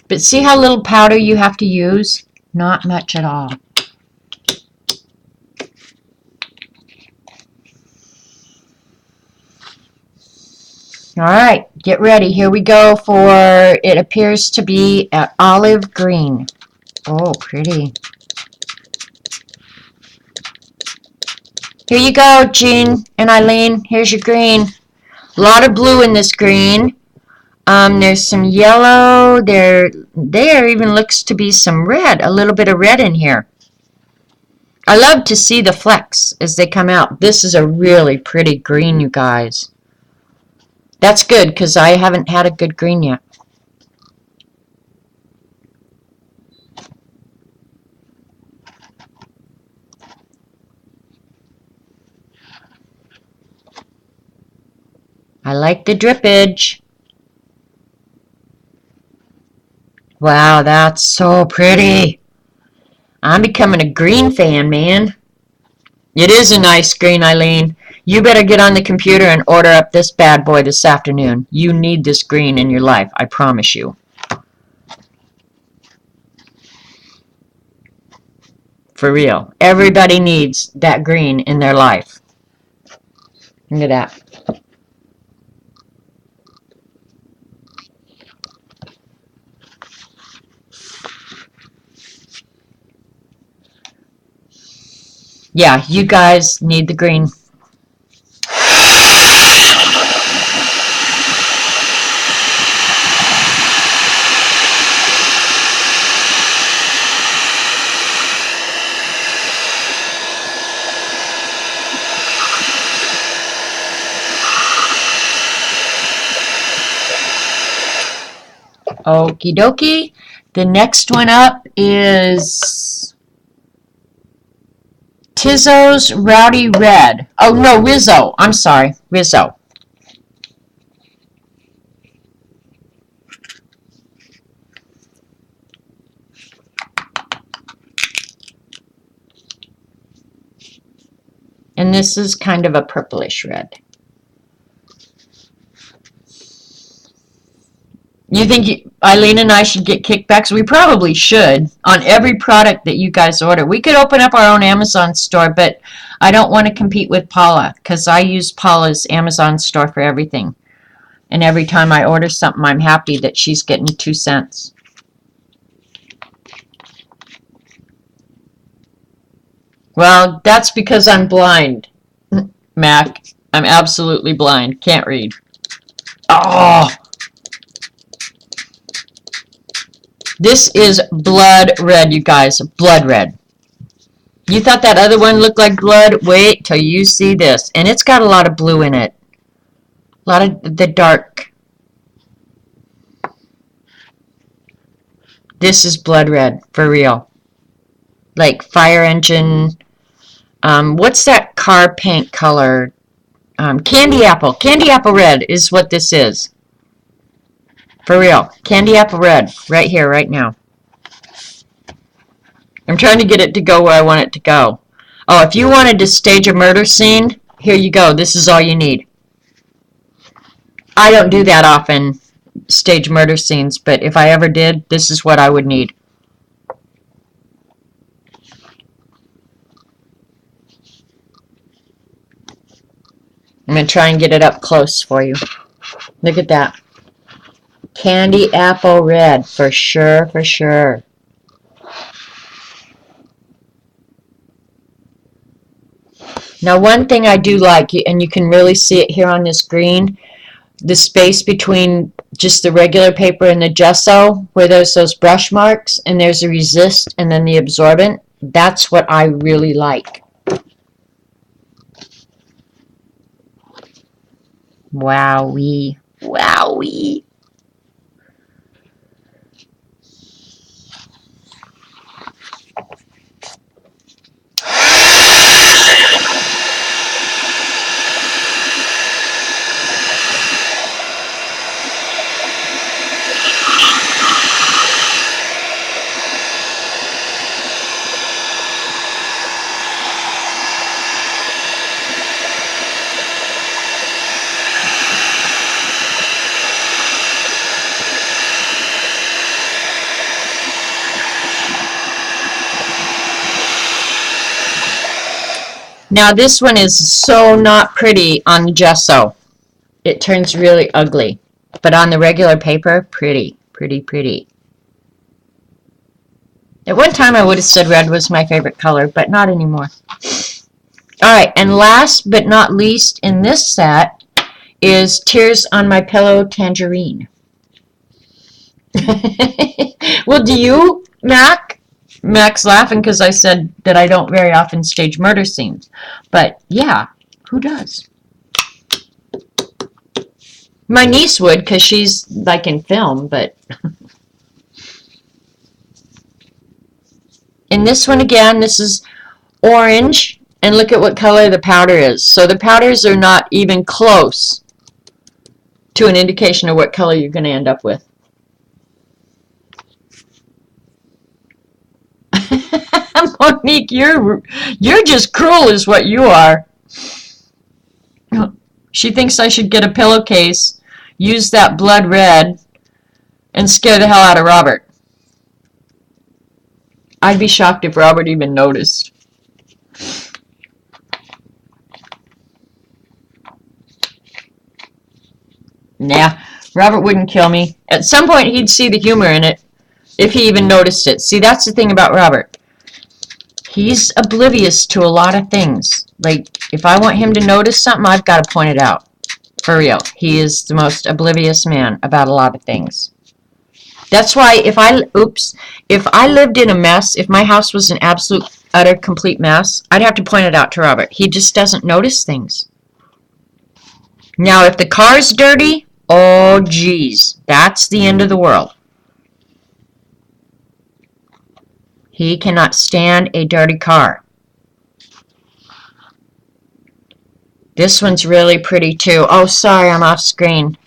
But see how little powder you have to use? Not much at all. Alright, get ready. Here we go for, it appears to be an olive green. Oh, pretty. Here you go, Jean and Eileen. Here's your green. A lot of blue in this green. There's some yellow. There even looks to be some red. A little bit of red in here. I love to see the flecks as they come out. This is a really pretty green, you guys. That's good, because I haven't had a good green yet. I like the drippage. Wow, that's so pretty. I'm becoming a green fan, man. It is a nice green, Eileen. You better get on the computer and order up this bad boy this afternoon. You need this green in your life, I promise you. For real. Everybody needs that green in their life. Look at that. Yeah, you guys need the green. Okie dokie. The next one up is Tizzo's Rowdy Red. Oh, no, Rizzo. I'm sorry, Rizzo. And this is kind of a purplish red. You think Eileen and I should get kickbacks? We probably should on every product that you guys order. We could open up our own Amazon store, but I don't want to compete with Paula because I use Paula's Amazon store for everything. And every time I order something, I'm happy that she's getting 2 cents. Well, that's because I'm blind, Mac. I'm absolutely blind. Can't read. Oh! This is blood red, you guys. Blood red. You thought that other one looked like blood? Wait till you see this. And it's got a lot of blue in it. A lot of the dark. This is blood red, for real. Like fire engine. What's that car paint color? Candy apple. Candy apple red is what this is. For real. Candy apple red. Right here, right now. I'm trying to get it to go where I want it to go. Oh, if you wanted to stage a murder scene, here you go. This is all you need. I don't do that often. stage murder scenes, but if I ever did, this is what I would need. I'm going to try and get it up close for you. Look at that. Candy apple red, for sure, for sure. Now, one thing I do like, and you can really see it here on this green, the space between just the regular paper and the gesso, where there's those brush marks, and there's the resist and then the absorbent. That's what I really like. Wowee. Wowee. Now this one is so not pretty on the gesso. It turns really ugly. But on the regular paper, pretty, pretty, pretty. At one time I would have said red was my favorite color, but not anymore. Alright, and last but not least in this set is Tears on My Pillow Tangerine. Well, do you, Mac? Mac's laughing because I said that I don't very often stage murder scenes. But, yeah, who does? My niece would because she's, like, in film, but... In this one, again, this is orange, and look at what color the powder is. So the powders are not even close to an indication of what color you're going to end up with. Monique, you're just cruel is what you are. She thinks I should get a pillowcase, use that blood red, and scare the hell out of Robert. I'd be shocked if Robert even noticed. Nah, Robert wouldn't kill me. At some point he'd see the humor in it, if he even noticed it. See, that's the thing about Robert. He's oblivious to a lot of things. Like, if I want him to notice something, I've got to point it out. For real. He is the most oblivious man about a lot of things. That's why if I lived in a mess, if my house was an absolute, utter, complete mess, I'd have to point it out to Robert. He just doesn't notice things. Now, if the car's dirty, oh, geez, that's the end of the world. He cannot stand a dirty car. This one's really pretty too. Oh, sorry, I'm off screen.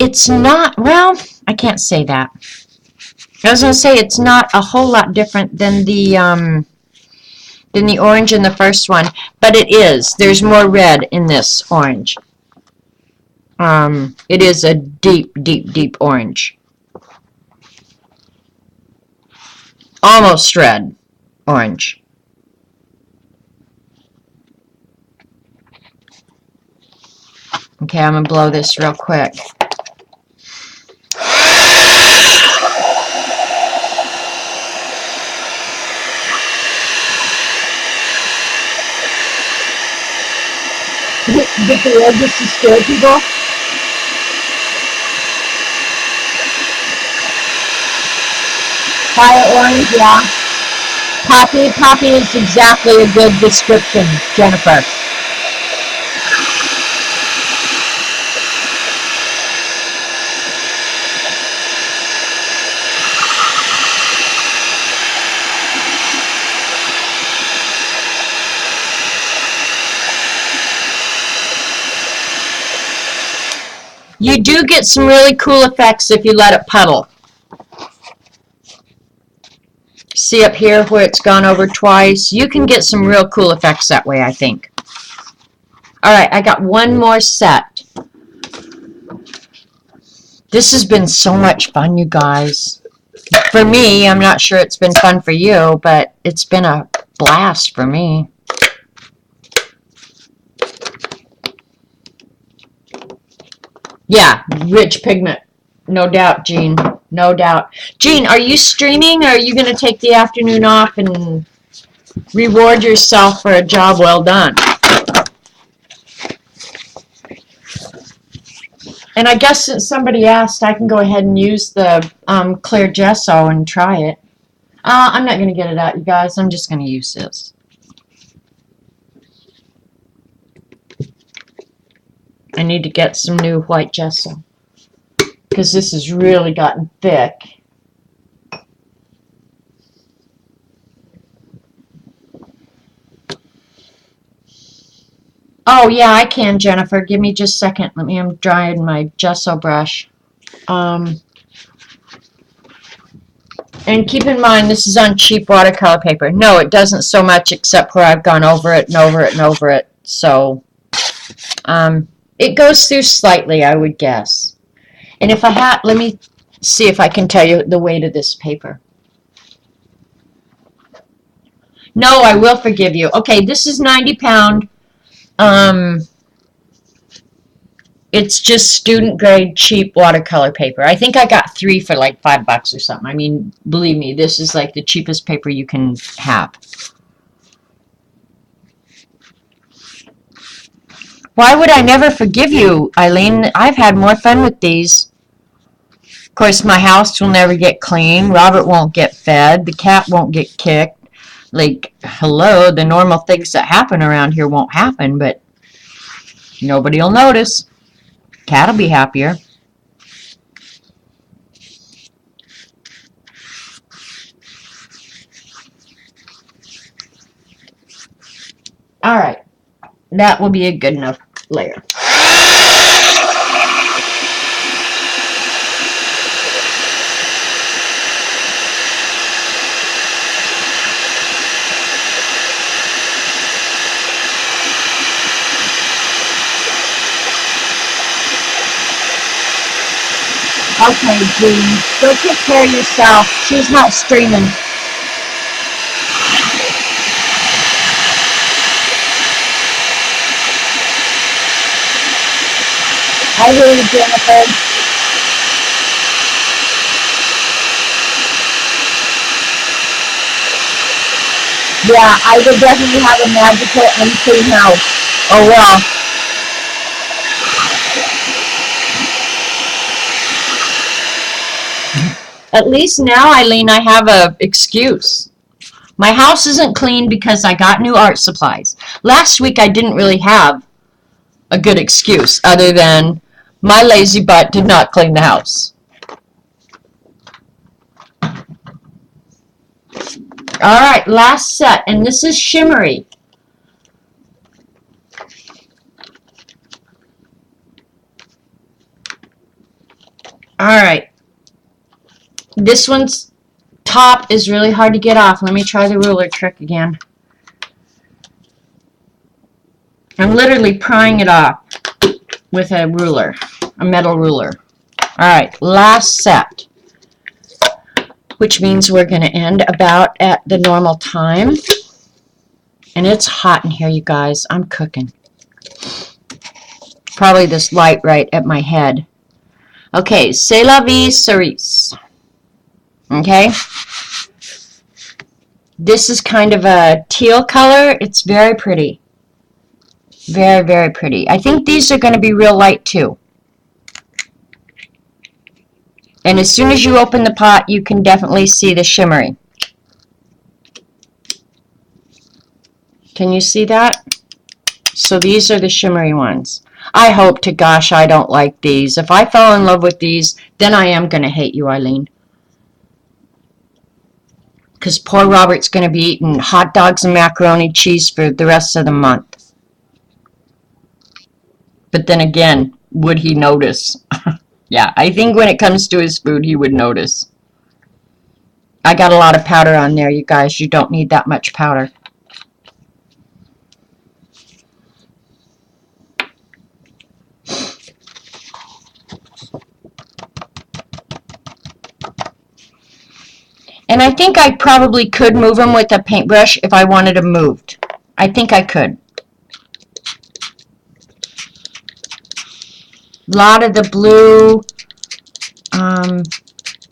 It's not, well, I can't say that. I was going to say it's not a whole lot different than the orange in the first one, but it is. There's more red in this orange. It is a deep, deep, deep orange. Almost red orange. Okay, I'm going to blow this real quick. Get the red just to scare people? Fire orange, yeah. Poppy. Poppy is exactly a good description, Jennifer. You do get some really cool effects if you let it puddle. See up here where it's gone over twice? You can get some real cool effects that way, I think. All right, I got one more set. This has been so much fun, you guys. For me, I'm not sure it's been fun for you, but it's been a blast for me. Yeah, rich pigment. No doubt, Jean. No doubt. Jean, are you streaming, or are you going to take the afternoon off and reward yourself for a job well done? And I guess since somebody asked, I can go ahead and use the clear gesso and try it. I'm not going to get it out, you guys. I'm just going to use this. I need to get some new white gesso because this has really gotten thick. Oh, yeah, I can, Jennifer. Give me just a second. I'm drying my gesso brush. And keep in mind, this is on cheap watercolor paper. No, it doesn't so much, except where I've gone over it and over it and over it. So, it goes through slightly, I would guess. And if I had, let me see if I can tell you the weight of this paper. No, I will forgive you. Okay, this is 90-pound. It's just student grade cheap watercolor paper. I think I got 3 for like $5 or something. I mean, believe me, this is like the cheapest paper you can have. Why would I never forgive you, Eileen? I've had more fun with these. Of course, my house will never get clean. Robert won't get fed. The cat won't get kicked. Like, hello, the normal things that happen around here won't happen, but nobody will notice. Cat'll be happier. All right, that will be a good enough layer. Okay, Jean, go take care of yourself. She's not streaming. I hear you, Jennifer. Yeah, I would definitely have a magical and clean house. Oh well. At least now, Eileen, I have a excuse. My house isn't clean because I got new art supplies. Last week I didn't really have a good excuse other than my lazy butt did not clean the house. All right, last set, and this is shimmery. All right. This one's top is really hard to get off. Let me try the ruler trick again. I'm literally prying it off with a ruler, a metal ruler. All right, last set, which means we're going to end about at the normal time. And it's hot in here, you guys. I'm cooking. Probably this light right at my head. Okay, c'est la vie, cerise. Okay. This is kind of a teal color. It's very pretty. Very, very pretty. I think these are going to be real light too. And as soon as you open the pot, you can definitely see the shimmery. Can you see that? So these are the shimmery ones. I hope to gosh I don't like these. If I fall in love with these, then I am going to hate you, Eileen. Because poor Robert's going to be eating hot dogs and macaroni cheese for the rest of the month. But then again, would he notice? Yeah, I think when it comes to his food, he would notice. I got a lot of powder on there, you guys. You don't need that much powder. And I think I probably could move them with a paintbrush if I wanted them moved. I think I could. A lot of the blue.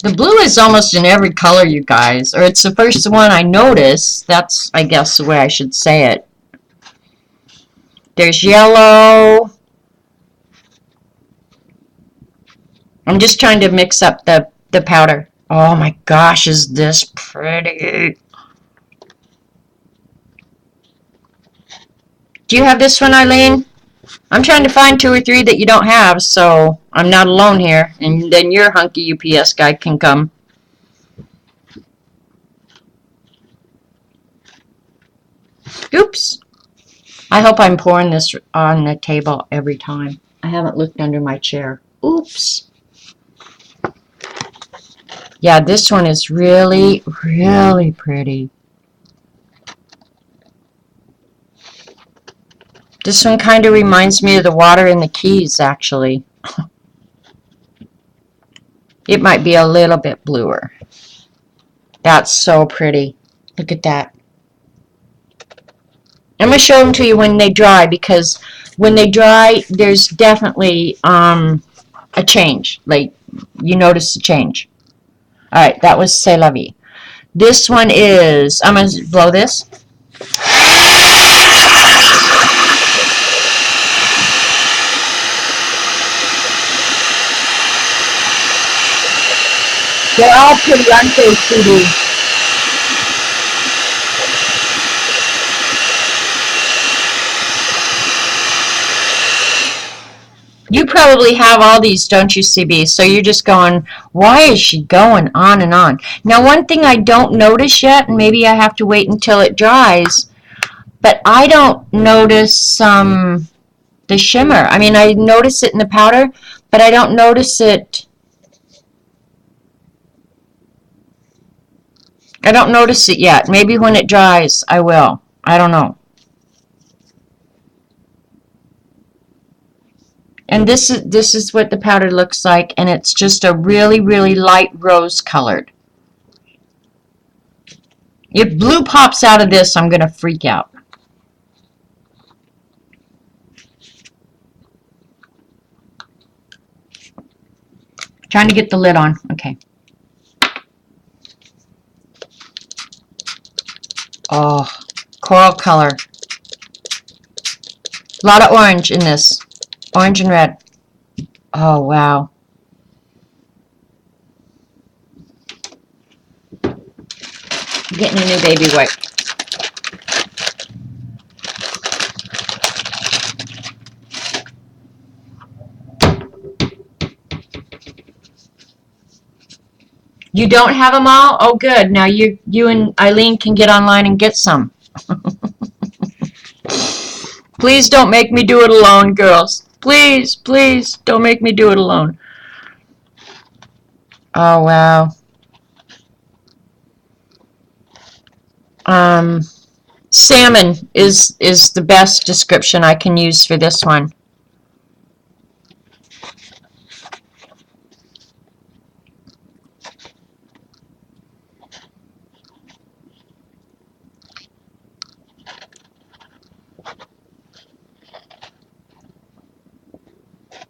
The blue is almost in every color, you guys. Or it's the first one I noticed. That's, I guess, the way I should say it. There's yellow. I'm just trying to mix up the powder. Oh my gosh, is this pretty. Do you have this one, Eileen? I'm trying to find 2 or 3 that you don't have, so I'm not alone here. And then your hunky UPS guy can come. Oops. I hope I'm pouring this on the table every time. I haven't looked under my chair. Oops. Yeah, this one is really, really pretty. This one kind of reminds me of the water in the Keys, actually. It might be a little bit bluer. That's so pretty. Look at that. I'm going to show them to you when they dry, because when they dry, there's definitely a change. Like, you notice the change. Alright, that was C'est La Vie. This one is, I'm going to blow this. They're all pretty, aren't they, Sweetie? You probably have all these, don't you, CB? So you're just going, why is she going on and on? Now, one thing I don't notice yet, and maybe I have to wait until it dries, but I don't notice the shimmer. I mean, I notice it in the powder, but I don't notice it. I don't notice it yet. Maybe when it dries, I will. I don't know. And this is what the powder looks like, and it's just a really, really light rose colored. If blue pops out of this, I'm going to freak out. Trying to get the lid on. Okay. Oh, coral color. A lot of orange in this. Orange and red. Oh, wow. I'm getting a new baby wipe. You don't have them all? Oh, good. Now you and Eileen can get online and get some. Please don't make me do it alone, girls. Please, please, don't make me do it alone. Oh, wow. Salmon is the best description I can use for this one.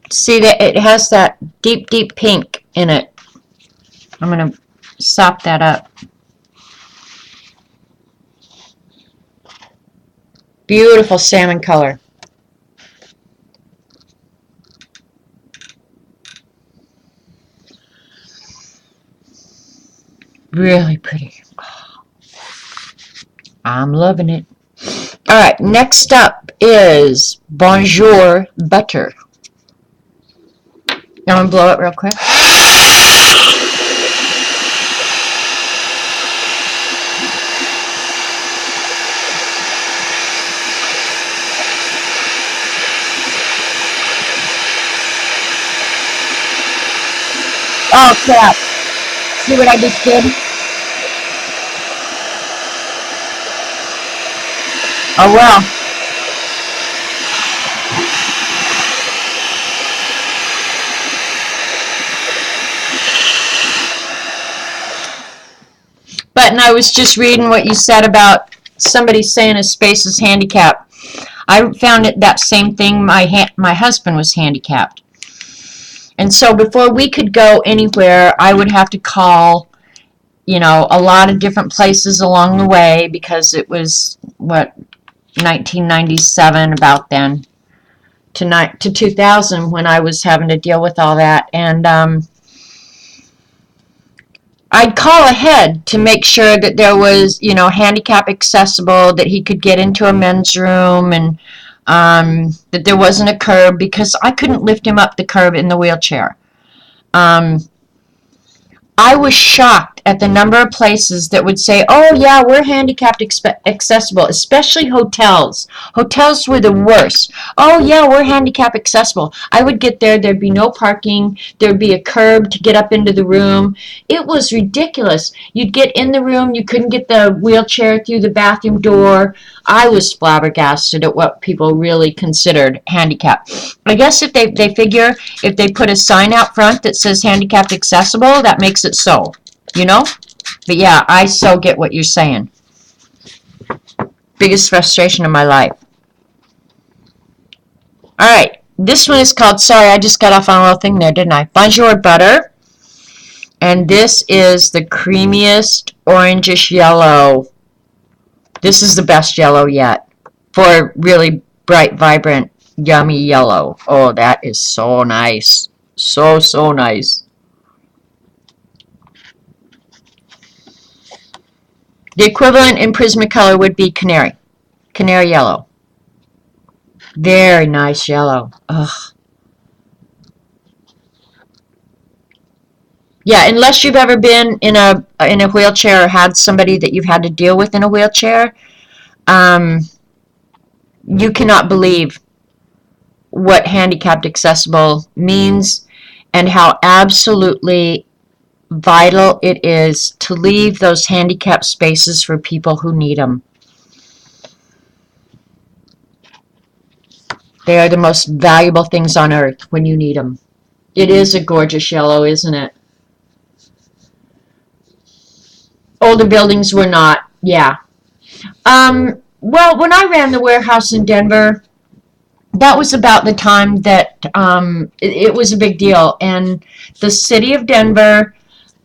See that it has that deep, deep pink in it. I'm going to sop that up. Beautiful salmon color. Really pretty. I'm loving it. Alright, next up is Bonjour Butter. I'm going to blow it real quick. Oh, crap. See what I just did? Oh, well. and I was just reading what you said about somebody saying a space is handicapped. I found it that same thing. My husband was handicapped. And so before we could go anywhere, I would have to call, a lot of different places along the way because it was, 1997, about then, to 2000 when I was having to deal with all that. And I'd call ahead to make sure that there was, handicap accessible, that he could get into a men's room, and that there wasn't a curb because I couldn't lift him up the curb in the wheelchair. Um, I was shocked at the number of places that would say, oh, yeah, we're handicapped accessible, especially hotels. Hotels were the worst. Oh, yeah, we're handicap accessible. I would get there, there'd be no parking, there'd be a curb to get up into the room. It was ridiculous. You'd get in the room, you couldn't get the wheelchair through the bathroom door. I was flabbergasted at what people really considered handicap. I guess if they figure if they put a sign out front that says handicapped accessible, that makes it so, But yeah, I so get what you're saying. Biggest frustration of my life. All right, this one is called, sorry, I just got off on a little thing there, didn't I? Bonjour butter. And this is the creamiest orangish yellow. This is the best yellow yet for really bright, vibrant, yummy yellow. Oh, that is so nice. So, so nice. The equivalent in Prismacolor would be canary yellow. Very nice yellow. Ugh. Yeah, unless you've ever been in a wheelchair or had somebody that you've had to deal with in a wheelchair, you cannot believe what handicapped accessible means and how absolutely vital it is to leave those handicapped spaces for people who need them. They are the most valuable things on earth when you need them. It is a gorgeous yellow, isn't it? Older buildings were not, yeah. Well, when I ran the warehouse in Denver, that was about the time that it was a big deal. And the city of Denver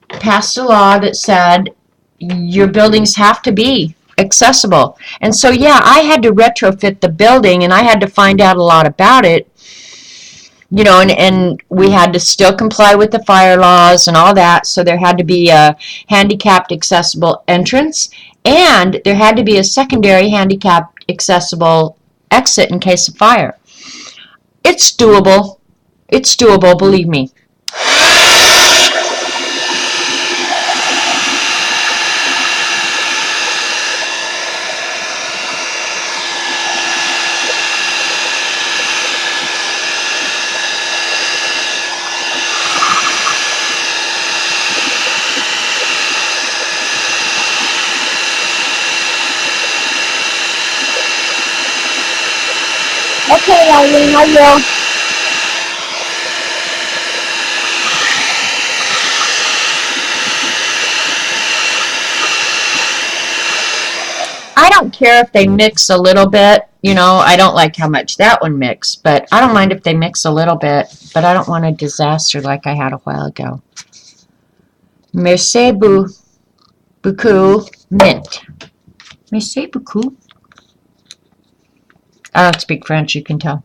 passed a law that said your buildings have to be accessible. And so, yeah, I had to retrofit the building and I had to find out a lot about it. And we had to still comply with the fire laws and all that. So there had to be a handicapped accessible entrance and there had to be a secondary handicapped accessible exit in case of fire. It's doable. It's doable, believe me. Okay, Eileen, I will. I don't care if they mix a little bit. I don't like how much that one mixed, but I don't mind if they mix a little bit. But I don't want a disaster like I had a while ago. Merci beaucoup, mint. Merci beaucoup. I don't speak French, you can tell.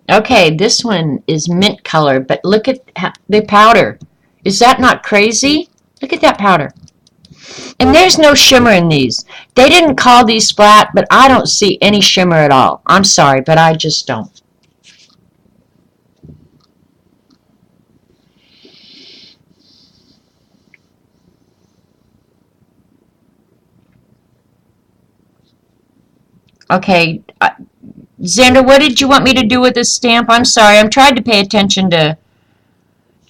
Okay, this one is mint color, but look at the powder. Is that not crazy? Look at that powder. And there's no shimmer in these. They didn't call these flat, but I don't see any shimmer at all. I'm sorry, but I just don't. Okay, Xander, what did you want me to do with this stamp? I'm sorry, I'm trying to pay attention to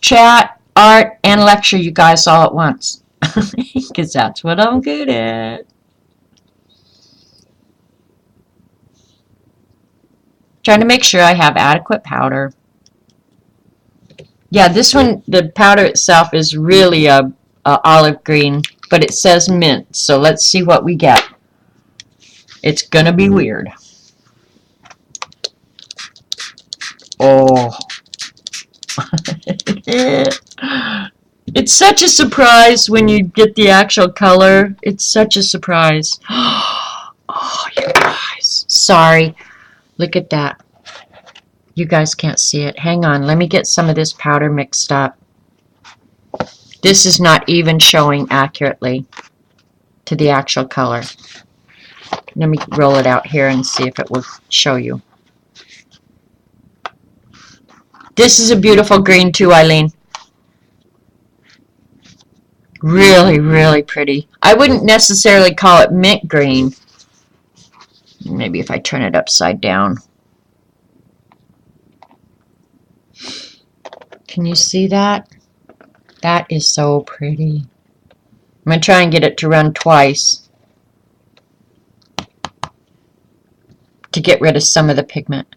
chat, art, and lecture you guys all at once. Because that's what I'm good at. Trying to make sure I have adequate powder. Yeah, this one, the powder itself is really a olive green, but it says mint. So let's see what we get. It's gonna be weird. Oh. It's such a surprise when you get the actual color. It's such a surprise. Oh, you guys. Sorry. Look at that. You guys can't see it. Hang on. Let me get some of this powder mixed up. This is not even showing accurately to the actual color. Let me roll it out here and see if it will show you. This is a beautiful green too, Eileen. Really, really pretty. I wouldn't necessarily call it mint green. Maybe if I turn it upside down. Can you see that? That is so pretty. I'm going to try and get it to run twice to get rid of some of the pigment.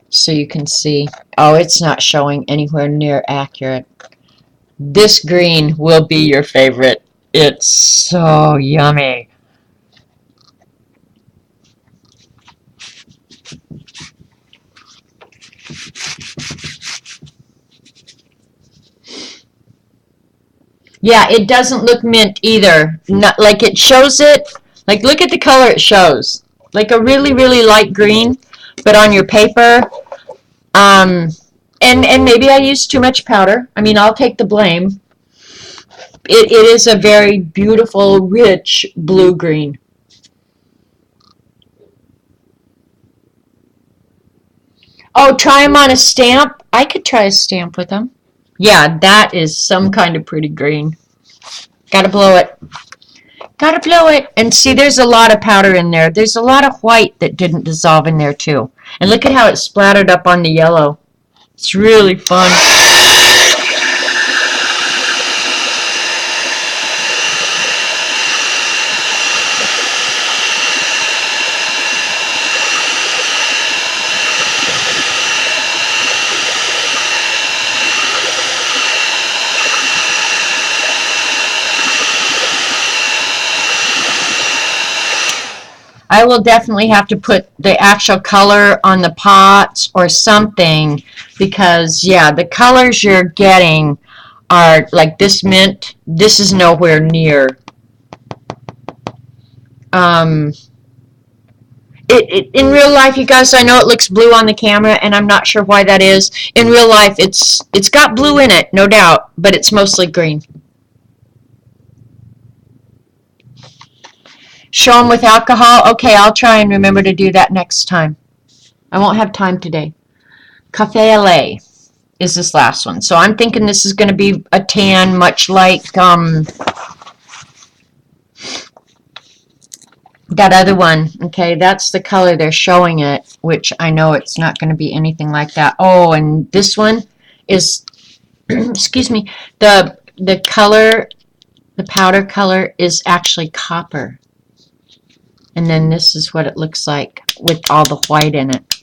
So you can see. Oh, it's not showing anywhere near accurate. This green will be your favorite. It's so yummy. Yeah, it doesn't look mint either. Not like it shows it. Like look at the color it shows. Like a really, really light green, but on your paper. And maybe I used too much powder. I mean, I'll take the blame. It is a very beautiful, rich blue-green. Oh, try them on a stamp? I could try a stamp with them. Yeah, that is some kind of pretty green. Gotta blow it. Gotta blow it. And see, there's a lot of powder in there. There's a lot of white that didn't dissolve in there, too. And look at how it splattered up on the yellow. It's really fun. I will definitely have to put the actual color on the pots or something because, yeah, the colors you're getting are like this mint. This is nowhere near. In real life, you guys, I know it looks blue on the camera, and I'm not sure why that is. In real life, it's got blue in it, no doubt, but it's mostly green. Show them with alcohol? Okay, I'll try and remember to do that next time. I won't have time today. Cafe au lait is this last one. So I'm thinking this is going to be a tan, much like that other one. Okay, that's the color they're showing it, which I know it's not going to be anything like that. Oh, and this one is, excuse me, the color, the powder color is actually copper. And then this is what it looks like with all the white in it.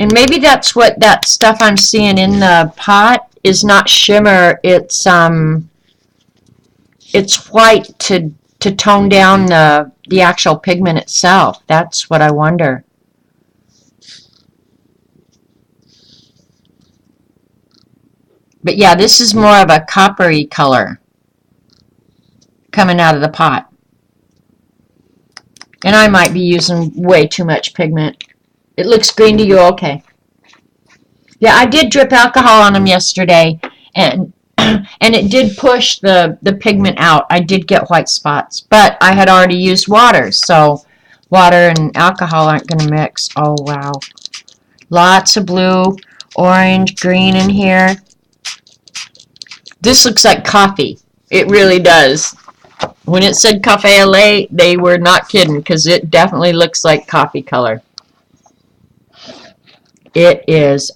And maybe that's what that stuff I'm seeing in the pot is not shimmer. It's white to tone down the actual pigment itself. That's what I wonder. But yeah, this is more of a coppery color coming out of the pot. And I might be using way too much pigment. It looks green to you? Okay. Yeah, I did drip alcohol on them yesterday, and it did push the pigment out. I did get white spots, but I had already used water, so water and alcohol aren't going to mix. Oh, wow. Lots of blue, orange, green in here. This looks like coffee. It really does. When it said cafe au lait, they were not kidding because it definitely looks like coffee color. It is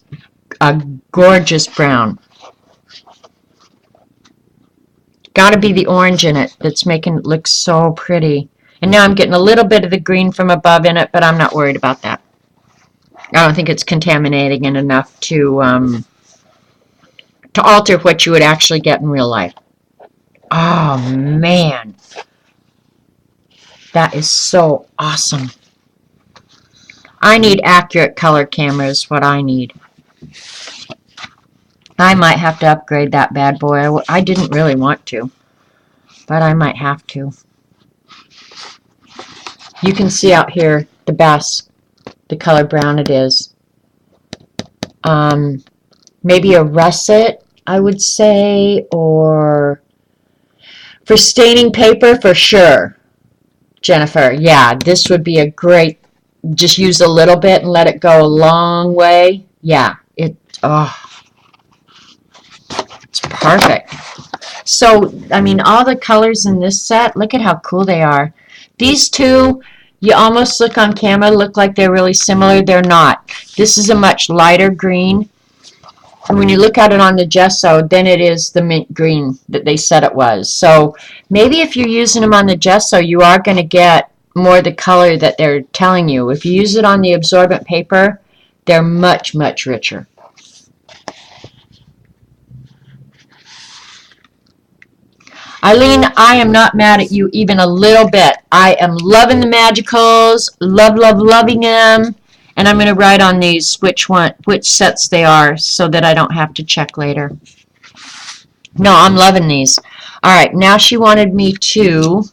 a gorgeous brown. Got to be the orange in it that's making it look so pretty. And now I'm getting a little bit of the green from above in it, but I'm not worried about that. I don't think it's contaminating it enough to alter what you would actually get in real life. Oh man, that is so awesome. I need accurate color cameras, what I need. I might have to upgrade that bad boy. I didn't really want to, but I might have to. You can see out here the best, the color brown it is. Maybe a russet, I would say, or for staining paper, for sure. Jennifer, yeah, this would be a great, just use a little bit and let it go a long way. Yeah, it's perfect. So, I mean, all the colors in this set, look at how cool they are. These two, you almost look on camera, look like they're really similar. They're not. This is a much lighter green. And when you look at it on the gesso, then it is the mint green that they said it was. So maybe if you're using them on the gesso, you are going to get more of the color that they're telling you. If you use it on the absorbent paper, they're much, much richer. Eileen, I am not mad at you even a little bit. I am loving the magicals, loving them. And I'm going to write on these which sets they are so that I don't have to check later. No, I'm loving these. All right, now she wanted me to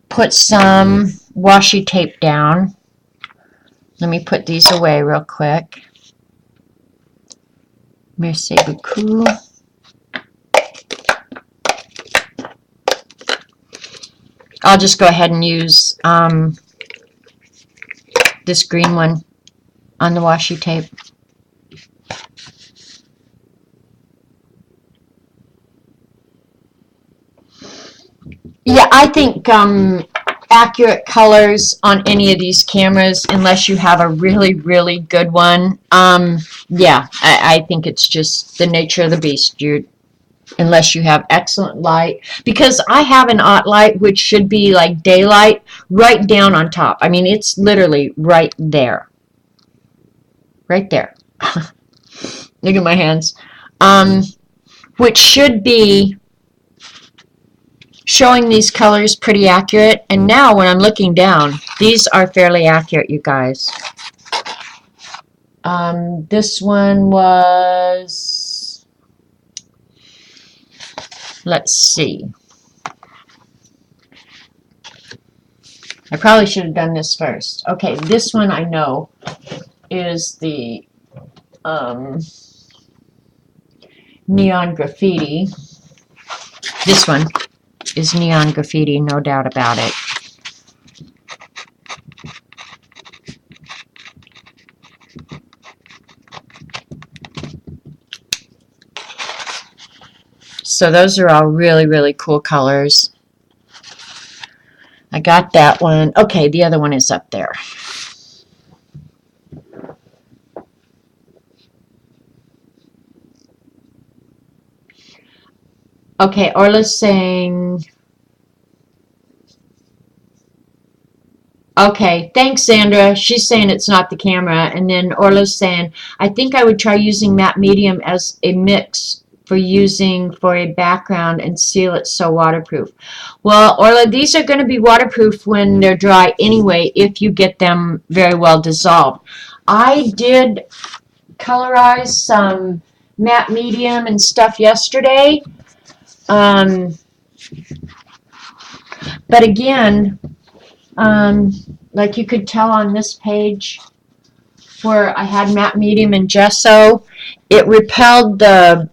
put some washi tape down. Let me put these away real quick. Merci beaucoup. I'll just go ahead and use this green one on the washi tape. Yeah, I think accurate colors on any of these cameras, unless you have a really, really good one, yeah, I think it's just the nature of the beast. Unless you have excellent light, because I have an OT light which should be like daylight right down on top. I mean, it's literally right there. Right there. Look at my hands. Which should be showing these colors pretty accurate. And now when I'm looking down, these are fairly accurate, you guys. This one was, let's see. I probably should have done this first. Okay, this one I know is the neon graffiti. This one is neon graffiti, no doubt about it. So those are all really, really cool colors. I got that one. Okay, the other one is up there. Okay, Orla's saying, okay, thanks, Sandra. She's saying it's not the camera. And then Orla's saying, I think I would try using matte medium as a mix for using for a background and seal it so waterproof. Well, Orla, these are going to be waterproof when they're dry anyway, if you get them very well dissolved. I did colorize some matte medium and stuff yesterday. But again, like you could tell on this page where I had matte medium and gesso, it repelled the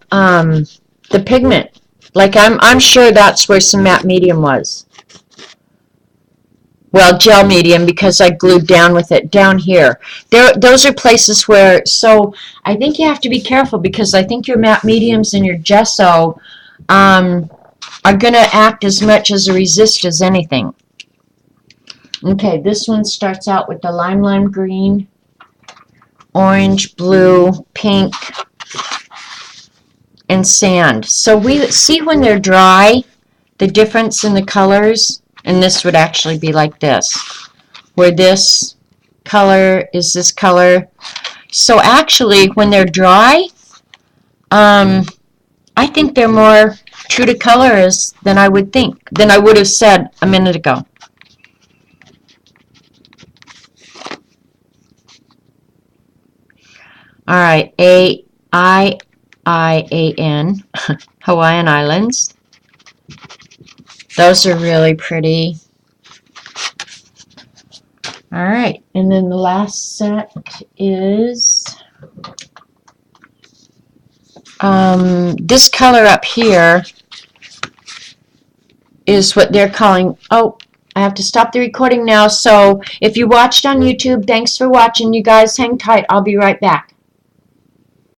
pigment. Like I'm sure that's where some matte medium was. Well, gel medium, because I glued down with it down here. Those are places where, so I think you have to be careful, because I think your matte mediums and your gesso are going to act as much as a resist as anything. Okay, this one starts out with the lime green, orange, blue, pink, and sand. So we see when they're dry, the difference in the colors, and this would actually be like this. where this color is this color. So actually, when they're dry, I think they're more true to colors than I would think, than I would have said a minute ago. All right, AIIAN, Hawaiian Islands. Those are really pretty. All right, and then the last set is this color up here is what they're calling, oh, I have to stop the recording now. So if you watched on YouTube, thanks for watching. You guys hang tight. I'll be right back.